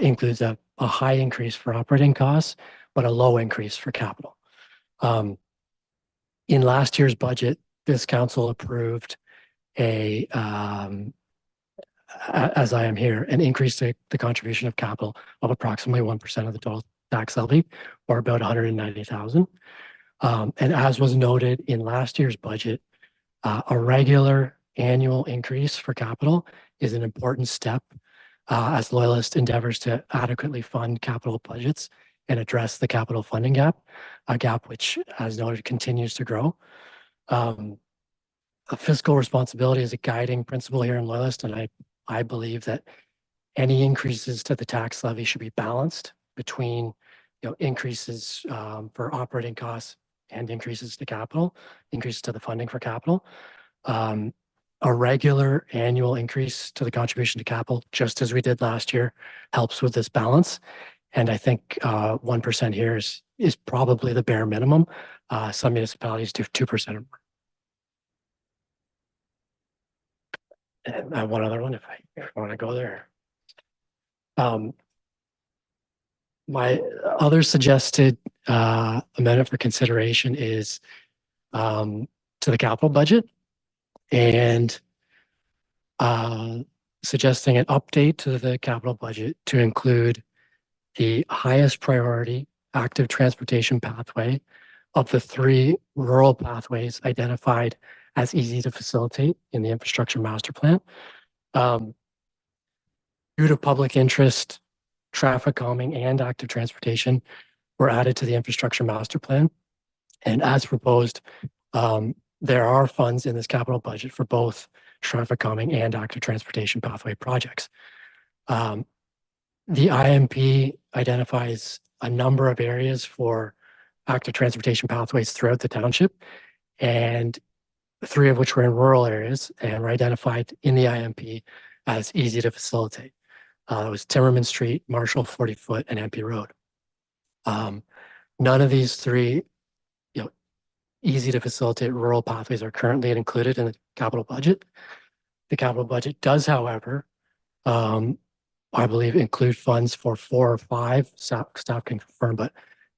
includes a high increase for operating costs, but a low increase for capital. In last year's budget, this council approved as I am here, an increase to the contribution of capital of approximately 1% of the total tax levy, or about $190,000. And as was noted in last year's budget, a regular annual increase for capital is an important step as Loyalist endeavors to adequately fund capital budgets and address the capital funding gap, a gap which, as noted, continues to grow. A fiscal responsibility is a guiding principle here in Loyalist, and I believe that any increases to the tax levy should be balanced between, increases for operating costs and increases to capital, increases to the funding for capital. A regular annual increase to the contribution to capital, just as we did last year, helps with this balance. And I think 1% here is probably the bare minimum. Some municipalities do 2% or more. And one other one, if I want to go there. My other suggested amendment for consideration is to the capital budget, and suggesting an update to the capital budget to include the highest priority active transportation pathway of the 3 rural pathways identified as easy to facilitate in the infrastructure master plan. Due to public interest, traffic calming and active transportation were added to the infrastructure master plan. And as proposed, there are funds in this capital budget for both traffic calming and active transportation pathway projects. The IMP identifies a number of areas for active transportation pathways throughout the township, and 3 of which were in rural areas and were identified in the IMP as easy to facilitate. It was Timmerman Street, Marshall 40-foot, and MP Road. None of these 3, easy to facilitate rural pathways are currently included in the capital budget. The capital budget does, however, I believe include funds for 4 or 5, staff can confirm, but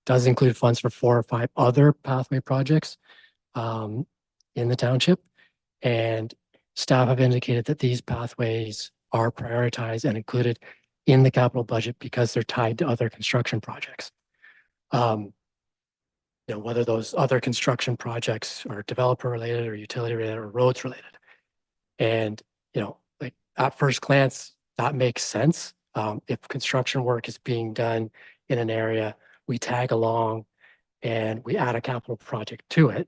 does include funds for 4 or 5 other pathway projects in the township. And staff have indicated that these pathways are prioritized and included in the capital budget because they're tied to other construction projects. Whether those other construction projects are developer related or utility related or roads related. And, like at first glance, that makes sense. If construction work is being done in an area, we tag along and we add a capital project to it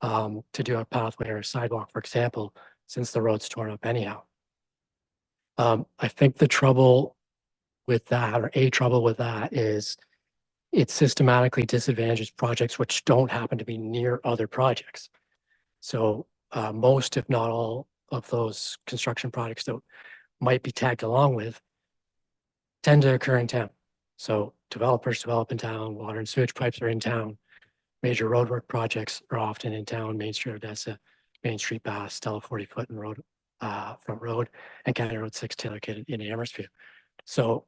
to do a pathway or a sidewalk, for example, since the road's torn up anyhow. I think the trouble with that, or a trouble with that, is it systematically disadvantages projects which don't happen to be near other projects. So most, if not all, of those construction projects that might be tagged along with tend to occur in town. So developers develop in town, water and sewage pipes are in town, major roadwork projects are often in town, Main Street Odessa, Main Street Bass, Stella 40-foot and road, Front Road, and County Road 6 located in Amherstview. So,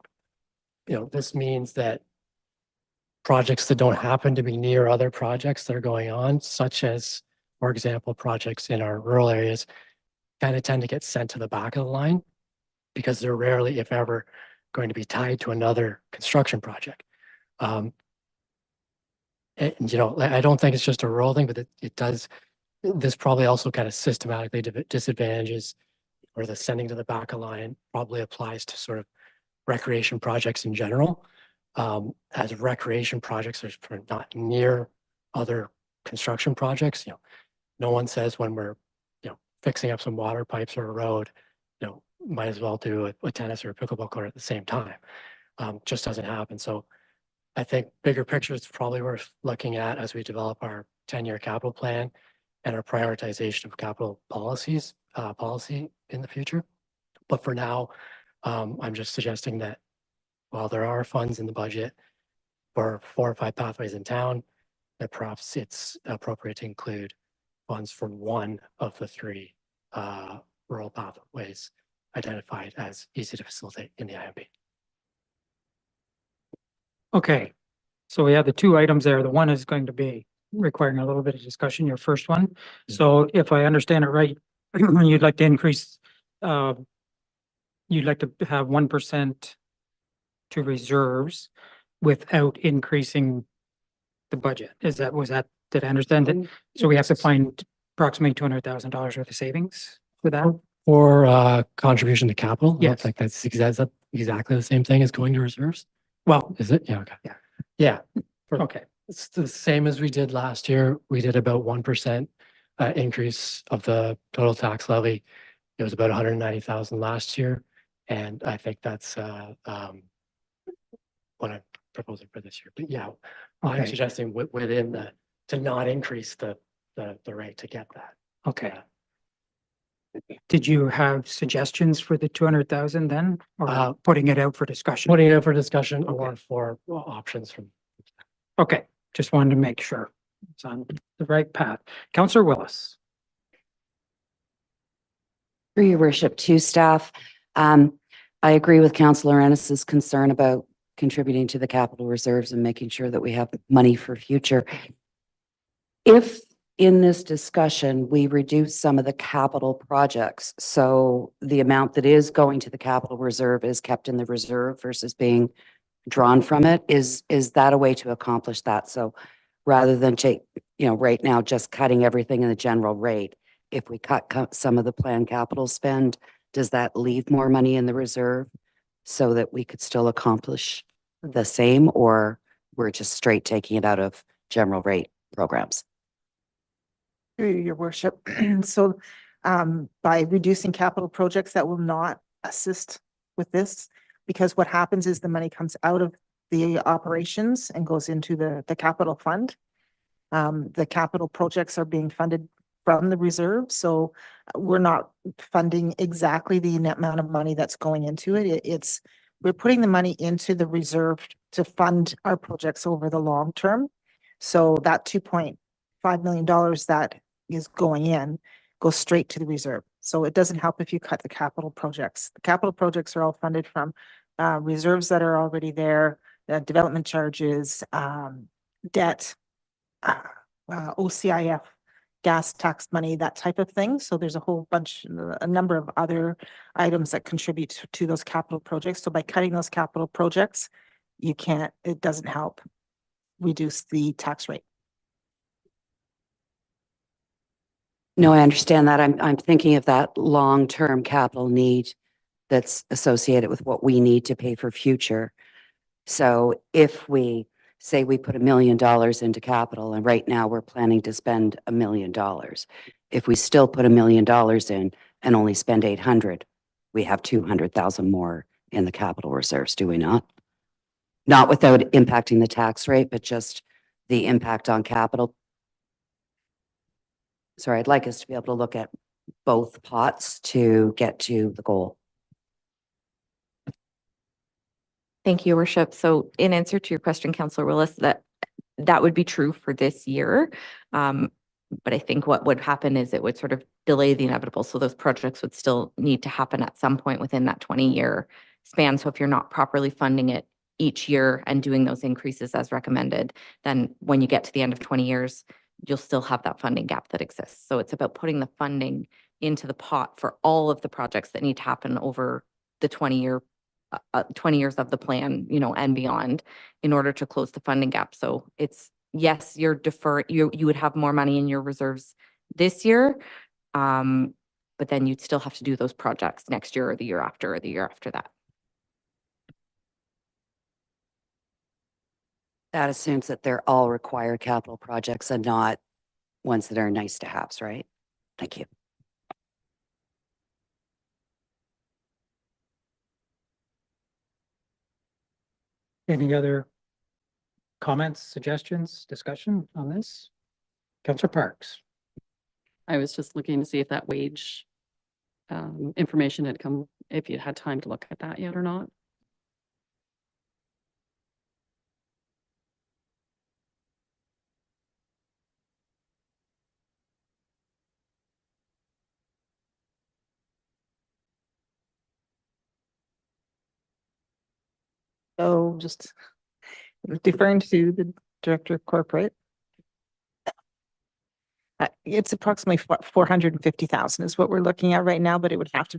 this means that projects that don't happen to be near other projects that are going on, such as, for example, projects in our rural areas, kind of tend to get sent to the back of the line because they're rarely, if ever, going to be tied to another construction project. And, I don't think it's just a rural thing, but it does, this probably also kind of systematically disadvantages, or the sending to the back of line probably applies to sort of recreation projects in general. As recreation projects are not near other construction projects, no one says when we're, fixing up some water pipes or a road, might as well do a tennis or a pickleball court at the same time. Just doesn't happen. So I think bigger picture is probably worth looking at as we develop our 10-year capital plan and our prioritization of capital policy in the future. But for now, I'm just suggesting that while there are funds in the budget for 4 or 5 pathways in town, that perhaps it's appropriate to include funds for one of the 3 rural pathways identified as easy to facilitate in the IMP. Okay, so we have the 2 items there. The one is going to be requiring a little bit of discussion, your first one. So if I understand it right, you'd like to increase, you'd like to have 1% to reserves without increasing the budget. Did I understand it? So we have to find approximately $200,000 worth of savings for that? For contribution to capital? I don't Yes. think that's exactly the same thing as going to reserves. Well, Is it? Yeah, okay. Yeah. Yeah. okay, It's the same as we did last year. We did about 1% increase of the total tax levy. It was about 190,000 last year. And I think that's what I'm proposing for this year. But yeah, I'm Okay. suggesting within to not increase the rate to get that. Okay. Did you have suggestions for the 200,000 then, or putting it out for discussion? Putting it up for discussion or Okay. for options from. Okay, just wanted to make sure it's on the right path. Councillor Willis. Through your worship, to staff, I agree with Councillor Ennis's concern about contributing to the capital reserves and making sure that we have money for future. If in this discussion, we reduce some of the capital projects, so the amount that is going to the capital reserve is kept in the reserve versus being drawn from it, is that a way to accomplish that? So rather than take, right now, just cutting everything in the general rate, if we cut some of the planned capital spend, does that leave more money in the reserve so that we could still accomplish the same, or we're just straight taking it out of general rate programs? Through your worship. So by reducing capital projects, that will not assist with this, because what happens is the money comes out of the operations and goes into the capital fund. The capital projects are being funded from the reserve, so we're not funding exactly the net amount of money that's going into it. We're putting the money into the reserve to fund our projects over the long term. So that $2.5 million that is going in goes straight to the reserve. So it doesn't help if you cut the capital projects. The capital projects are all funded from reserves that are already there, development charges, debt, OCIF, gas tax money, that type of thing. So there's a number of other items that contribute to those capital projects. So by cutting those capital projects, it doesn't help reduce the tax rate. No, I understand that. I'm thinking of that long-term capital need that's associated with what we need to pay for future. So if we say we put $1 million into capital, and right now we're planning to spend $1 million. If we still put $1 million in and only spend 800, we have 200,000 more in the capital reserves, do we not? Not without impacting the tax rate, but just the impact on capital. Sorry, I'd like us to be able to look at both pots to get to the goal. Thank you, Your Worship. So in answer to your question, Councillor Willis, that would be true for this year. But I think what would happen is it would sort of delay the inevitable. So those projects would still need to happen at some point within that 20-year span. So if you're not properly funding it each year and doing those increases as recommended, then when you get to the end of 20 years, you'll still have that funding gap that exists. So it's about putting the funding into the pot for all of the projects that need to happen over the 20 years of the plan, and beyond, in order to close the funding gap. So it's, yes, you would have more money in your reserves this year, but then you'd still have to do those projects next year or the year after or the year after that. That assumes that they're all required capital projects and not ones that are nice to haves, right? Thank you. Any other comments, suggestions, discussion on this? Councillor Parks. I was just looking to see if that wage information had come, if you had time to look at that yet or not. So just deferring to the Director of Corporate. It's approximately 450,000 is what we're looking at right now, but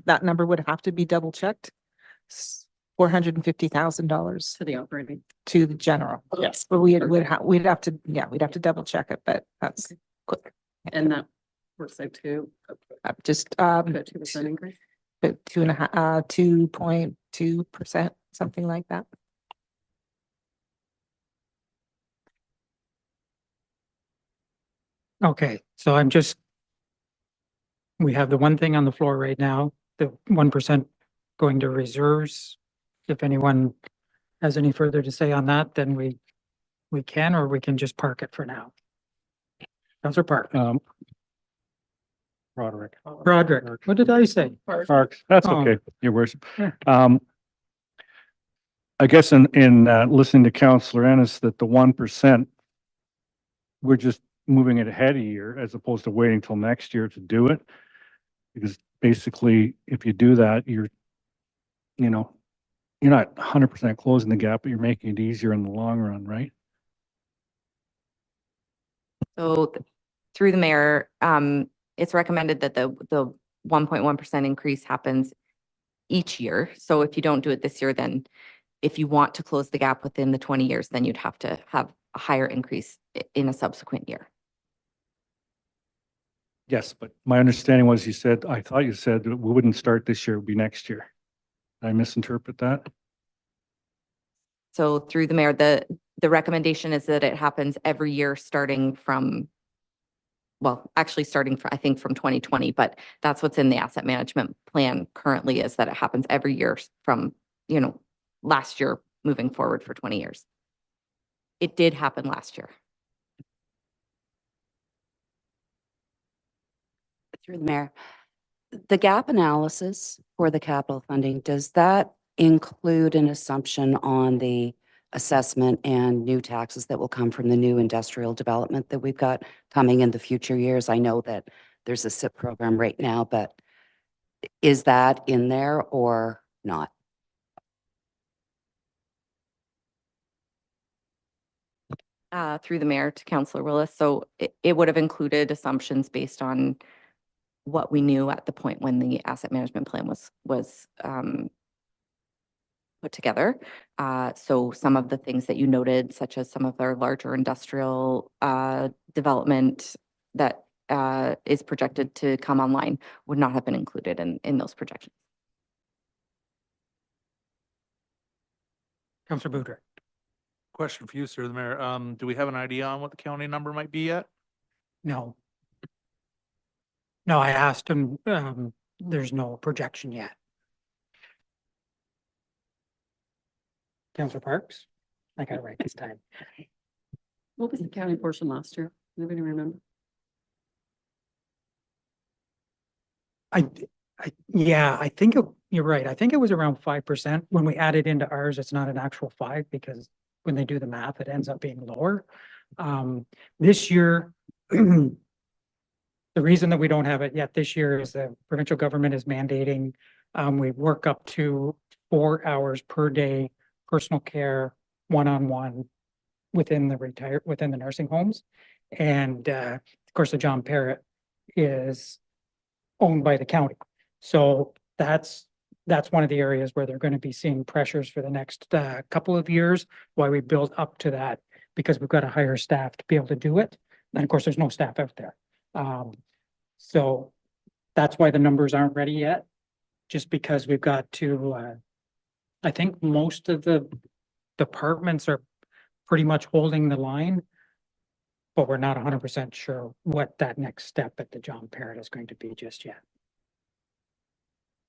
that number would have to be double checked. $450,000 to the operating, to the general. Yes, but we'd have to double check it, but that's quick. and that works out to Just about 2% increase. but 2.2%, something like that. Okay, so we have the one thing on the floor right now, the 1% going to reserves. If anyone has any further to say on that, then we can, or we can just park it for now. Councillor Park. Roderick. Broderick, what did I say? Parks, that's Oh. okay, your worship. Yeah. I guess in listening to Councillor Ennis, that the 1%, we're just moving it ahead a year as opposed to waiting till next year to do it. Because basically, if you do that, you're not 100% closing the gap, but you're making it easier in the long run, right? So through the mayor, it's recommended that the 1.1% increase happens each year. So if you don't do it this year, then if you want to close the gap within the 20 years, then you'd have to have a higher increase in a subsequent year. Yes, but my understanding was I thought you said that we wouldn't start this year, it would be next year. Did I misinterpret that? So through the mayor, the recommendation is that it happens every year starting from, I think from 2020, but that's what's in the asset management plan currently, is that it happens every year from, last year moving forward for 20 years. It did happen last year. Through the mayor, the gap analysis for the capital funding, does that include an assumption on the assessment and new taxes that will come from the new industrial development that we've got coming in the future years? I know that there's a SIP program right now, but is that in there or not? Through the mayor to Councillor Willis. So it would have included assumptions based on what we knew at the point when the asset management plan was put together. So some of the things that you noted, such as some of our larger industrial development that is projected to come online, would not have been included in those projections. Councillor Boudreaux. Question for you, sir, the mayor. Do we have an idea on what the county number might be yet? No. No, I asked him, there's no projection yet. Councillor Parks? I got it right this time. What was the county portion last year? Anybody remember? Yeah, I think you're right. I think it was around 5%. When we added into ours, it's not an actual 5 because when they do the math, it ends up being lower. This year, the reason that we don't have it yet this year is the provincial government is mandating we work up to 4 hours per day, personal care, one-on-one within the nursing homes. And of course, the John Parrott is owned by the county. So that's one of the areas where they're going to be seeing pressures for the next couple of years, why we build up to that, because we've got to hire staff to be able to do it. And of course, there's no staff out there. So that's why the numbers aren't ready yet, just because we've got to, I think most of the departments are pretty much holding the line, but we're not 100% sure what that next step at the John Parrott is going to be just yet.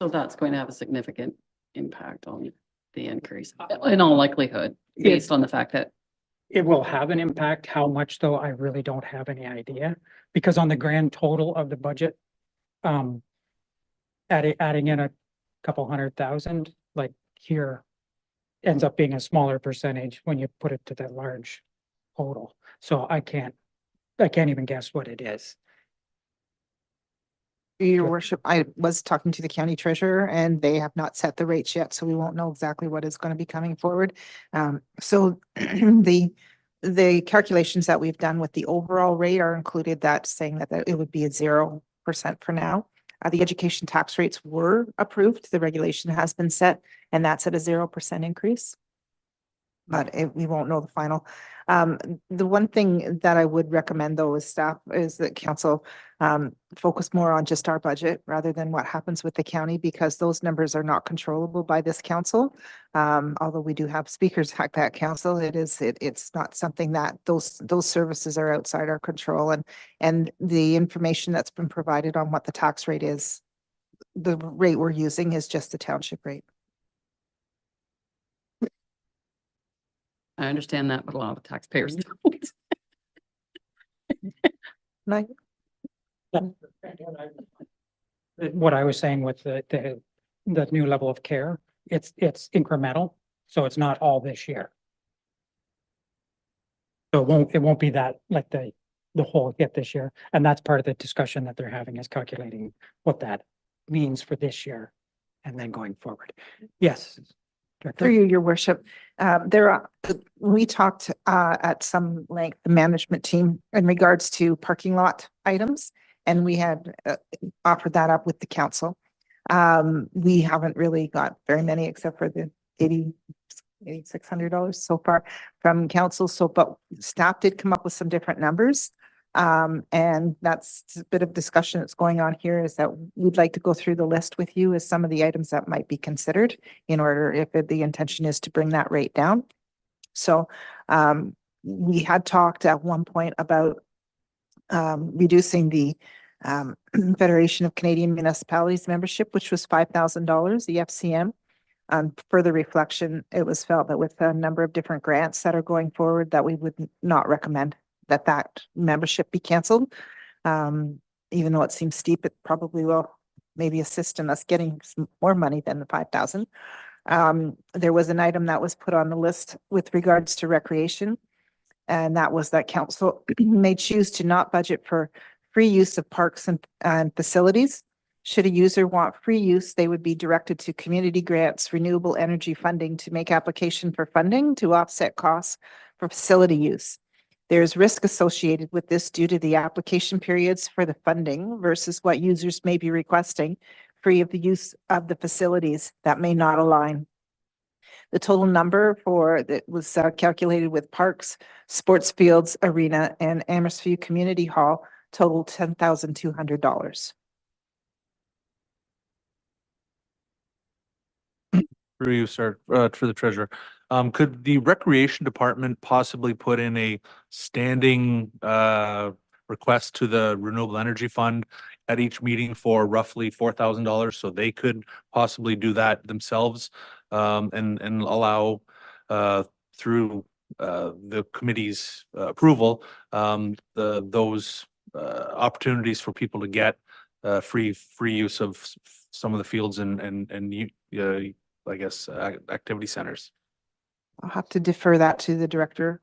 So that's going to have a significant impact on the increase in all likelihood, based on the fact that it will have an impact. How much though, I really don't have any idea, because on the grand total of the budget, adding in a couple 100,000, like here, ends up being a smaller percentage when you put it to that large total. So I can't even guess what it is. Your worship, I was talking to the county treasurer and they have not set the rates yet, so we won't know exactly what is going to be coming forward. So the calculations that we've done with the overall rate are included that saying that it would be a 0% for now. The education tax rates were approved. The regulation has been set and that's at a 0% increase. But we won't know the final. The one thing that I would recommend though is staff is that council focus more on just our budget rather than what happens with the county, because those numbers are not controllable by this council. Although we do have speakers at that council, it's not something that those services are outside our control, and the information that's been provided on what the tax rate is the rate we're using is just the township rate. I understand that, but a lot of taxpayers don't. Like, What I was saying with the new level of care, it's incremental, so it's not all this year. So it won't be that like the whole hit this year, and that's part of the discussion that they're having is calculating what that means for this year and then going forward. Yes. Director? through you, your worship, we talked at some length, the management team, in regards to parking lot items, and we had offered that up with the council. We haven't really got very many except for the $8,600 so far from council. So, but staff did come up with some different numbers. And that's a bit of discussion that's going on here, is that we'd like to go through the list with you as some of the items that might be considered in order, if the intention is to bring that rate down. So we had talked at one point about reducing the Federation of Canadian Municipalities membership, which was $5,000, the FCM. On further reflection, it was felt that with a number of different grants that are going forward, that we would not recommend that membership be canceled. Even though it seems steep, it probably will maybe assist in us getting some more money than the 5,000. There was an item that was put on the list with regards to recreation, and that was that council may choose to not budget for free use of parks and facilities. Should a user want free use, they would be directed to community grants, renewable energy funding to make application for funding to offset costs for facility use. There's risk associated with this due to the application periods for the funding versus what users may be requesting free of the use of the facilities that may not align. The total number for that was calculated with parks, sports fields, arena, and Amherst Community Hall totaled $10,200. Through you, sir, for the treasurer. Could the recreation department possibly put in a standing request to the renewable energy fund at each meeting for roughly $4,000, so they could possibly do that themselves, and allow through the committee's approval those opportunities for people to get free use of some of the fields and I guess, activity centers. I'll have to defer that to the director.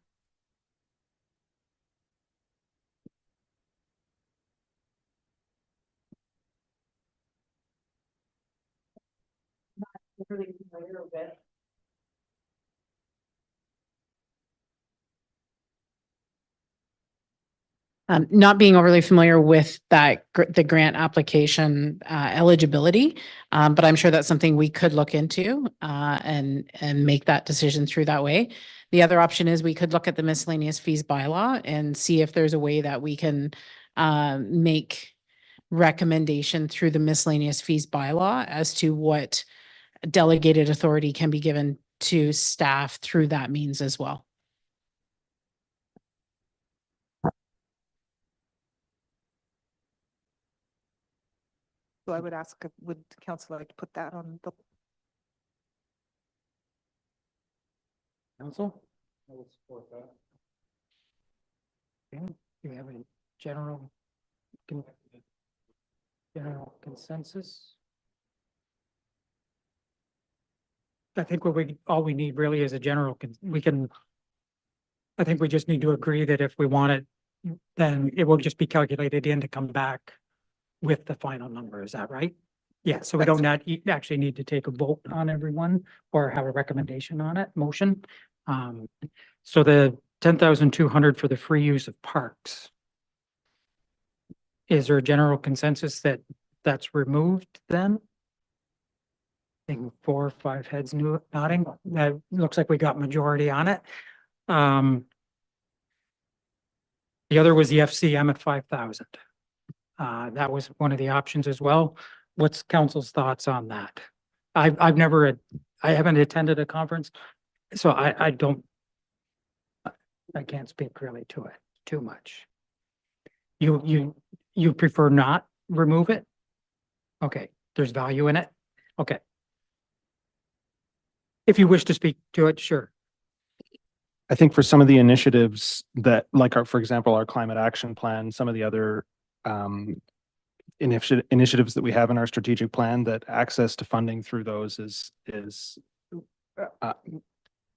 Not being overly familiar with that, the grant application eligibility, but I'm sure that's something we could look into and make that decision through that way. The other option is we could look at the miscellaneous fees bylaw and see if there's a way that we can make recommendation through the miscellaneous fees bylaw as to what delegated authority can be given to staff through that means as well. So I would ask, would council like to put that on the Council? I will support that. Okay, do you have a general consensus? I think all we need really is a general, I think we just need to agree that if we want it, then it will just be calculated in to come back with the final number. Is that right? Yeah, so we don't actually need to take a vote on everyone or have a recommendation on it, motion. So the 10,200 for the free use of parks. Is there a general consensus that that's removed then? I think 4 or 5 heads nodding. That looks like we got majority on it. The other was the FCM at 5,000. That was one of the options as well. What's council's thoughts on that? I haven't attended a conference, so I can't speak really to it too much. You prefer not remove it? Okay, there's value in it? Okay. If you wish to speak to it, sure. I think for some of the initiatives that, like our, for example, our climate action plan, some of the other initiatives that we have in our strategic plan, that access to funding through those is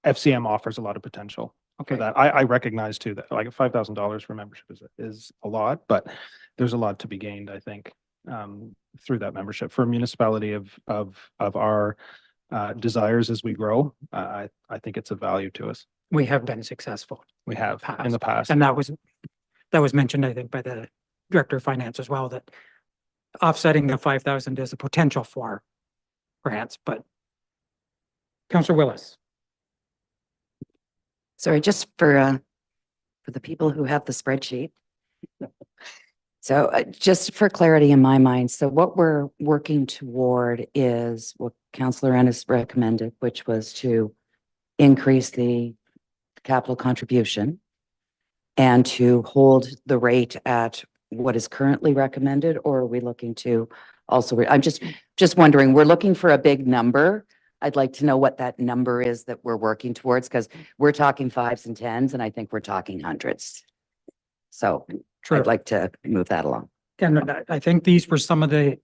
FCM offers a lot of potential for Okay. that. I recognize too that like $5,000 for membership is a lot, but there's a lot to be gained, I think, through that membership for a municipality of our desires as we grow. I think it's a value to us. We have been successful. We have in the past. And that was mentioned, I think, by the Director of Finance as well, that offsetting the 5,000 is a potential for grants, but Councillor Willis. Sorry, just for the people who have the spreadsheet. So just for clarity in my mind, so what we're working toward is what Councillor Ennis recommended, which was to increase the capital contribution and to hold the rate at what is currently recommended, or are we looking to also, I'm just wondering, we're looking for a big number. I'd like to know what that number is that we're working towards, because we're talking 5s and 10s, and I think we're talking hundreds. So True. I'd like to move that along. And I think these were some of the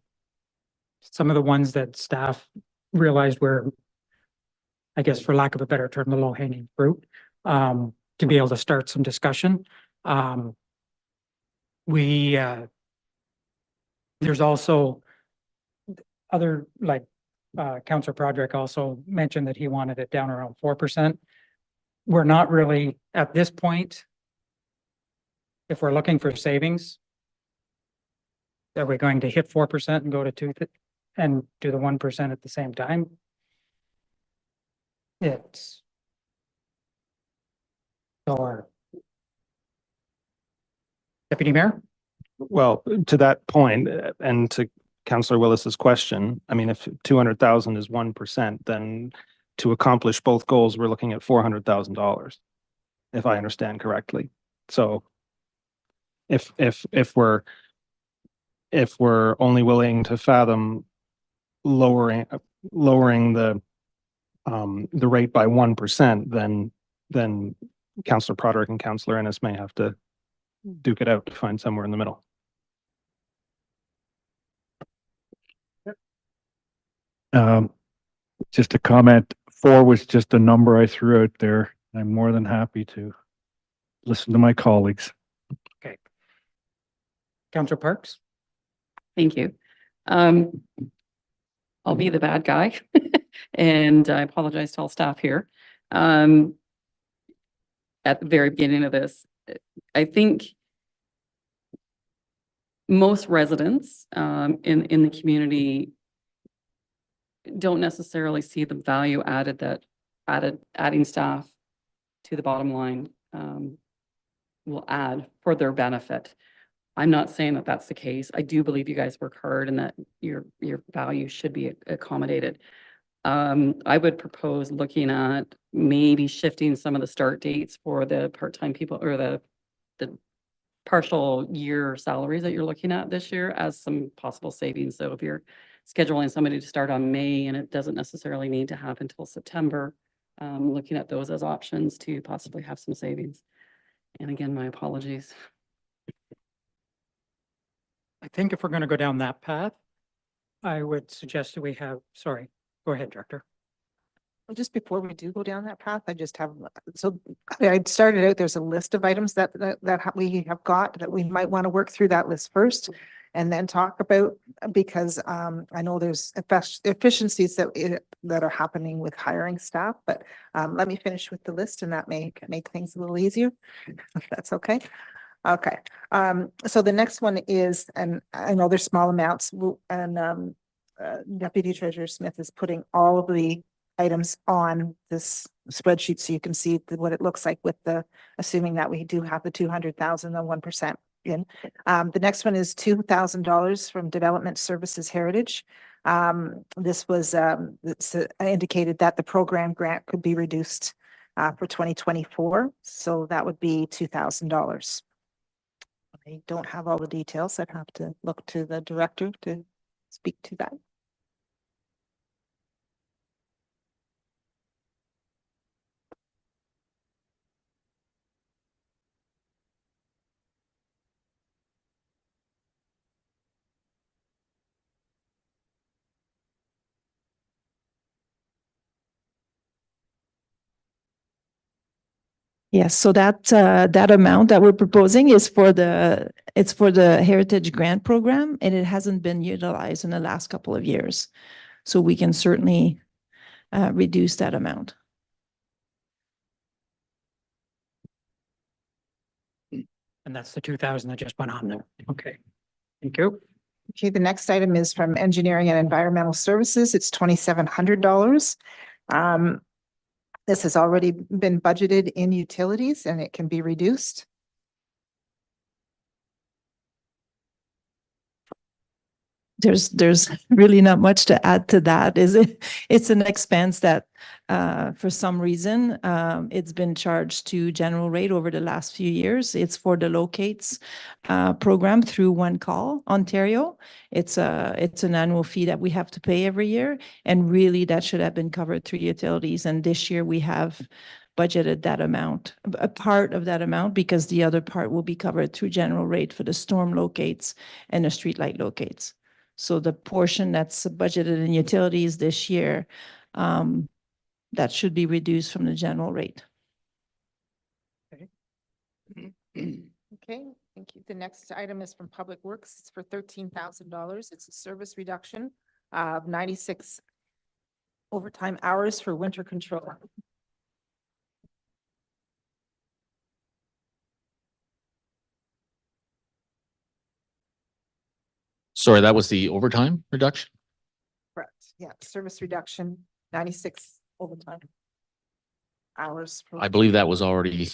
ones that staff realized were, I guess, for lack of a better term, the low hanging fruit, to be able to start some discussion. There's also other, like, Councillor Broderick also mentioned that he wanted it down around 4%. We're not really at this point, if we're looking for savings, are we going to hit 4% and go to 2 and do the 1% at the same time? It's or Deputy Mayor? Well, to that point, and to Councillor Willis's question, I mean, if 200,000 is 1%, then to accomplish both goals, we're looking at $400,000, if I understand correctly. So if we're only willing to fathom lowering the rate by 1%, then Councillor Broderick and Councillor Ennis may have to duke it out to find somewhere in the middle. Just a comment, 4 was just a number I threw out there. I'm more than happy to listen to my colleagues. Okay. Councillor Parks? Thank you. I'll be the bad guy and I apologize to all staff here. At the very beginning of this, I think most residents in the community don't necessarily see the value added that adding staff to the bottom line will add for their benefit. I'm not saying that that's the case. I do believe you guys work hard and that your value should be accommodated. I would propose looking at maybe shifting some of the start dates for the part-time people or the partial year salaries that you're looking at this year as some possible savings. So if you're scheduling somebody to start on May and it doesn't necessarily need to happen until September, looking at those as options to possibly have some savings. And again, my apologies. I think if we're going to go down that path, I would suggest that we have, sorry, go ahead, Director. Well, just before we do go down that path, I just have, so I started out, there's a list of items that we have got that we might want to work through that list first and then talk about, because I know there's efficiencies that are happening with hiring staff, but let me finish with the list and that may make things a little easier, if that's okay. Okay, so the next one is, and I know there's small amounts, and Deputy Treasurer Smith is putting all of the items on this spreadsheet so you can see what it looks like with the, assuming that we do have the 200,000 and 1% in. The next one is $2,000 from Development Services Heritage. This was indicated that the program grant could be reduced for 2024, so that would be $2,000. I don't have all the details. I'd have to look to the director to speak to that. Yes, so that amount that we're proposing is it's for the Heritage Grant Program, and it hasn't been utilized in the last couple of years. So we can certainly reduce that amount. And that's the 2,000 that just went on there. Okay. Thank you. Okay, the next item is from Engineering and Environmental Services. It's $2,700. This has already been budgeted in utilities and it can be reduced. There's really not much to add to that, is it? It's an expense that for some reason it's been charged to general rate over the last few years. It's for the locates program through One Call Ontario. It's an annual fee that we have to pay every year, and really that should have been covered through utilities. And this year we have budgeted that amount, a part of that amount, because the other part will be covered through general rate for the storm locates and the streetlight locates. So the portion that's budgeted in utilities this year, that should be reduced from the general rate. Okay. Okay, thank you. The next item is from Public Works. It's for $13,000. It's a service reduction of 96 overtime hours for winter control. Sorry, that was the overtime reduction? Correct. Yeah, service reduction, 96 overtime hours. I believe that was already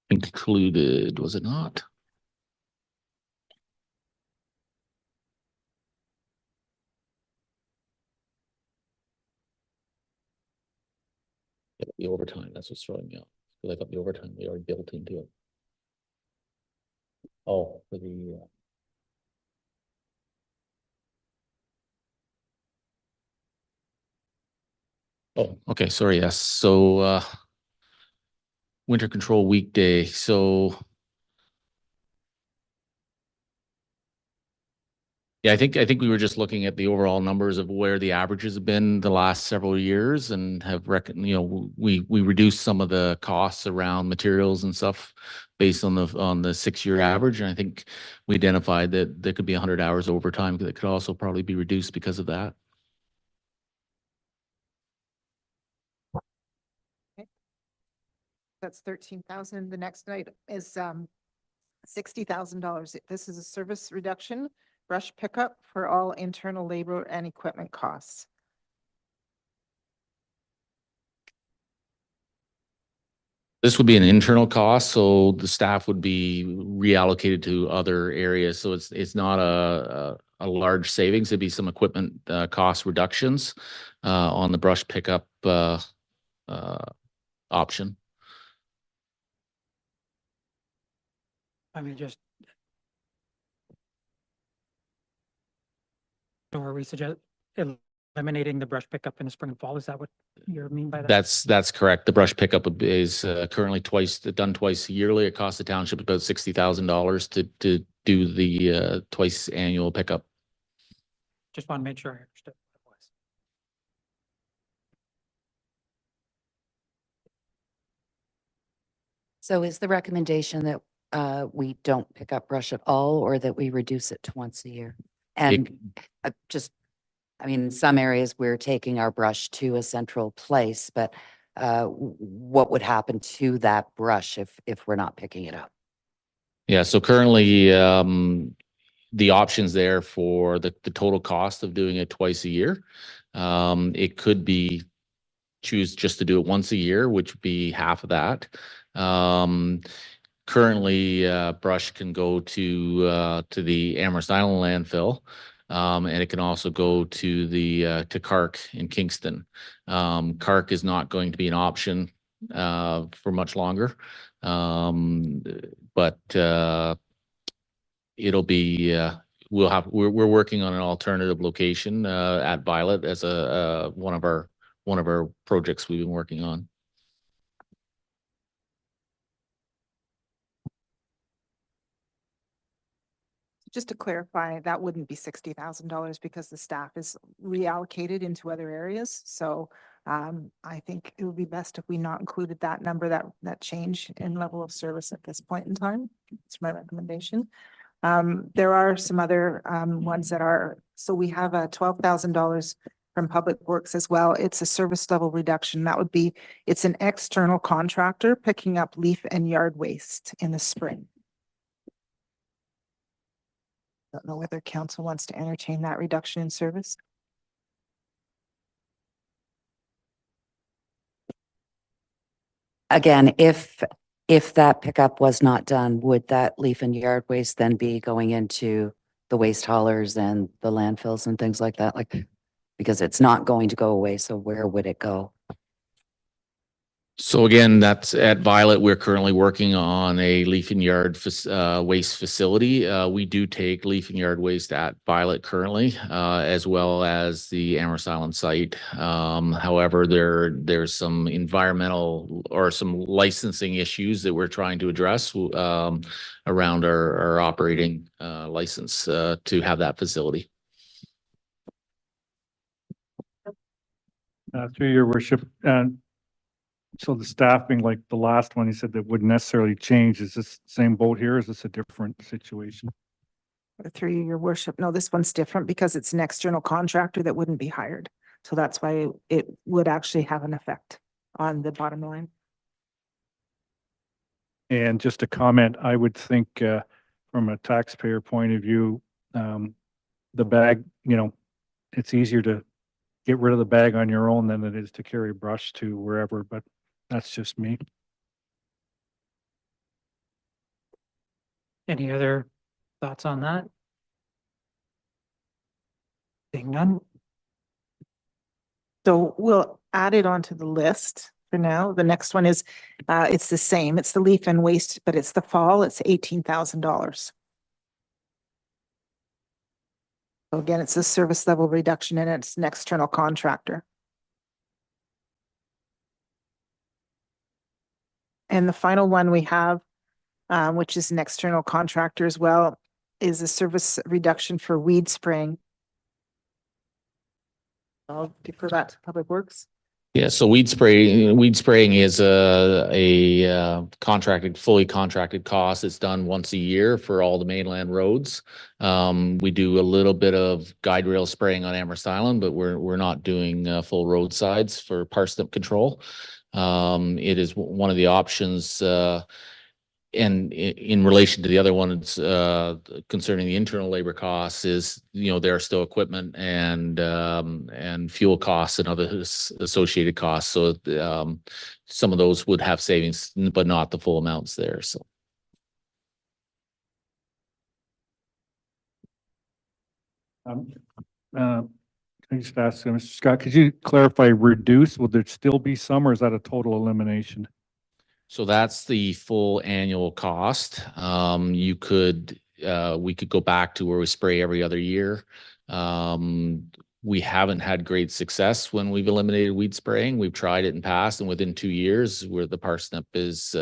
included, was it not? Yeah, the overtime, that's what's throwing me off. I thought the overtime they already built into it. Oh, for the oh, okay, sorry, yes. So winter control weekday. So yeah, I think we were just looking at the overall numbers of where the averages have been the last several years, and have we reduced some of the costs around materials and stuff based on the 6-year average. And I think we identified that there could be 100 hours overtime that could also probably be reduced because of that. Okay. That's 13,000. The next item is $60,000. This is a service reduction, brush pickup for all internal labor and equipment costs. This would be an internal cost, so the staff would be reallocated to other areas. So it's not a large savings. It'd be some equipment cost reductions on the brush pickup option. I mean, just. So are we suggest eliminating the brush pickup in the spring and fall? Is that what you mean by that? That's correct. The brush pickup is currently done twice yearly. It costs the township about $60,000 to do the twice annual pickup. Just want to make sure I understood what it was. So is the recommendation that we don't pick up brush at all, or that we reduce it to once a year? And I mean, in some areas we're taking our brush to a central place, but what would happen to that brush if we're not picking it up? Yeah, so currently the options there for the total cost of doing it twice a year, it could be choose just to do it once a year, which would be half of that. Currently, brush can go to the Amherst Island landfill, and it can also go to to CARC in Kingston. CARC is not going to be an option for much longer, but it'll be. We're working on an alternative location at Violet as one of our projects we've been working on. Just to clarify, that wouldn't be $60,000 because the staff is reallocated into other areas. So I think it would be best if we not included that number, that change in level of service at this point in time. It's my recommendation. There are some other ones that are, so we have a $12,000 from Public Works as well. It's a service level reduction. That would be, it's an external contractor picking up leaf and yard waste in the spring. Don't know whether council wants to entertain that reduction in service. Again, if that pickup was not done, would that leaf and yard waste then be going into the waste haulers and the landfills and things like that? Like, because it's not going to go away, so where would it go? So again, that's at Violet. We're currently working on a leaf and yard waste facility. We do take leaf and yard waste at Violet currently, as well as the Amherst Island site. However, there's some environmental or some licensing issues that we're trying to address around our operating license to have that facility. Through your worship, and so the staffing, like the last one, you said that wouldn't necessarily change. Is this the same boat here? Is this a different situation? Through your worship, no, this one's different because it's an external contractor that wouldn't be hired. So that's why it would actually have an effect on the bottom line. And just a comment, I would think from a taxpayer point of view, the bag, it's easier to get rid of the bag on your own than it is to carry brush to wherever, but that's just me. Any other thoughts on that? Seeing none. So we'll add it onto the list for now. The next one is, it's the same. It's the leaf and waste, but it's the fall. It's $18,000. So again, it's a service level reduction and it's an external contractor. And the final one we have, which is an external contractor as well, is a service reduction for weed spraying. I'll defer that to Public Works. Yeah, so weed spraying is a fully contracted cost. It's done once a year for all the mainland roads. We do a little bit of guide rail spraying on Amherst Island, but we're not doing full roadsides for parsnip control. It is one of the options. And in relation to the other one, it's concerning the internal labor costs is, there are still equipment and fuel costs and other associated costs. So some of those would have savings, but not the full amounts there. So. I just ask Mr. Scott, could you clarify reduce? Will there still be some, or is that a total elimination? So that's the full annual cost. We could go back to where we spray every other year. We haven't had great success when we've eliminated weed spraying. We've tried it in the past, and within 2 years, where the parsnip is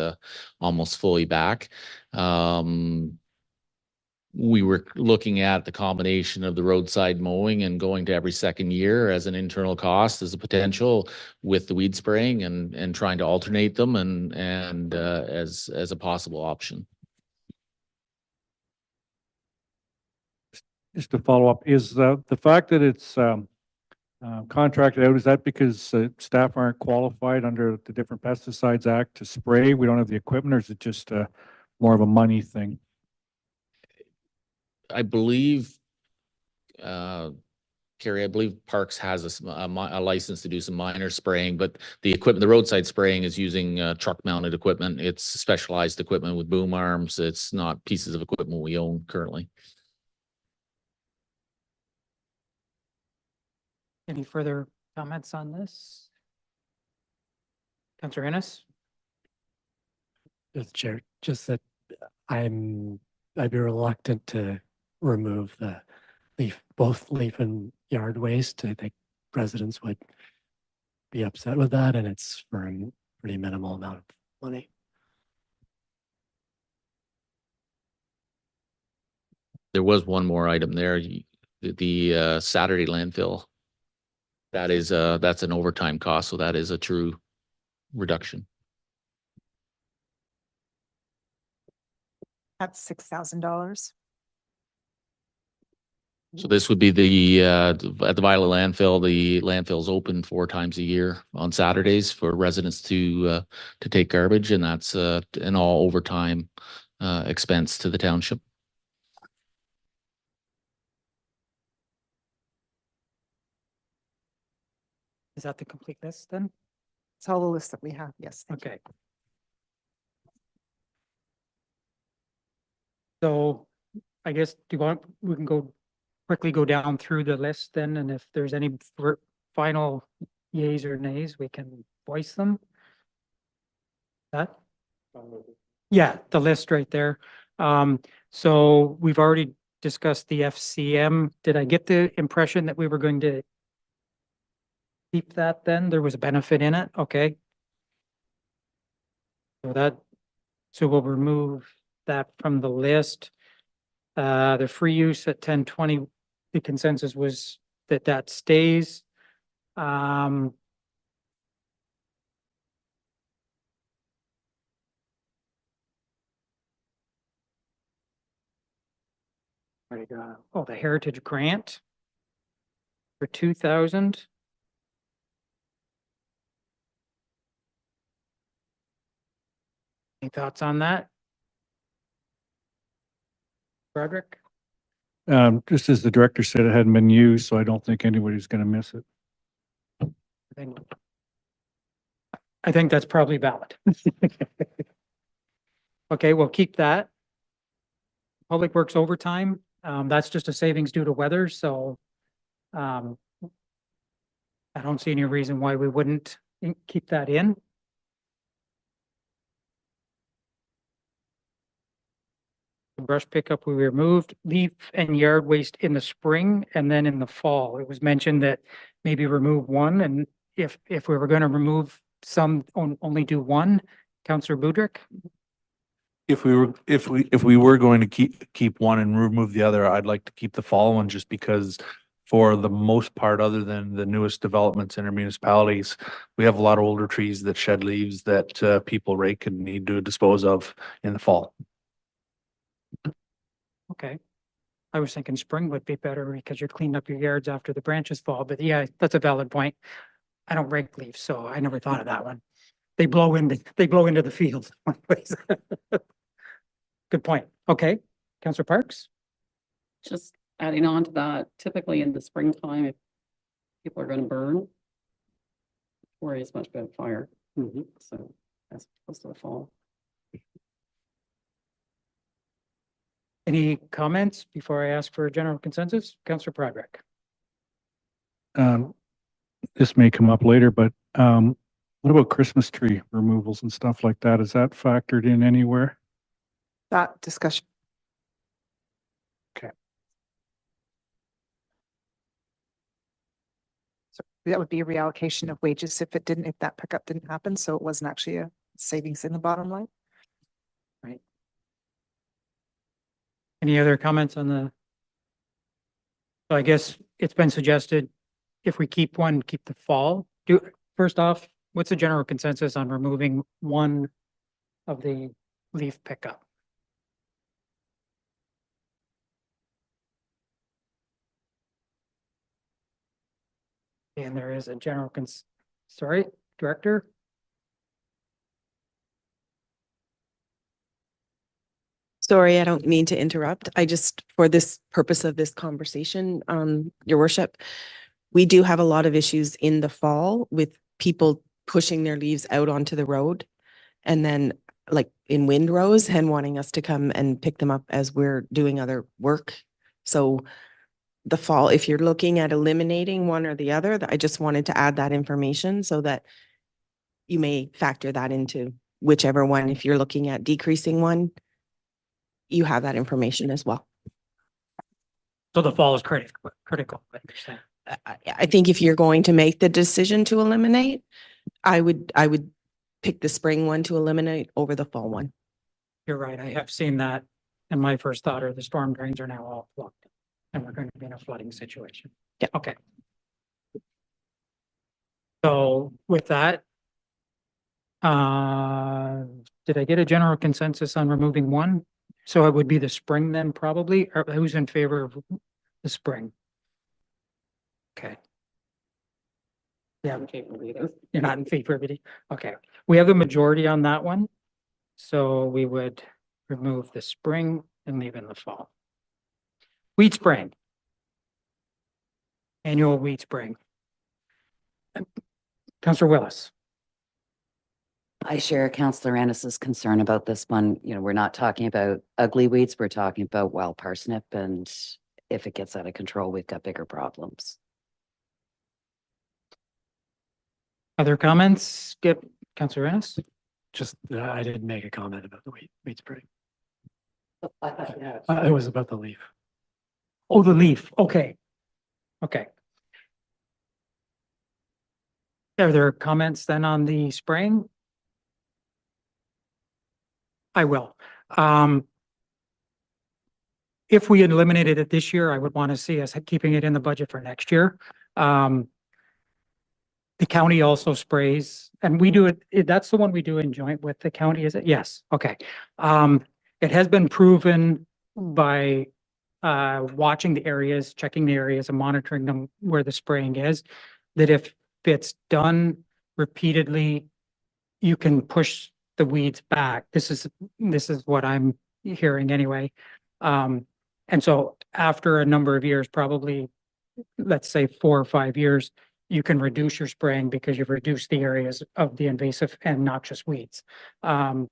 almost fully back. We were looking at the combination of the roadside mowing and going to every second year as an internal cost as a potential with the weed spraying and trying to alternate them and as a possible option. Just to follow up, is the fact that it's contracted out, is that because staff aren't qualified under the different Pesticides Act to spray? We don't have the equipment, or is it just more of a money thing? I believe, Carrie, I believe Parks has a license to do some minor spraying, but the equipment, the roadside spraying is using truck mounted equipment. It's specialized equipment with boom arms. It's not pieces of equipment we own currently. Any further comments on this? Councillor Ennis? Mr. Chair, just that I'd be reluctant to remove the both leaf and yard waste. I think residents would be upset with that, and it's for a pretty minimal amount of money. There was one more item there, the Saturday landfill. That is, that's an overtime cost, so that is a true reduction. That's $6,000. So this would be the, at the Violet landfill, the landfill's open 4 times a year on Saturdays for residents to take garbage, and that's, an all overtime, expense to the township. Is that the complete list then? It's all the list that we have. Yes. Thank you. Okay. So I guess, we can quickly go down through the list then, and if there's any final yays or nays, we can voice them. That? Yeah, the list right there. So we've already discussed the FCM. Did I get the impression that we were going to keep that then? There was a benefit in it? Okay. So we'll remove that from the list. The free use at 1020, the consensus was that that stays. Oh, the Heritage Grant for 2,000. Any thoughts on that? Frederick? Just as the director said, it hadn't been used, so I don't think anybody's going to miss it. I think that's probably valid. Okay, we'll keep that. Public Works overtime, that's just a savings due to weather, so I don't see any reason why we wouldn't keep that in. Brush pickup we removed, leaf and yard waste in the spring and then in the fall. It was mentioned that maybe remove one, and if we were going to remove some, only do one. Councillor Budrick? If we were going to keep one and remove the other, I'd like to keep the fall one just because for the most part, other than the newest developments in our municipalities, we have a lot of older trees that shed leaves that people rake and need to dispose of in the fall. Okay. I was thinking spring would be better because you're cleaning up your yards after the branches fall, but yeah, that's a valid point. I don't rake leaves, so I never thought of that one. They blow into the field. Good point. Okay. Councillor Parks? Just adding on to that, typically in the springtime, if people are gonna burn, worry as much about fire. So as opposed to the fall. Any comments before I ask for a general consensus? Councillor Broderick? This may come up later, but what about Christmas tree removals and stuff like that? Is that factored in anywhere? That discussion. Okay. So that would be a reallocation of wages if that pickup didn't happen. So it wasn't actually a savings in the bottom line. Right. Any other comments on the? So I guess it's been suggested if we keep one, keep the fall. First off, what's the general consensus on removing one of the leaf pickup? And there is a general sorry, Director? Sorry, I don't mean to interrupt. I just, for this purpose of this conversation, Your Worship, we do have a lot of issues in the fall with people pushing their leaves out onto the road and then like in windrows and wanting us to come and pick them up as we're doing other work. So the fall, if you're looking at eliminating one or the other, I just wanted to add that information so that you may factor that into whichever one. If you're looking at decreasing one, you have that information as well. So the fall is critical. I understand. I think if you're going to make the decision to eliminate, I would pick the spring one to eliminate over the fall one. You're right. I have seen that. And my first thought are the storm drains are now all plugged and we're going to be in a flooding situation. Yeah. Okay. So with that, did I get a general consensus on removing one? So it would be the spring then probably, or who's in favor of the spring? Okay. Yeah, okay, you're not in favor of it. Okay, we have the majority on that one. So we would remove the spring and leave in the fall. Wheat spraying. Annual wheat spraying. Councillor Willis. I share Councillor Ennis's concern about this one. You know, we're not talking about ugly weeds, we're talking about wild parsnip, and if it gets out of control, we've got bigger problems. Other comments? Skip, Councillor Ennis? Just, I didn't make a comment about the wheat spray. I thought you had. It was about the leaf. Oh, the leaf. Okay. Okay. Are there comments then on the spraying? I will. If we had eliminated it this year, I would want to see us keeping it in the budget for next year. The county also sprays, and we do it, that's the one we do in joint with the county, is it? Yes, okay. It has been proven by watching the areas, checking the areas and monitoring them where the spraying is, that if it's done repeatedly, you can push the weeds back. This is what I'm hearing anyway. And so after a number of years, probably, let's say 4 or 5 years, you can reduce your spraying because you've reduced the areas of the invasive and noxious weeds. So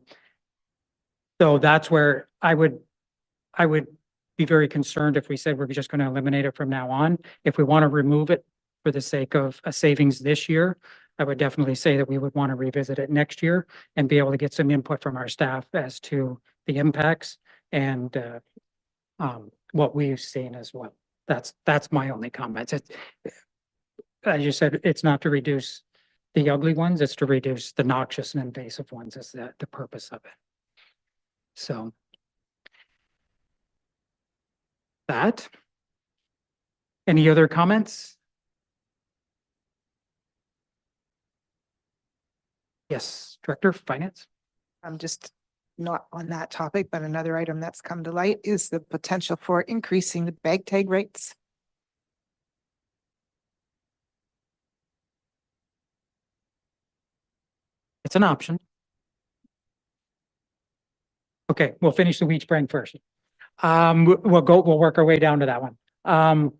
that's where I would be very concerned if we said we're just going to eliminate it from now on. If we want to remove it for the sake of a savings this year, I would definitely say that we would want to revisit it next year and be able to get some input from our staff as to the impacts and what we've seen as well. That's my only comments. As you said, it's not to reduce the ugly ones, it's to reduce the noxious and invasive ones is the purpose of it. So that. Any other comments? Yes, Director of Finance. I'm just not on that topic, but another item that's come to light is the potential for increasing the bag tag rates. It's an option. Okay, we'll finish the wheat spraying first. We'll work our way down to that one. Am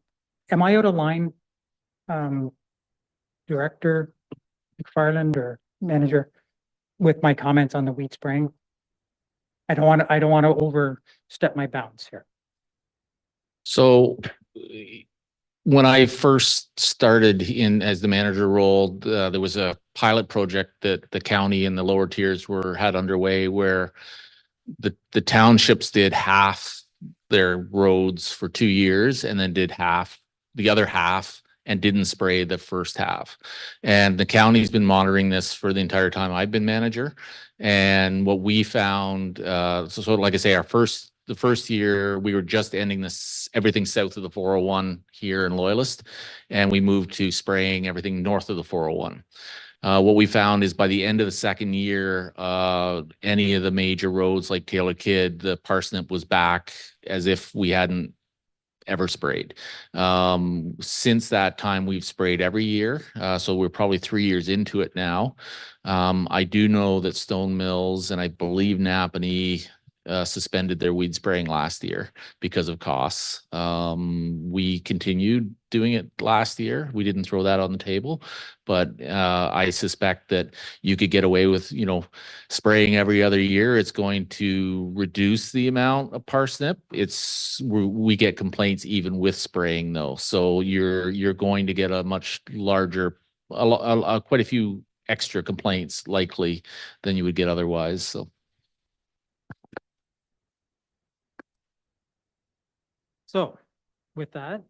I out of line? Director McFarland or manager with my comments on the wheat spraying? I don't want to overstep my bounds here. So when I first started in as the manager role, there was a pilot project that the county and the lower tiers had underway where the townships did half their roads for 2 years and then did the other half and didn't spray the first half. And the county's been monitoring this for the entire time I've been manager. And what we found, so like I say, the first year we were just ending everything south of the 401 here in Loyalist, and we moved to spraying everything north of the 401. What we found is by the end of the second year, any of the major roads like Taylor Kidd, the parsnip was back as if we hadn't ever sprayed. Since that time, we've sprayed every year. So we're probably 3 years into it now. I do know that Stone Mills and I believe Napanee suspended their weed spraying last year because of costs. We continued doing it last year. We didn't throw that on the table, but I suspect that you could get away with, spraying every other year. It's going to reduce the amount of parsnip. We get complaints even with spraying though. So you're going to get a much larger, quite a few extra complaints likely than you would get otherwise. So. So with that,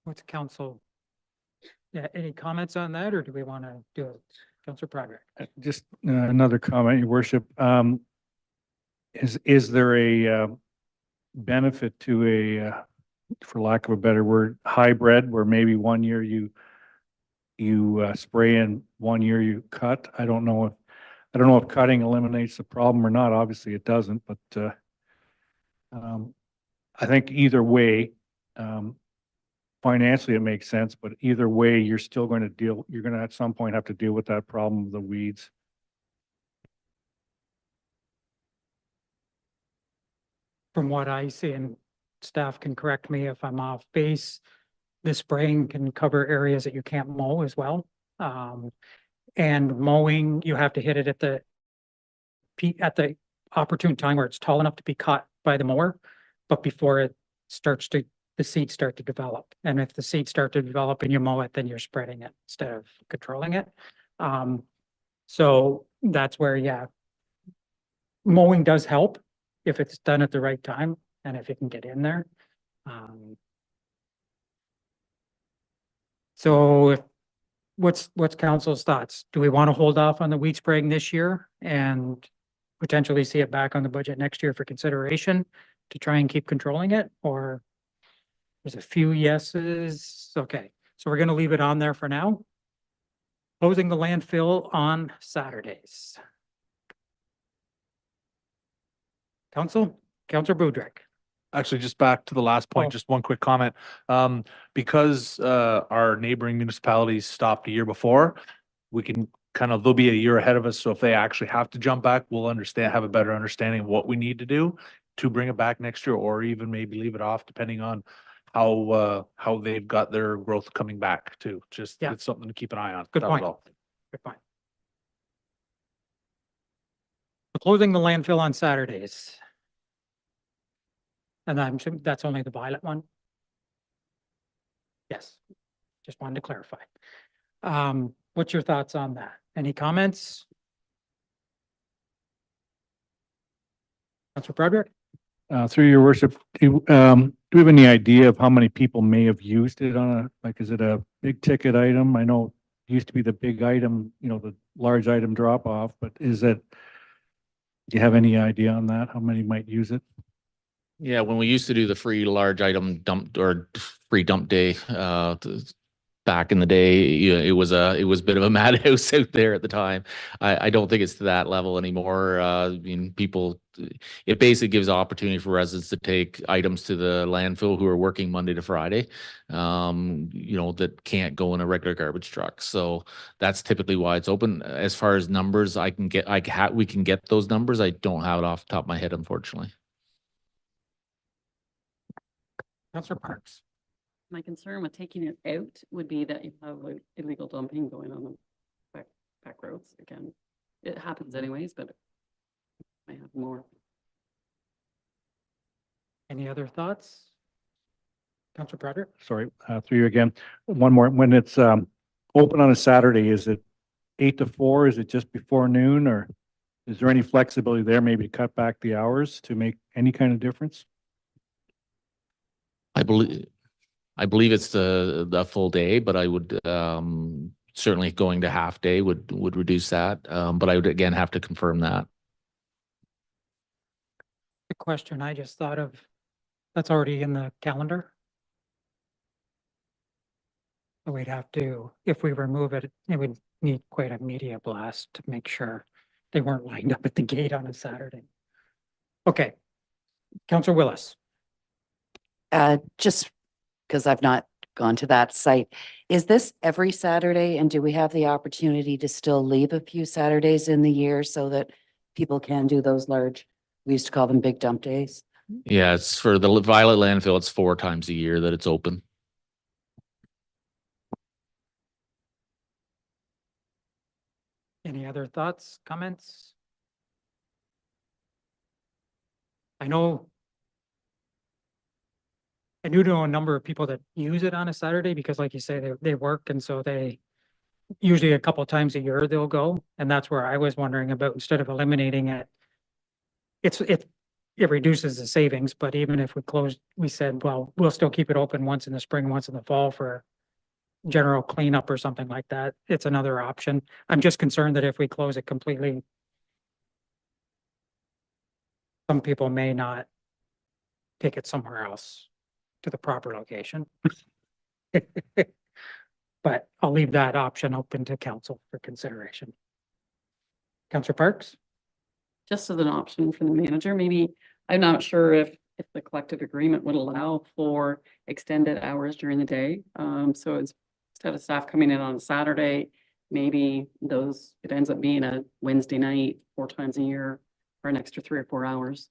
what's council? Yeah, any comments on that, or do we want to do it? Councilor Project. Just another comment, Your Worship. Is there a benefit to for lack of a better word, hybrid, where maybe 1 year you you spray in 1 year, you cut. I don't know if cutting eliminates the problem or not. Obviously it doesn't, but I think either way, financially it makes sense, but either way, you're going to at some point have to deal with that problem of the weeds. From what I see, and staff can correct me if I'm off base, the spraying can cover areas that you can't mow as well. And mowing, you have to hit it at the opportune time where it's tall enough to be caught by the mower, but before the seeds start to develop. And if the seeds start to develop and you mow it, then you're spreading it instead of controlling it. So that's where, yeah, mowing does help if it's done at the right time and if it can get in there. So what's council's thoughts? Do we want to hold off on the weed spraying this year and potentially see it back on the budget next year for consideration to try and keep controlling it? Or there's a few yeses. Okay, so we're going to leave it on there for now. Closing the landfill on Saturdays. Councilor Budrick. Actually, just back to the last point, Oh. just one quick comment. Because our neighboring municipalities stopped a year before, we can they'll be a year ahead of us. So if they actually have to jump back, we'll have a better understanding of what we need to do to bring it back next year, or even maybe leave it off depending on how they've got their growth coming back too. Just, Yeah. it's something to keep an eye on. Good That was point. all. Good point. Closing the landfill on Saturdays. And I'm assuming that's only the Violet one? Yes, just wanted to clarify. What's your thoughts on that? Any comments? Councilor Broderick? Through your worship, do we have any idea of how many people may have used it is it a big ticket item? I know it used to be the big item, the large item drop off, but do you have any idea on that? How many might use it? Yeah, when we used to do the free large item dump or free dump day, back in the day, it was a bit of a madhouse out there at the time. I don't think it's to that level anymore. It basically gives opportunity for residents to take items to the landfill who are working Monday to Friday, that can't go in a regular garbage truck. So that's typically why it's open. As far as numbers, we can get those numbers. I don't have it off the top of my head, unfortunately. Councilor Parks. My concern with taking it out would be that you have like illegal dumping going on the back roads again. It happens anyways, but I have more. Any other thoughts? Councilor Broderick? Sorry, through you again. One more. When it's open on a Saturday, is it 8 to 4? Is it just before noon, or is there any flexibility there, maybe to cut back the hours to make any kind of difference? I believe it's the full day, but I would certainly going to half day would reduce that. But I would again have to confirm that. The question I just thought of, that's already in the calendar. So we'd have to, if we remove it, it would need quite a media blast to make sure they weren't lined up at the gate on a Saturday. Okay. Councilor Willis. Just because I've not gone to that site, is this every Saturday? And do we have the opportunity to still leave a few Saturdays in the year so that people can do those large, we used to call them big dump days? Yeah, it's for the Violet landfill. It's 4 times a year that it's open. Any other thoughts, comments? I know I do know a number of people that use it on a Saturday because like you say, they work, and so they usually a couple of times a year they'll go. And that's where I was wondering about, instead of eliminating it, it reduces the savings, but even if we closed, we said, well, we'll still keep it open once in the spring, once in the fall for general cleanup or something like that. It's another option. I'm just concerned that if we close it completely, some people may not take it somewhere else to the proper location. But I'll leave that option open to council for consideration. Councillor Parks? Just as an option for the manager, maybe, I'm not sure if the collective agreement would allow for extended hours during the day. So it's instead of staff coming in on a Saturday, maybe it ends up being a Wednesday night 4 times a year for an extra 3 or 4 hours.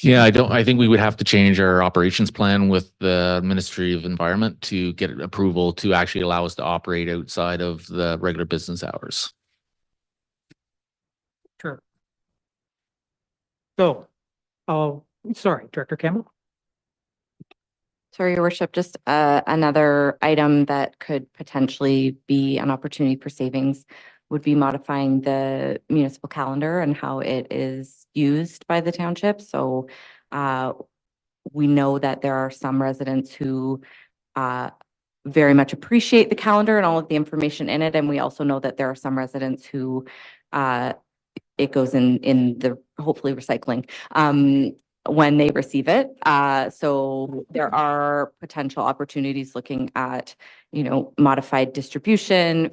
Yeah, I think we would have to change our operations plan with the Ministry of Environment to get approval to actually allow us to operate outside of the regular business hours. Sure. So, sorry, Director Campbell? Sorry, Your Worship, just another item that could potentially be an opportunity for savings would be modifying the municipal calendar and how it is used by the township. So we know that there are some residents who very much appreciate the calendar and all of the information in it. And we also know that there are some residents who it goes in the hopefully recycling when they receive it. So there are potential opportunities looking at, modified distribution,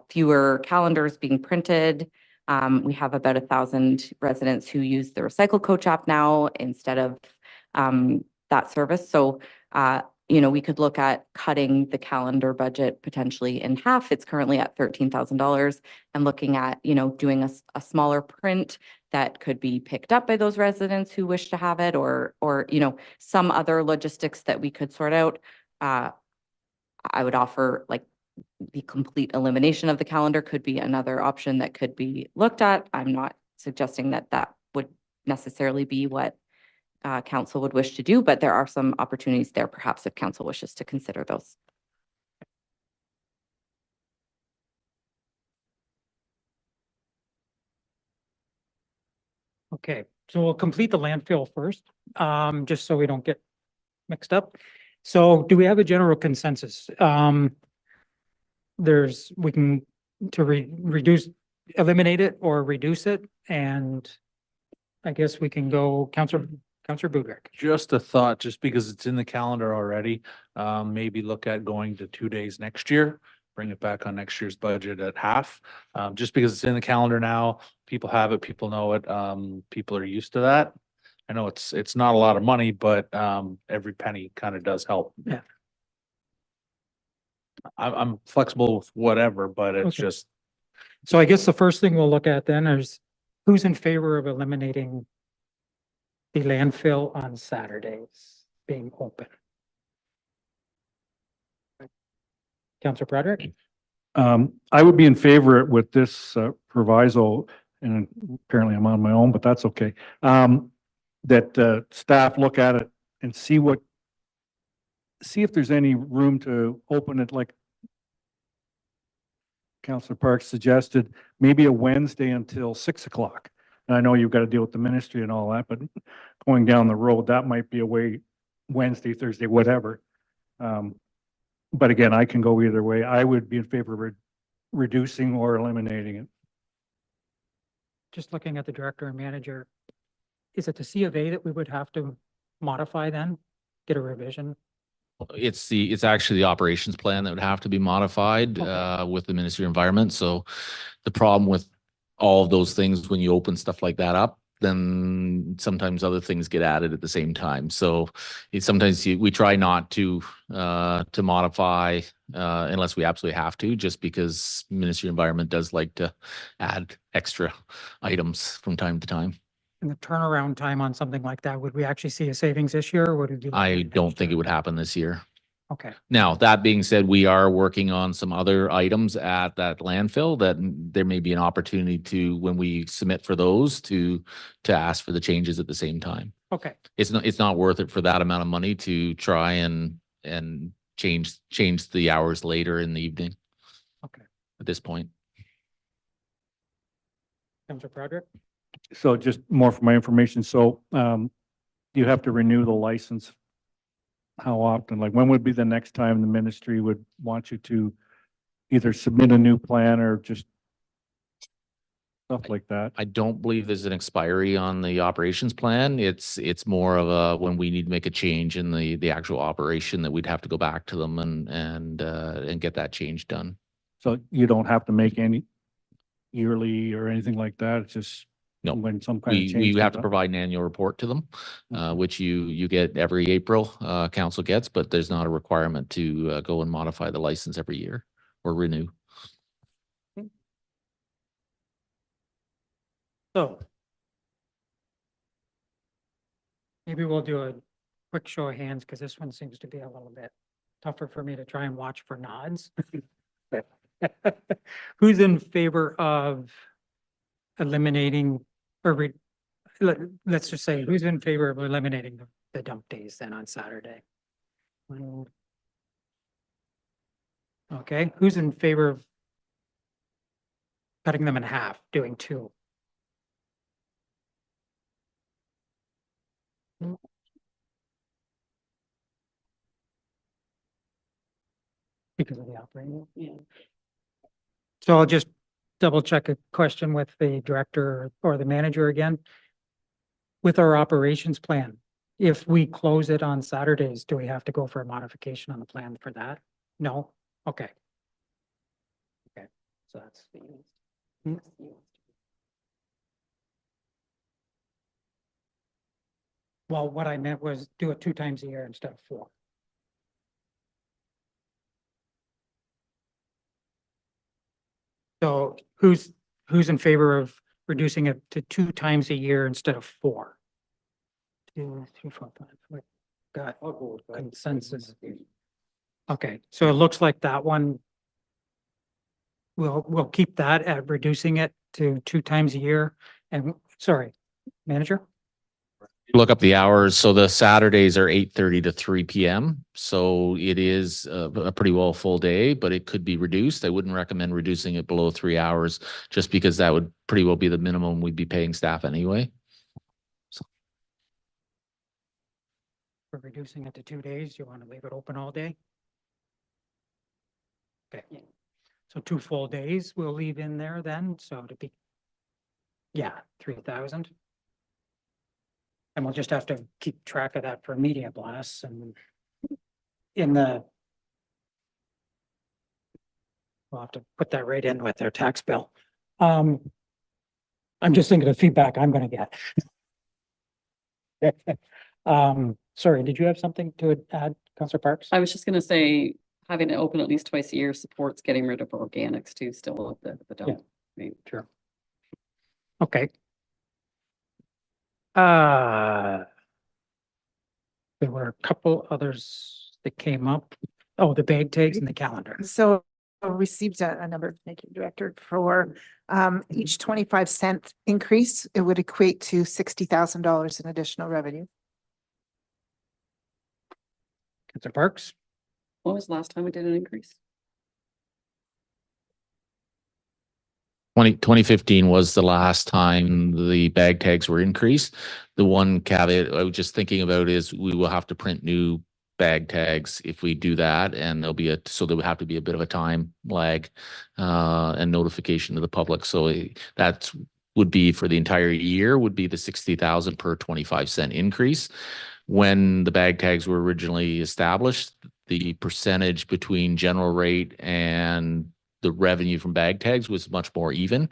fewer calendars being printed. We have about 1,000 residents who use the Recycle Coach app now instead of that service. So, we could look at cutting the calendar budget potentially in half. It's currently at $13,000 and looking at, doing a smaller print that could be picked up by those residents who wish to have it or, some other logistics that we could sort out. I would offer like the complete elimination of the calendar could be another option that could be looked at. I'm not suggesting that that would necessarily be what council would wish to do, but there are some opportunities there perhaps if council wishes to consider those. Okay, so we'll complete the landfill first, just so we don't get mixed up. So do we have a general consensus? We can reduce, eliminate it or reduce it, and I guess we can go Councillor Budrick. Just a thought, just because it's in the calendar already, maybe look at going to 2 days next year, bring it back on next year's budget at half. Just because it's in the calendar now, people have it, people know it, people are used to that. I know it's not a lot of money, but every penny kind of does help. Yeah. I'm flexible with whatever, but it's Okay. just, So I guess the first thing we'll look at then is who's in favor of eliminating the landfill on Saturdays being open? Councillor Broderick? I would be in favor with this proviso, and apparently I'm on my own, but that's okay. That staff look at it and see if there's any room to open it like Councillor Parks suggested, maybe a Wednesday until 6 o'clock. And I know you've got to deal with the ministry and all that, but going down the road, that might be a way, Wednesday, Thursday, whatever. But again, I can go either way. I would be in favor of reducing or eliminating it. Just looking at the director and manager, is it the C of A that we would have to modify then, get a revision? It's actually the operations plan that would have to be modified with the Ministry of Environment. So the problem with all of those things, when you open stuff like that up, then sometimes other things get added at the same time. So sometimes we try not to modify unless we absolutely have to, just because Ministry of Environment does like to add extra items from time to time. And the turnaround time on something like that, would we actually see a savings this year or would it be? I don't think it would happen this year. Okay. Now, that being said, we are working on some other items at that landfill that there may be an opportunity to, when we submit for those, to ask for the changes at the same time. Okay. It's not worth it for that amount of money to try and change the hours later in the evening. Okay. At this point. Councillor Broderick? So just more for my information. So you have to renew the license. How often? Like when would be the next time the ministry would want you to either submit a new plan or just stuff like that. I don't believe there's an expiry on the operations plan. It's more of a, when we need to make a change in the actual operation, that we'd have to go back to them and get that change done. So you don't have to make any yearly or anything like that. It's just No, when some kind of we change. have comes to up. provide an annual report to them, which you get every April, council gets, but there's not a requirement to go and modify the license every year or renew. So maybe we'll do a quick show of hands because this one seems to be a little bit tougher for me to try and watch for nods. Who's in favor of eliminating or let's just say, who's in favor of eliminating the dump days then on Saturday? Okay, who's in favor of cutting them in half, doing 2? Because of the operating. Yeah. So I'll just double check a question with the director or the manager again. With our operations plan, if we close it on Saturdays, do we have to go for a modification on the plan for that? No? Okay. Okay, so that's. Well, what I meant was do it 2 times a year instead of 4. So who's in favor of reducing it to 2 times a year instead of 4? 2, 3, 4, 5. We got consensus. Okay, so it looks like that one. We'll keep that at reducing it to 2 times a year. And sorry, manager? Look up the hours. So the Saturdays are 8:30 to 3 p.m. So it is a pretty well full day, but it could be reduced. I wouldn't recommend reducing it below 3 hours, just because that would pretty well be the minimum we'd be paying staff anyway. We're reducing it to 2 days. You want to leave it open all day? Okay. So 2 full days we'll leave in there then. So to be, yeah, 3,000. And we'll just have to keep track of that for media blasts and in the. We'll have to put that right in with their tax bill. I'm just thinking of feedback I'm gonna get. Sorry, did you have something to add, Councillor Parks? I was just gonna say, having it open at least twice a year supports getting rid of organics too, still at the dump. Yeah, sure. Okay. There were a couple others that came up. Oh, the bag tags and the calendar. So I received a number, thank you, Director, for each 25-cent increase, it would equate to $60,000 in additional revenue. Councillor Parks? When was the last time we did an increase? 2015 was the last time the bag tags were increased. The one caveat I was just thinking about is we will have to print new bag tags if we do that, and so there would have to be a bit of a time lag and notification to the public. So that would be for the entire year, would be the 60,000 per 25-cent increase. When the bag tags were originally established, the percentage between general rate and the revenue from bag tags was much more even.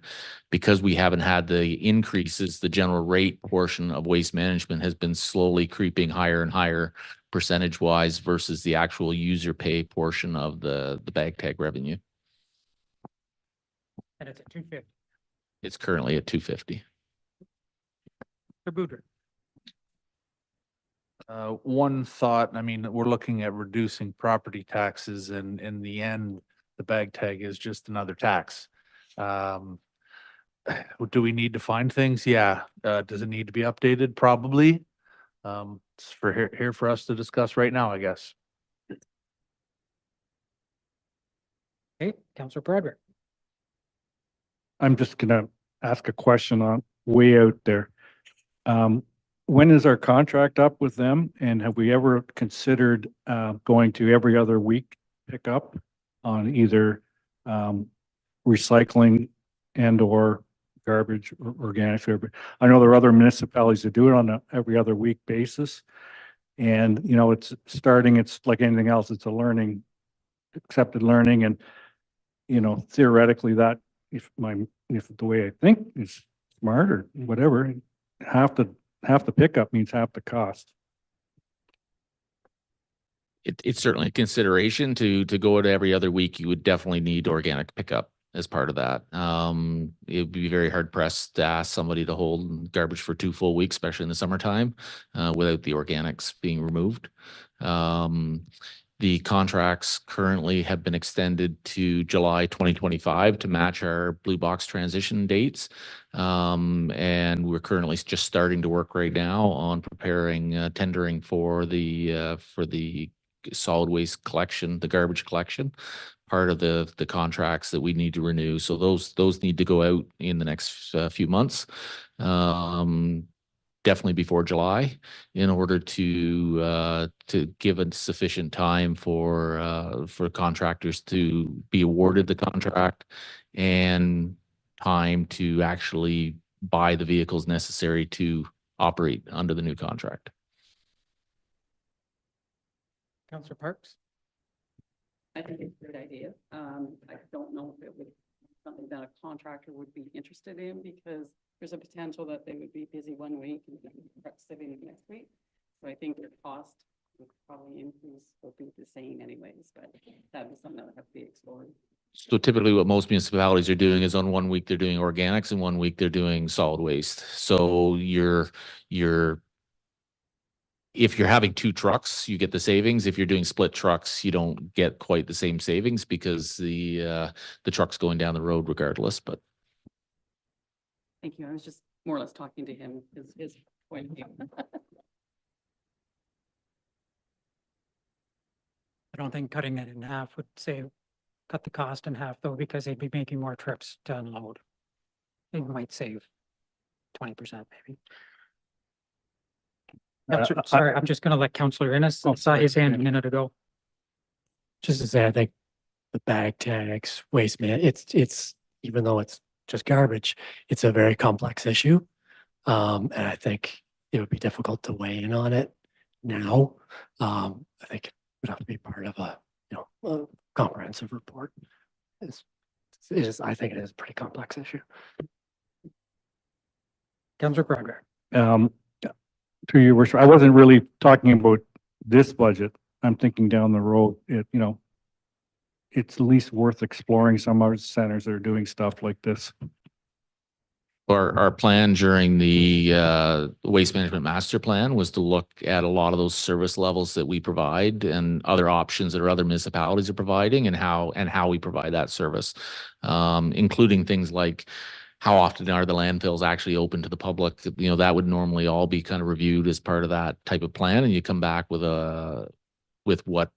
Because we haven't had the increases, the general rate portion of waste management has been slowly creeping higher and higher percentage wise versus the actual user pay portion of the bag tag revenue. And it's at 250. It's currently at 250. The Boudreaux. One thought, I mean, we're looking at reducing property taxes, and in the end, the bag tag is just another tax. Do we need to find things? Yeah. Does it need to be updated? Probably. It's for here for us to discuss right now, I guess. Okay, Councillor Broderick. I'm just gonna ask a question on way out there. When is our contract up with them? And have we ever considered going to every other week pickup on either recycling and or garbage or organic garbage. I know there are other municipalities that do it on a every other week basis. And, you know, it's like anything else, it's a accepted learning. And, you know, theoretically that if the way I think is smart or whatever, half the pickup means half the cost. It's certainly a consideration to go to every other week. You would definitely need organic pickup as part of that. It would be very hard pressed to ask somebody to hold garbage for 2 full weeks, especially in the summertime, without the organics being removed. The contracts currently have been extended to July 2025 to match our blue box transition dates. And we're currently just starting to work right now on preparing tendering for the solid waste collection, the garbage collection part of the contracts that we need to renew. So those need to go out in the next few months. Definitely before July, in order to give a sufficient time for contractors to be awarded the contract and time to actually buy the vehicles necessary to operate under the new contract. Councillor Parks? I think it's a good idea. I don't know if it would be something that a contractor would be interested in, because there's a potential that they would be busy one week and then sitting next week. So I think their cost would probably increase or be the same anyways, but that was something that would have to be explored. So typically what most municipalities are doing is on 1 week they're doing organics and 1 week they're doing solid waste. So if you're having 2 trucks, you get the savings. If you're doing split trucks, you don't get quite the same savings because the truck's going down the road regardless. But Thank you. I was just more or less talking to him, his point of view. I don't think cutting it in half would cut the cost in half though, because they'd be making more trips to unload. It might save 20% maybe. Sorry, I'm just gonna let Councillor Innes, I saw his hand a minute ago. Just to say, I think the bag tags, waste man, it's, even though it's just garbage, it's a very complex issue. And I think it would be difficult to weigh in on it now. I think it would have to be part of a comprehensive report. I think it is a pretty complex issue. Councillor Broderick. To your worship, I wasn't really talking about this budget. I'm thinking down the road, it's at least worth exploring some other centers that are doing stuff like this. our plan during the waste management master plan was to look at a lot of those service levels that we provide and other options that other municipalities are providing and how we provide that service, including things like how often are the landfills actually open to the public? You know, that would normally all be kind of reviewed as part of that type of plan, and you come back with what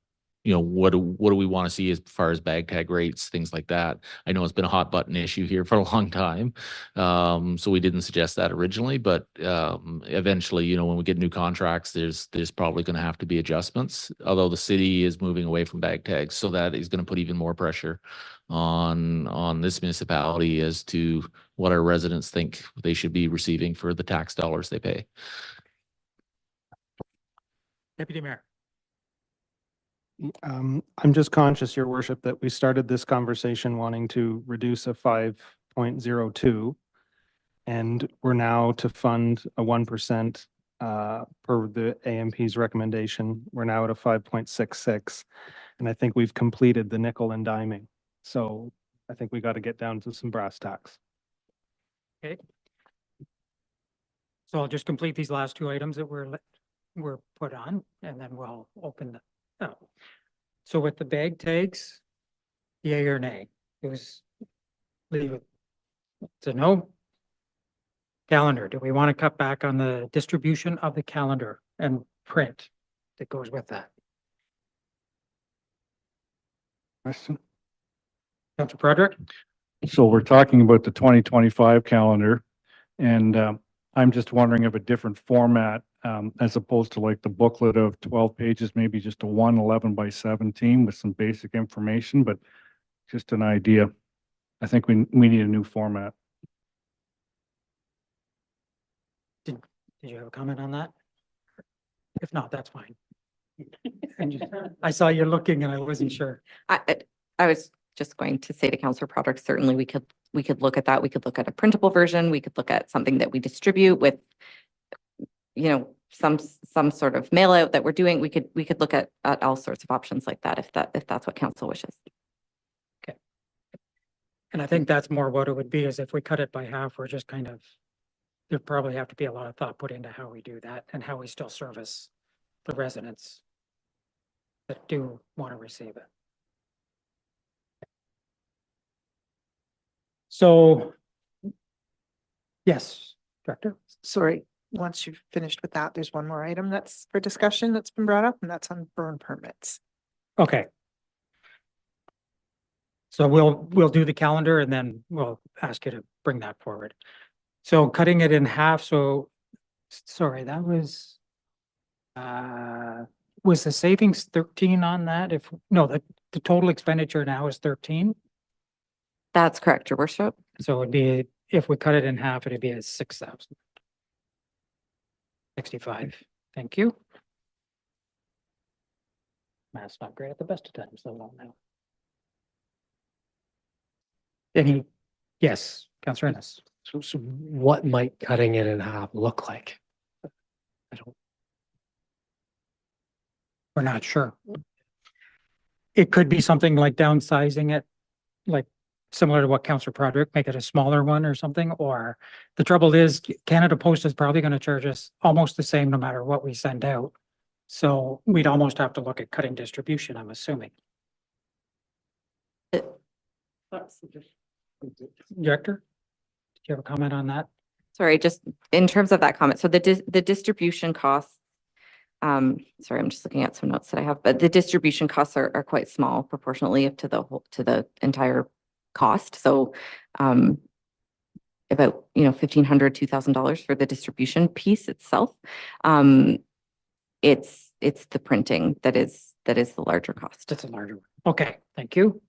what do we want to see as far as bag tag rates, things like that. I know it's been a hot button issue here for a long time. So we didn't suggest that originally, but eventually, when we get new contracts, there's probably going to have to be adjustments, although the city is moving away from bag tags. So that is going to put even more pressure on this municipality as to what our residents think they should be receiving for the tax dollars they pay. Deputy Mayor. I'm just conscious, Your Worship, that we started this conversation wanting to reduce a 5.02, and we're now to fund a 1% per the AMP's recommendation. We're now at a 5.66, and I think we've completed the nickel and diming. So I think we got to get down to some brass tacks. Okay. So I'll just complete these last 2 items that were put on, and then we'll open the. Oh. So with the bag tags, yay or nay? It was leave it. It's a no. Calendar. Do we want to cut back on the distribution of the calendar and print that goes with that? Question. Councillor Broderick? So we're talking about the 2025 calendar, and I'm just wondering if a different format, as opposed to like the booklet of 12 pages, maybe just a 11 by 17 with some basic information, but just an idea. I think we need a new format. Did you have a comment on that? If not, that's fine. I saw you looking and I wasn't sure. I was just going to say to Councillor Broderick, certainly we could look at that. We could look at a printable version. We could look at something that we distribute with, you know, some sort of mail out that we're doing. We could look at all sorts of options like that if that's what council wishes. And I think that's more what it would be, is if we cut it by half, we're just kind of, there'd probably have to be a lot of thought put into how we do that and how we still service the residents that do want to receive it. So, yes, Director? Sorry, once you've finished with that, there's one more item that's for discussion that's been brought up, and that's on burn permits. Okay. So we'll do the calendar and then we'll ask you to bring that forward. So cutting it in half, so, sorry, that was the savings 13 on that? No, the total expenditure now is 13. That's correct, Your Worship. So it'd be, if we cut it in half, it'd be a 6,000. 65. Thank you. Math's not great at the best of times, so long now. Yes, Councillor Ennis. So what might cutting it in half look like? We're not sure. It could be something like downsizing it, like similar to what Councillor Broderick, make it a smaller one or something, or the trouble is Canada Post is probably going to charge us almost the same no matter what we send out. So we'd almost have to look at cutting distribution, I'm assuming. Director, did you have a comment on that? Sorry, just in terms of that comment. So the distribution costs, sorry, I'm just looking at some notes that I have, but the distribution costs are quite small proportionally to the entire cost. So about, you know, $1,500, $2,000 for the distribution piece itself. It's the printing that is the larger cost. That's a larger one. Okay, thank you.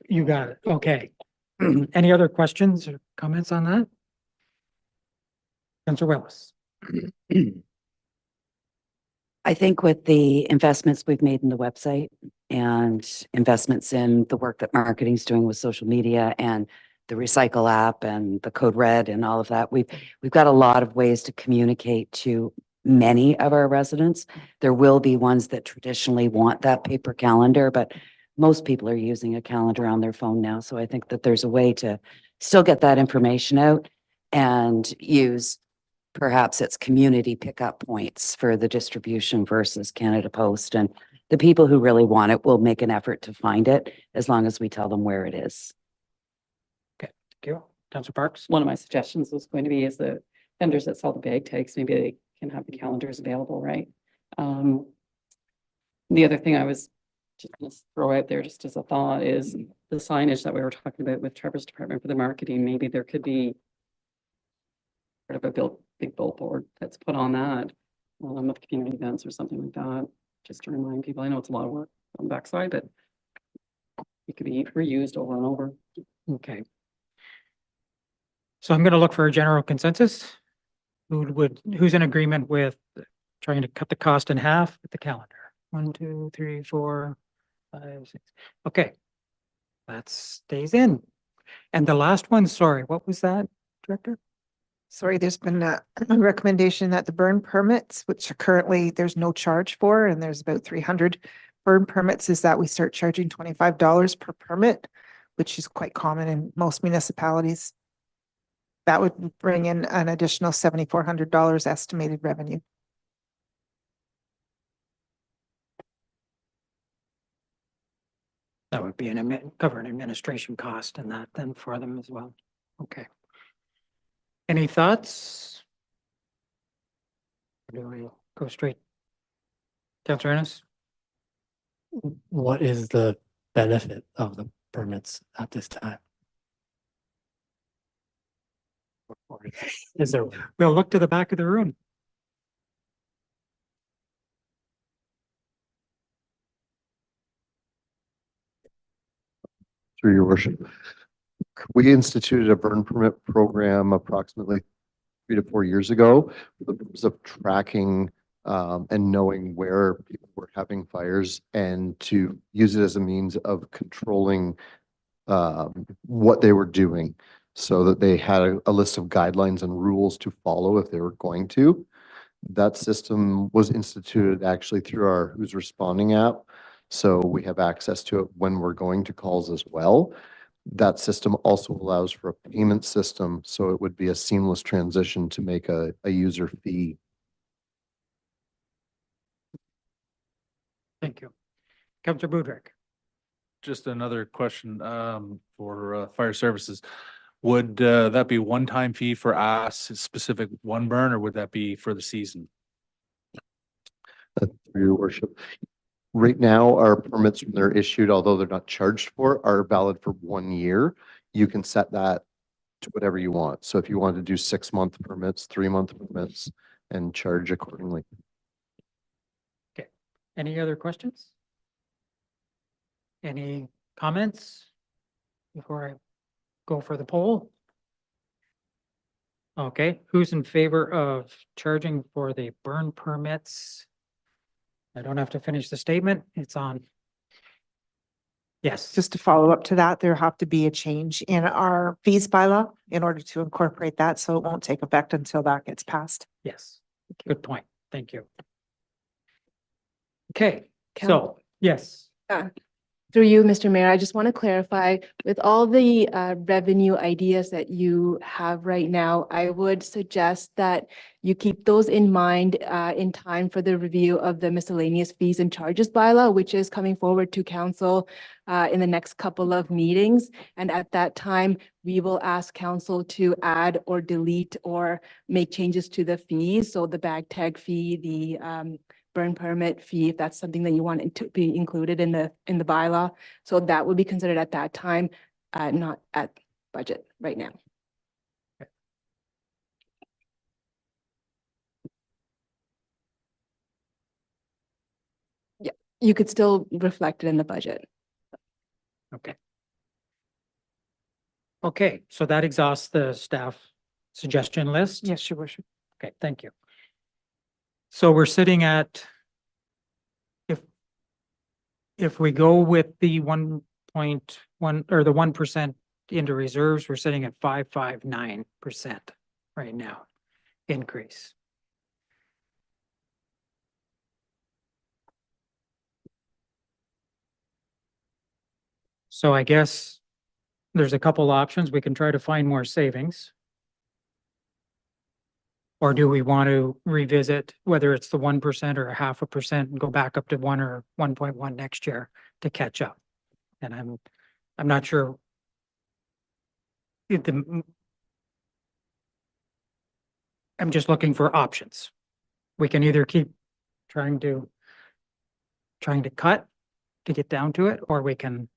You got it. Okay. Any other questions or comments on that? Councillor Willis. I think with the investments we've made in the website and investments in the work that marketing's doing with social media and the Recycle app and the Code Red and all of that, we've got a lot of ways to communicate to many of our residents. There will be ones that traditionally want that paper calendar, but most people are using a calendar on their phone now. So I think that there's a way to still get that information out and use, perhaps it's community pickup points for the distribution versus Canada Post. And the people who really want it will make an effort to find it as long as we tell them where it is. Okay, thank you. Councillor Parks. One of my suggestions was going to be is the vendors that sell the bag tags, maybe they can have the calendars available, right? The other thing I was just going to throw out there just as a thought is the signage that we were talking about with Trevor's department for the marketing. Maybe there could be sort of a big billboard that's put on that of community events or something like that, just to remind people. I know it's a lot of work on the backside, but it could be reused over and over. Okay. So I'm going to look for a general consensus. Who's in agreement with trying to cut the cost in half with the calendar? 1, 2, 3, 4, 5, 6. Okay. That stays in. And the last one, sorry, what was that, Director? Sorry, there's been a recommendation that the burn permits, which are currently there's no charge for, and there's about 300 burn permits, is that we start charging $25 per permit, which is quite common in most municipalities. That would bring in an additional $7,400 estimated revenue. That would be cover an administration cost and that then for them as well. Okay. Any thoughts? Or do we go straight? Councillor Ennis? What is the benefit of the permits at this time? Is there? We'll look to the back of the room. Through your worship. We instituted a burn permit program approximately 3 to 4 years ago, for the purpose of tracking and knowing where people were having fires and to use it as a means of controlling what they were doing so that they had a list of guidelines and rules to follow if they were going to. That system was instituted actually through our Who's Responding app. So we have access to it when we're going to calls as well. That system also allows for a payment system, so it would be a seamless transition to make a user fee. Thank you. Councillor Budrick. Just another question for fire services. Would that be one-time fee for us, specific one burn, or would that be for the season? Through your worship. Right now, our permits, when they're issued, although they're not charged for, are valid for 1 year. You can set that to whatever you want. So if you want to do 6-month permits, 3-month permits, and charge accordingly. Okay. Any other questions? Any comments before I go for the poll? Okay, who's in favor of charging for the burn permits? I don't have to finish the statement. It's on. Yes. Just to follow up to that, there have to be a change in our fees bylaw in order to incorporate that, so it won't take effect until that gets passed. Yes, good point. Thank you. Okay, Can- so, yes. Through you, Mr. Mayor, I just want to clarify, with all the revenue ideas that you have right now, I would suggest that you keep those in mind in time for the review of the miscellaneous fees and charges bylaw, which is coming forward to council in the next couple of meetings. And at that time, we will ask council to add or delete or make changes to the fees. So the bag tag fee, the burn permit fee, if that's something that you want it to be included in the bylaw. So that would be considered at that time, not at budget right now. Yeah, you could still reflect it in the budget. Okay. Okay, so that exhausts the staff suggestion list? Yes, your worship. Okay, thank you. So we're sitting at, if we go with the 1.1 or the 1% into reserves, we're sitting at 5.59% right now increase. So I guess there's a couple options. We can try to find more savings. Or do we want to revisit whether it's the 1% or a 0.5% and go back up to 1 or 1.1 next year to catch up? And I'm not sure if I'm just looking for options. We can either keep trying to cut to get down to it, or we can.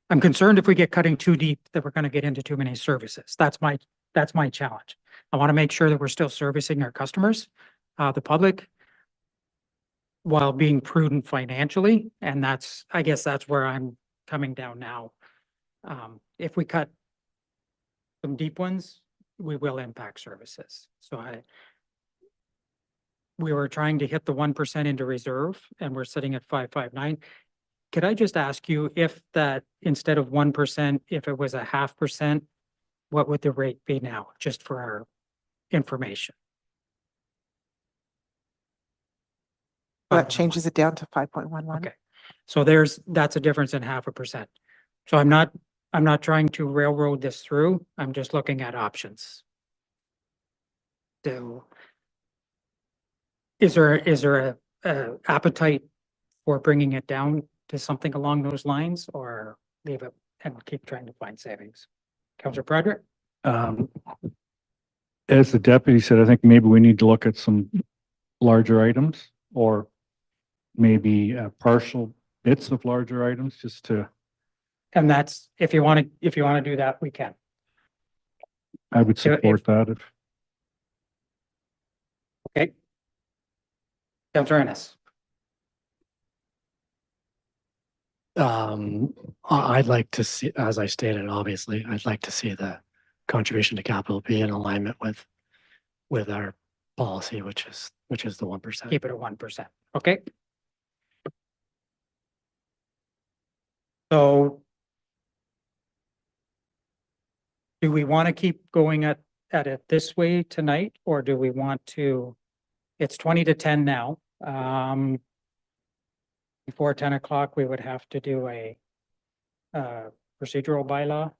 I'm concerned if we get cutting too deep that we're going to get into too many services. That's my challenge. I want to make sure that we're still servicing our customers, the public, while being prudent financially. And I guess that's where I'm coming down now. If we cut some deep ones, we will impact services. So we were trying to hit the 1% into reserve and we're sitting at 5.59. Could I just ask you if that, instead of 1%, if it was a 0.5%, what would the rate be now, just for our information? That changes it down to 5.11. Okay, so that's a difference in 0.5%. So I'm not trying to railroad this through. I'm just looking at options. So is there a appetite for bringing it down to something along those lines, or leave it and keep trying to find savings? Councillor Broderick? As the deputy said, I think maybe we need to look at some larger items or maybe partial bits of larger items just to. And that's, if you want to do that, we can. I would support that if. Okay. Councillor Ennis. I'd like to see, as I stated, obviously, I'd like to see the contribution to capital be in alignment with with our policy, which is the 1%. Keep it at 1%. Okay. So do we want to keep going at it this way tonight, or do we want to, it's 20 to 10 now. Before 10 o'clock, we would have to do a procedural bylaw.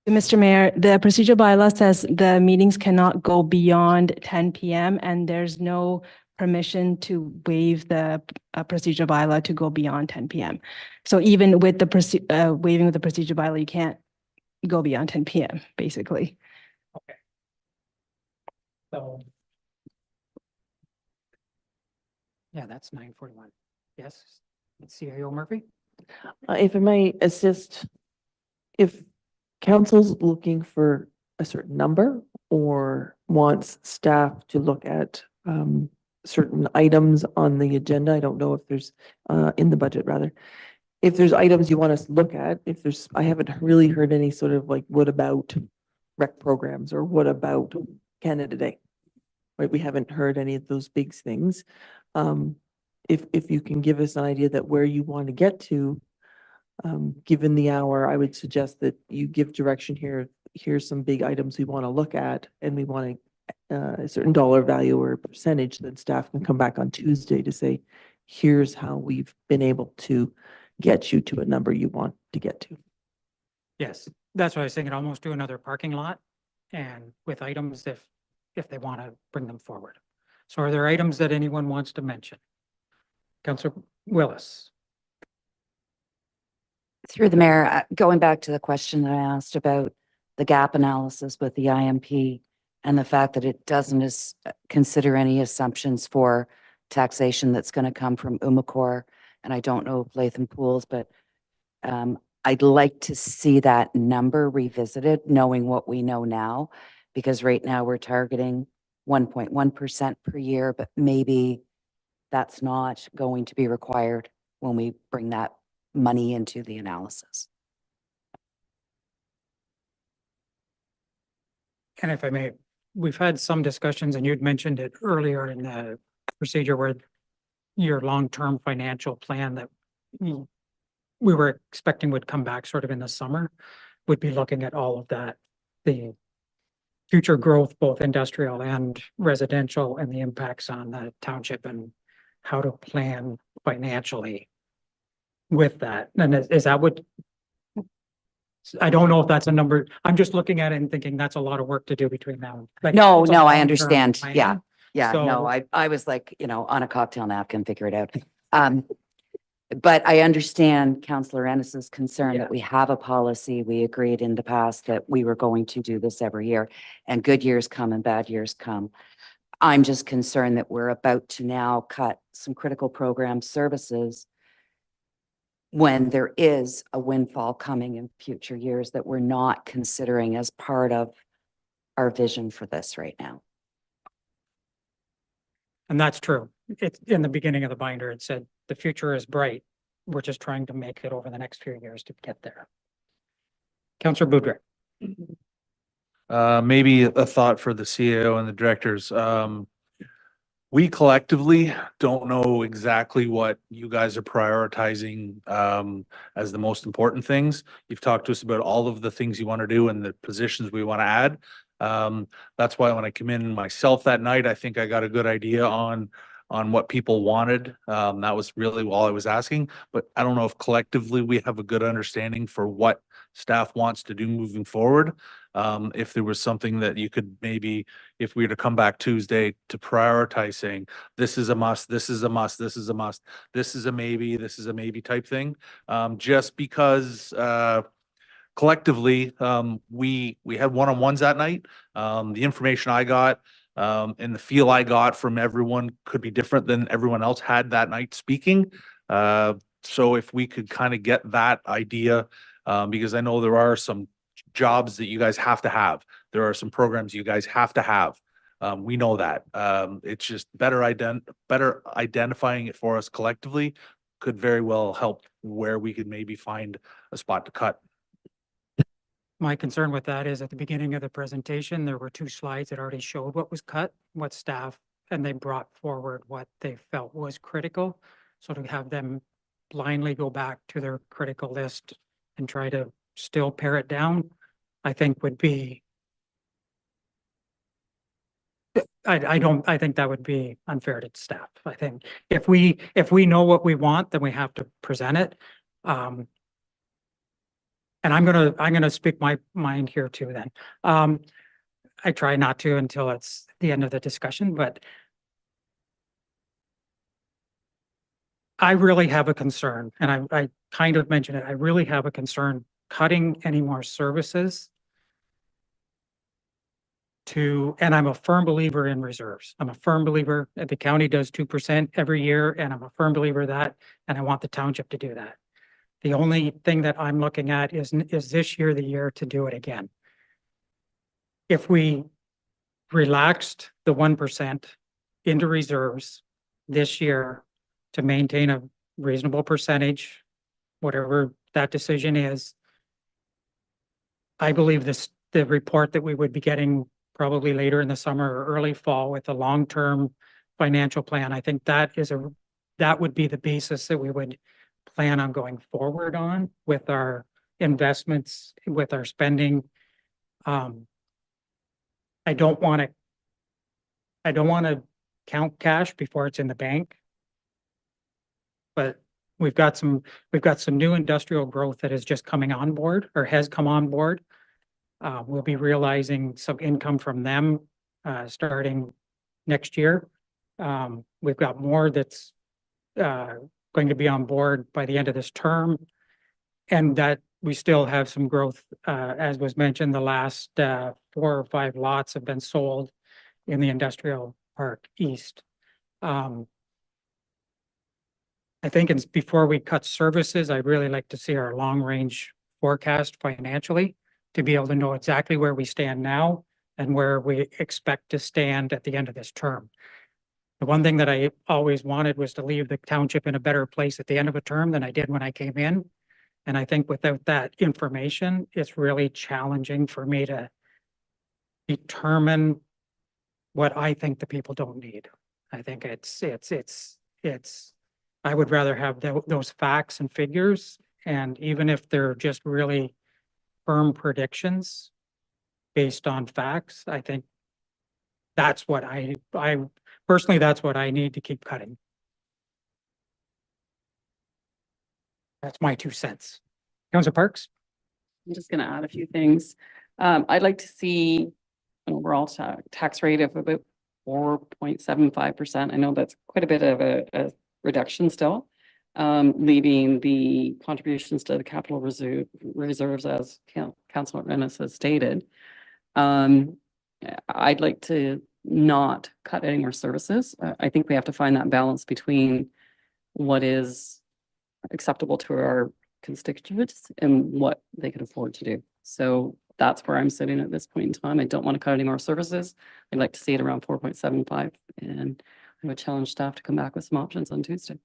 Mr. Mayor, the procedural bylaw says the meetings cannot go beyond 10 PM and there's no permission to waive the procedural bylaw to go beyond 10 PM. So even with the waiving of the procedural bylaw, you can't go beyond 10 PM, basically. Okay. So. Yeah, that's 9:41. Yes, CIO Murphy? If I may assist, if council's looking for a certain number or wants staff to look at certain items on the agenda, I don't know if there's in the budget rather. If there's items you want us to look at, I haven't really heard any sort of like, what about rec programs or what about Canada Day? Right, we haven't heard any of those big things. If you can give us an idea that where you want to get to, given the hour, I would suggest that you give direction here. Here's some big items we want to look at, and we want a certain dollar value or percentage, then staff can come back on Tuesday to say, here's how we've been able to get you to a number you want to get to. Yes, that's what I was thinking, almost do another parking lot and with items if they want to bring them forward. So are there items that anyone wants to mention? Councillor Willis. Through the mayor, going back to the question that I asked about the gap analysis with the IMP and the fact that it doesn't consider any assumptions for taxation that's going to come from Umicore, and I don't know Latham Pools, but I'd like to see that number revisited, knowing what we know now, because right now we're targeting 1.1% per year, but maybe that's not going to be required when we bring that money into the analysis. And if I may, we've had some discussions and you'd mentioned it earlier in the procedure where your long-term financial plan that we were expecting would come back sort of in the summer, would be looking at all of that, the future growth, both industrial and residential, and the impacts on the township and how to plan financially with that. And is that what, I don't know if that's a number, I'm just looking at it and thinking that's a lot of work to do between now. Like, No, it's a no, I long-term understand. plan. Yeah. Yeah, no, So- I was like, on a cocktail napkin, figure it out. But I understand Councillor Ennis's concern Yeah. that we have a policy. We agreed in the past that we were going to do this every year, and good years come and bad years come. I'm just concerned that we're about to now cut some critical program services when there is a windfall coming in future years that we're not considering as part of our vision for this right now. And that's true. It's in the beginning of the binder, it said, the future is bright. We're just trying to make it over the next few years to get there. Councillor Boudreau. Maybe a thought for the CEO and the directors. We collectively don't know exactly what you guys are prioritizing as the most important things. You've talked to us about all of the things you want to do and the positions we want to add. That's why when I come in myself that night, I think I got a good idea on what people wanted. That was really all I was asking, but I don't know if collectively we have a good understanding for what staff wants to do moving forward. If there was something that you could maybe, if we were to come back Tuesday to prioritize saying, this is a must, this is a must, this is a must, this is a maybe type thing. Just because, collectively, we had one-on-ones that night. The information I got, and the feel I got from everyone could be different than everyone else had that night speaking. So if we could kind of get that idea, because I know there are some jobs that you guys have to have. There are some programs you guys have to have. We know that. It's just better identifying it for us collectively could very well help where we could maybe find a spot to cut. my concern with that is at the beginning of the presentation, there were 2 slides that already showed what was cut, what staff, and they brought forward what they felt was critical. So to have them blindly go back to their critical list and try to still pare it down, I think would be, I think that would be unfair to staff. I think if we know what we want, then we have to present it. And I'm gonna speak my mind here too then. I try not to until it's the end of the discussion, but I really have a concern, and I kind of mentioned it. I really have a concern cutting any more services and I'm a firm believer in reserves. I'm a firm believer that the county does 2% every year, and I'm a firm believer that, and I want the township to do that. The only thing that I'm looking at is this year the year to do it again? If we relaxed the 1% into reserves this year to maintain a reasonable percentage, whatever that decision is, I believe the report that we would be getting probably later in the summer or early fall with a long-term financial plan, I think that would be the basis that we would plan on going forward on with our investments, with our spending. I don't want to count cash before it's in the bank. But we've got some new industrial growth that is just coming on board or has come on board. We'll be realizing some income from them starting next year. We've got more that's going to be on board by the end of this term. And that we still have some growth, as was mentioned, the last 4 or 5 lots have been sold in the industrial park east. I think before we cut services, I'd really like to see our long-range forecast financially to be able to know exactly where we stand now and where we expect to stand at the end of this term. The one thing that I always wanted was to leave the township in a better place at the end of a term than I did when I came in. And I think without that information, it's really challenging for me to determine what I think the people don't need. I think I would rather have those facts and figures, and even if they're just really firm predictions based on facts, I think that's what I personally, that's what I need to keep cutting. That's my 2 cents. Councilor Parks? I'm just gonna add a few things. I'd like to see an overall tax rate of about 4.75%. I know that's quite a bit of a reduction still, leaving the contributions to the capital reserves as Councilor Rennes has stated. I'd like to not cut any more services. I think we have to find that balance between what is acceptable to our constituents and what they can afford to do. So that's where I'm sitting at this point in time. I don't want to cut any more services. I'd like to see it around 4.75, and I would challenge staff to come back with some options on Tuesday.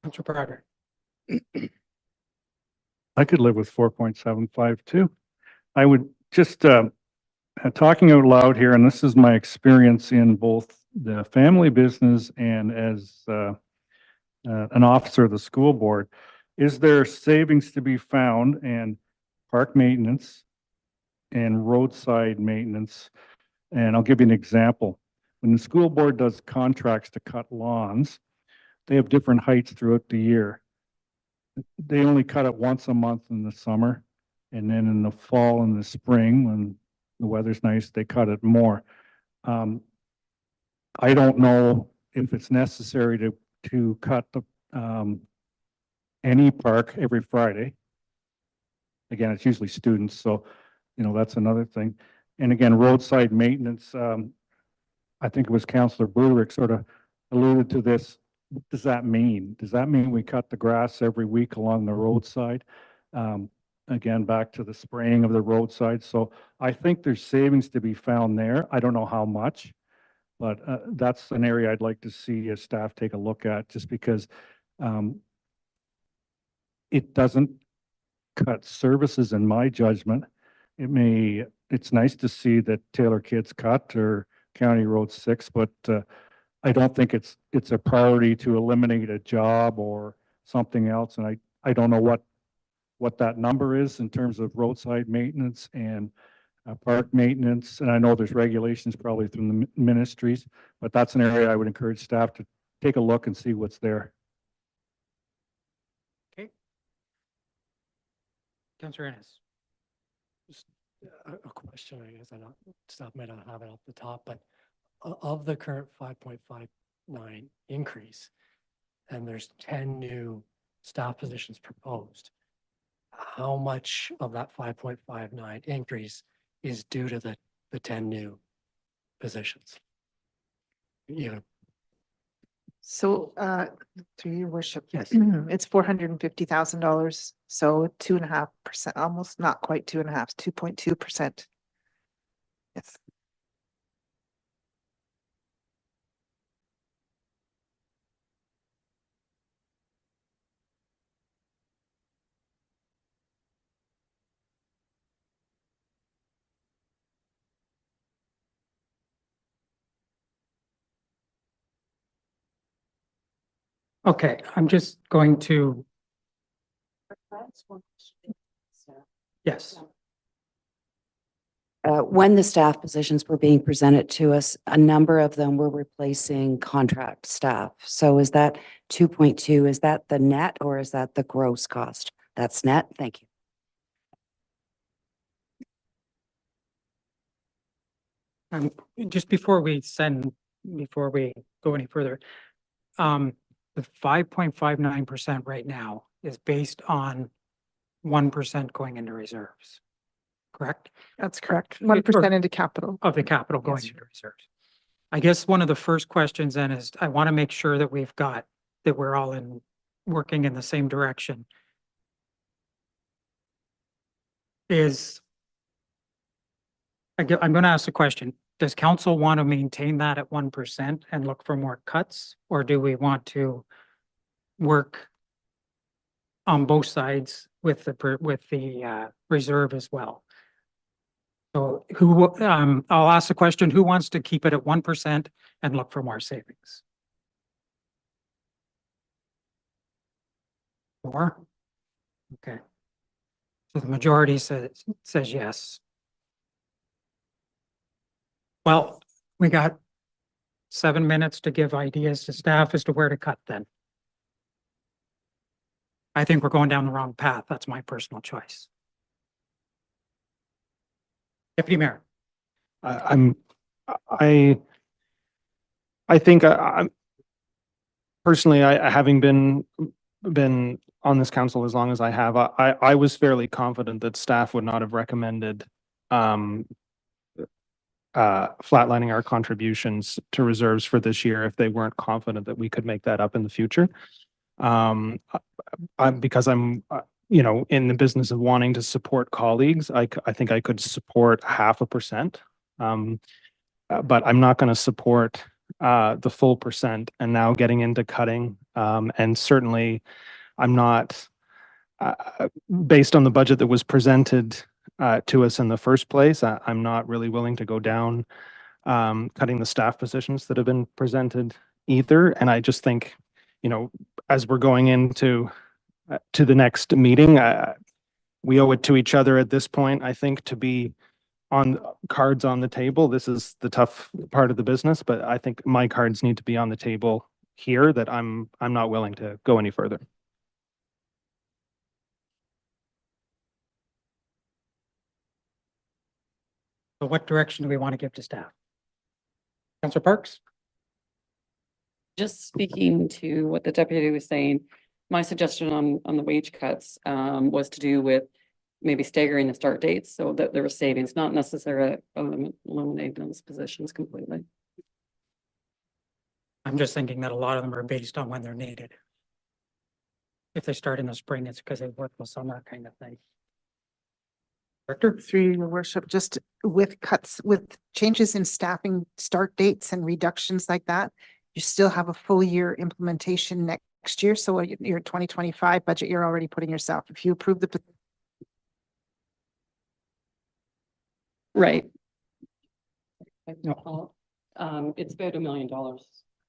Councilor Prater? I could live with 4.75 too. I would just, talking out loud here, and this is my experience in both the family business and as an officer of the school board, is there savings to be found in park maintenance and roadside maintenance? And I'll give you an example. When the school board does contracts to cut lawns, they have different heights throughout the year. They only cut it once a month in the summer, and then in the fall and the spring, when the weather's nice, they cut it more. I don't know if it's necessary to cut the any park every Friday. Again, it's usually students, so that's another thing. And again, roadside maintenance. I think it was Councillor Buderick sort of alluded to this. What does that mean? Does that mean we cut the grass every week along the roadside? Again, back to the spraying of the roadside. So I think there's savings to be found there. I don't know how much, but that's an area I'd like to see staff take a look at, just because it doesn't cut services in my judgment. It's nice to see that Taylor Kids cut or County Road 6, but I don't think it's a priority to eliminate a job or something else. And I don't know what that number is in terms of roadside maintenance and park maintenance. And I know there's regulations probably from the ministries, but that's an area I would encourage staff to take a look and see what's there. Councillor Ennis. Just a question, I guess. I don't, staff might not have it off the top, but of the current 5.59 increase, and there's 10 new staff positions proposed, how much of that 5.59 increase is due to the 10 new positions? You know, So, through your worship. Yes. It's $450,000. So 2.5%, almost not quite 2.5, 2.2%. Yes. Okay, I'm just going to, yes. When the staff positions were being presented to us, a number of them were replacing contract staff. So is that 2.2, is that the net or is that the gross cost? That's net. Thank you. Just before we go any further, the 5.59% right now is based on 1% going into reserves, correct? That's correct. 1% into capital. Of the capital going Yes. into reserves. I guess one of the first questions then is, I want to make sure that we're all working in the same direction. I'm going to ask the question, does council want to maintain that at 1% and look for more cuts? Or do we want to work on both sides with the reserve as well? So I'll ask the question, who wants to keep it at 1% and look for more savings? More? Okay. So the majority says yes. Well, we got 7 minutes to give ideas to staff as to where to cut then. I think we're going down the wrong path. That's my personal choice. Deputy Mayor. I think I'm personally, having been on this council as long as I have, I was fairly confident that staff would not have recommended flatlining our contributions to reserves for this year if they weren't confident that we could make that up in the future. Because I'm in the business of wanting to support colleagues, I think I could support 0.5%. But I'm not going to support the full percent, and now getting into cutting. And certainly I'm not, based on the budget that was presented to us in the first place, I'm not really willing to go down cutting the staff positions that have been presented either. And I just think, as we're going into to the next meeting, we owe it to each other at this point, I think, to be on cards on the table. This is the tough part of the business, but I think my cards need to be on the table here, that I'm not willing to go any further. So what direction do we want to give to staff? Councillor Parks? Just speaking to what the deputy was saying, my suggestion on the wage cuts was to do with maybe staggering the start dates so that there was savings, not necessarily eliminating those positions completely. I'm just thinking that a lot of them are based on when they're needed. If they start in the spring, it's because they work the summer kind of thing. Director? Through your worship, just with cuts, with changes in staffing start dates and reductions like that, you still have a full year implementation next year. So your 2025 budget, you're already putting yourself, if you approve the Right. No. It's about $1 million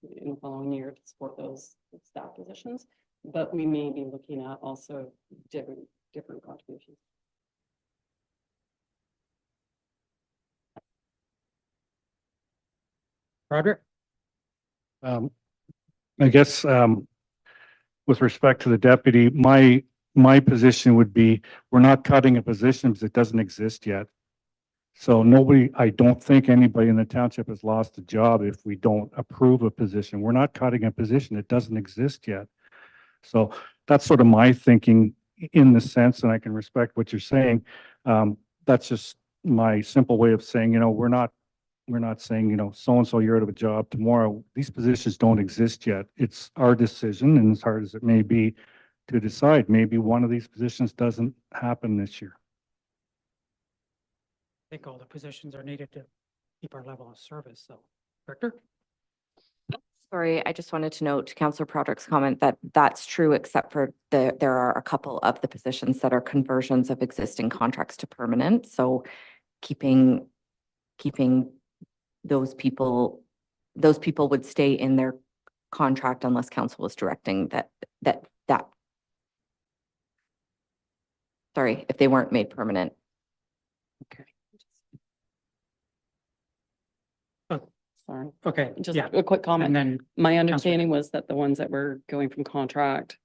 in the following year to support those staff positions, but we may be looking at also different contributions. Roderick? I guess, with respect to the deputy, my position would be, we're not cutting a position because it doesn't exist yet. So I don't think anybody in the township has lost a job if we don't approve a position. We're not cutting a position. It doesn't exist yet. So that's sort of my thinking in the sense, and I can respect what you're saying. That's just my simple way of saying, we're not saying, so-and-so, you're out of a job tomorrow. These positions don't exist yet. It's our decision, and as hard as it may be to decide, maybe one of these positions doesn't happen this year. I think all the positions are needed to keep our level of service, so. Director? Sorry, I just wanted to note Councillor Broderick's comment that that's true, except for there are a couple of the positions that are conversions of existing contracts to permanent. So keeping those people would stay in their contract unless council was directing that. Sorry, if they weren't made permanent. Okay. Sorry. Okay, Just yeah. a quick comment. And then My understanding was that the ones that were going from contract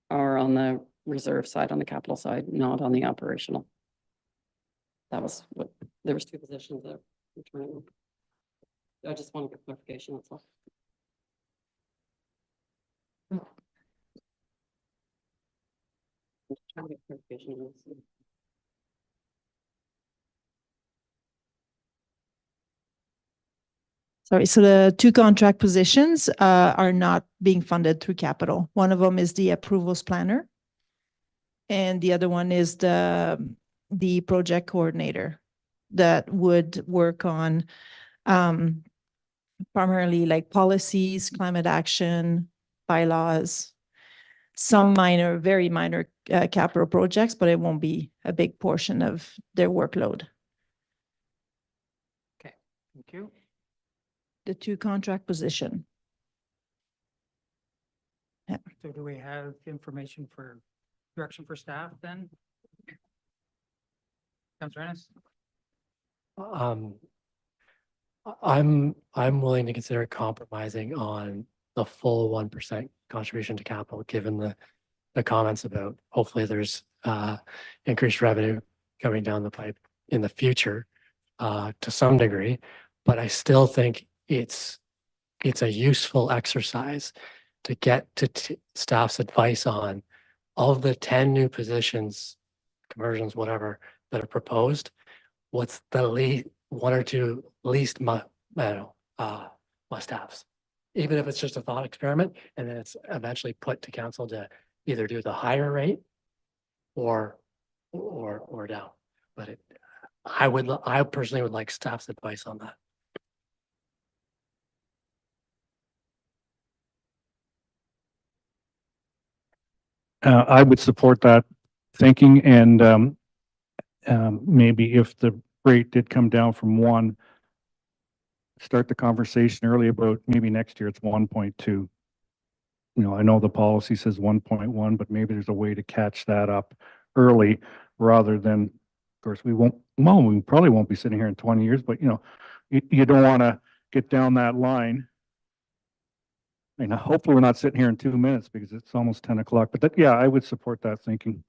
are on the reserve side, on the capital side, not on the operational. That was what, there was 2 positions there. I just wanted clarification, that's all. Trying to get clarification on this. Sorry, so the 2 contract positions are not being funded through capital. One of them is the approvals planner. And the other one is the project coordinator that would work on primarily like policies, climate action, bylaws, some minor, very minor capital projects, but it won't be a big portion of their workload. Okay, thank you. The 2 contract position. Yeah. So do we have information for direction for staff then? Councilor Ennis? I'm willing to consider compromising on the full 1% contribution to capital, given the comments about hopefully there's increased revenue coming down the pipe in the future to some degree, but I still think it's a useful exercise to get to staff's advice on all of the 10 new positions, conversions, whatever, that are proposed. What's the 1 or 2 least must-haves? Even if it's just a thought experiment, and then it's eventually put to council to either do the higher rate or down. But I personally would like staff's advice on that. I would support that thinking, and maybe if the rate did come down from 1, start the conversation early about maybe next year it's 1.2. I know the policy says 1.1, but maybe there's a way to catch that up early rather than, of course, we probably won't be sitting here in 20 years, but you don't want to get down that line. Hopefully we're not sitting here in 2 minutes because it's almost 10 o'clock, but yeah, I would support that thinking.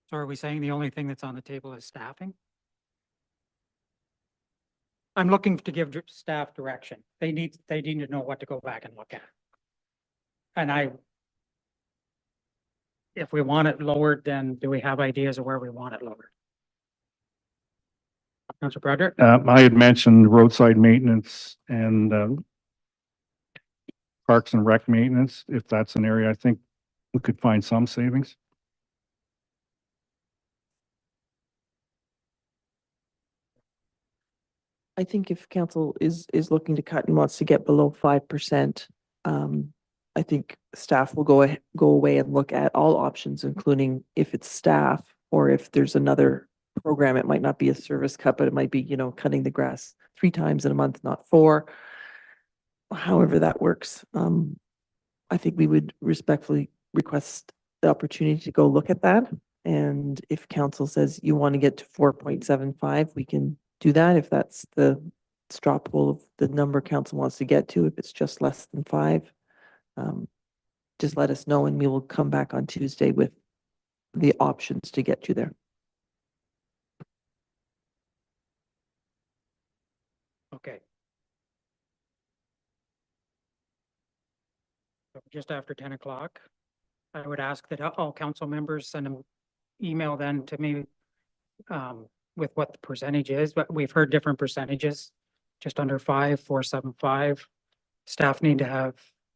So are we saying the only thing that's on the table is staffing? I'm looking to give staff direction. They need to know what to go back and look at. And if we want it lowered, then do we have ideas of where we want it lowered? Councilor Broderick? I had mentioned roadside maintenance and parks and rec maintenance. If that's an area, I think we could find some savings. I think if council is looking to cut and wants to get below 5%, I think staff will go away and look at all options, including if it's staff or if there's another program. It might not be a service cut, but it might be, you know, cutting the grass 3 times in a month, not 4. However that works. I think we would respectfully request the opportunity to go look at that. And if council says you want to get to 4.75, we can do that. If that's the straw poll of the number council wants to get to, if it's just less than 5, just let us know and we will come back on Tuesday with the options to get you there. Okay. So just after 10 o'clock, I would ask that all council members send an email then to me with what the percentage is, but we've heard different percentages, just under 5, 4.75. Staff need to have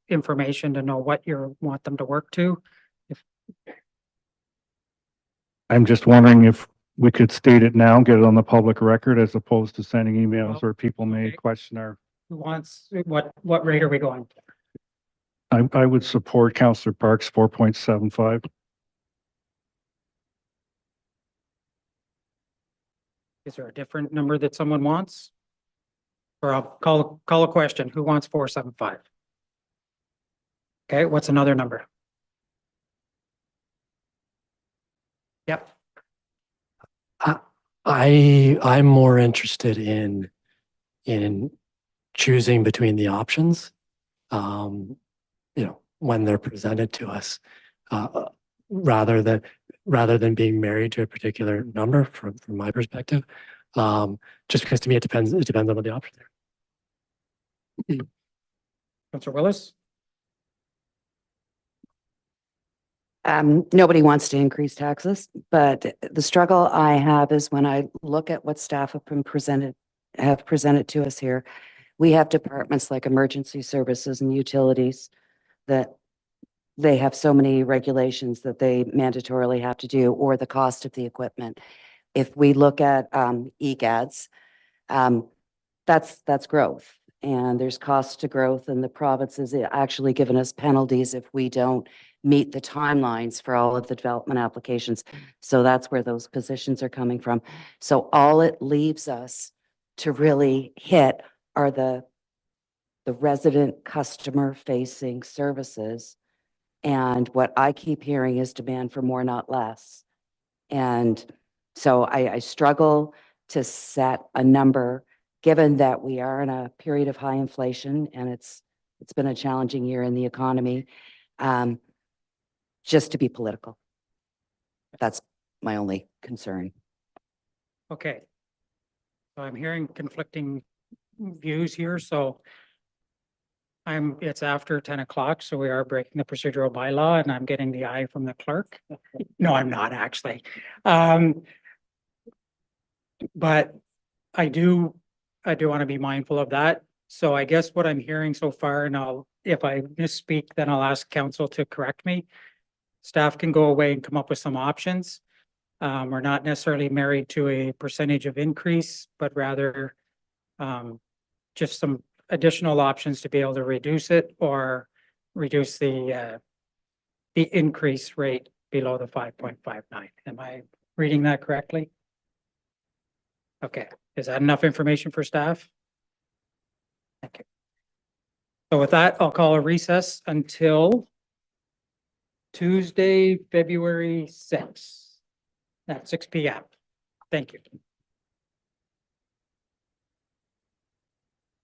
information to know what you want them to work to. I'm just wondering if we could state it now, get it on the public record as opposed to sending emails Well, where people may okay. question our. Who wants, what rate are we going? I would support Councillor Parks 4.75. Is there a different number that someone wants? Or I'll call a question. Who wants 4.75? Okay, what's another number? Yep. I'm more interested in choosing between the options, you know, when they're presented to us, rather than being married to a particular number from my perspective. Just because to me, it depends on what the options are. Councillor Willis? Nobody wants to increase taxes, but the struggle I have is when I look at what staff have presented to us here. We have departments like emergency services and utilities that they have so many regulations that they mandatorily have to do, or the cost of the equipment. If we look at EGADS, that's growth. And there's cost to growth, and the province is actually given us penalties if we don't meet the timelines for all of the development applications. So that's where those positions are coming from. So all it leaves us to really hit are the resident customer facing services. And what I keep hearing is demand for more, not less. And so I struggle to set a number, given that we are in a period of high inflation and it's been a challenging year in the economy, just to be political. That's my only concern. Okay. So I'm hearing conflicting views here, so it's after 10 o'clock, so we are breaking the procedural bylaw and I'm getting the eye from the clerk. No, I'm not actually. But I do want to be mindful of that. So I guess what I'm hearing so far, and if I misspeak, then I'll ask council to correct me. Staff can go away and come up with some options. We're not necessarily married to a percentage of increase, but rather just some additional options to be able to reduce it or reduce the increase rate below the 5.59. Am I reading that correctly? Okay, is that enough information for staff? Thank you. So with that, I'll call a recess until Tuesday, February 6th at 6 p.m. Thank you.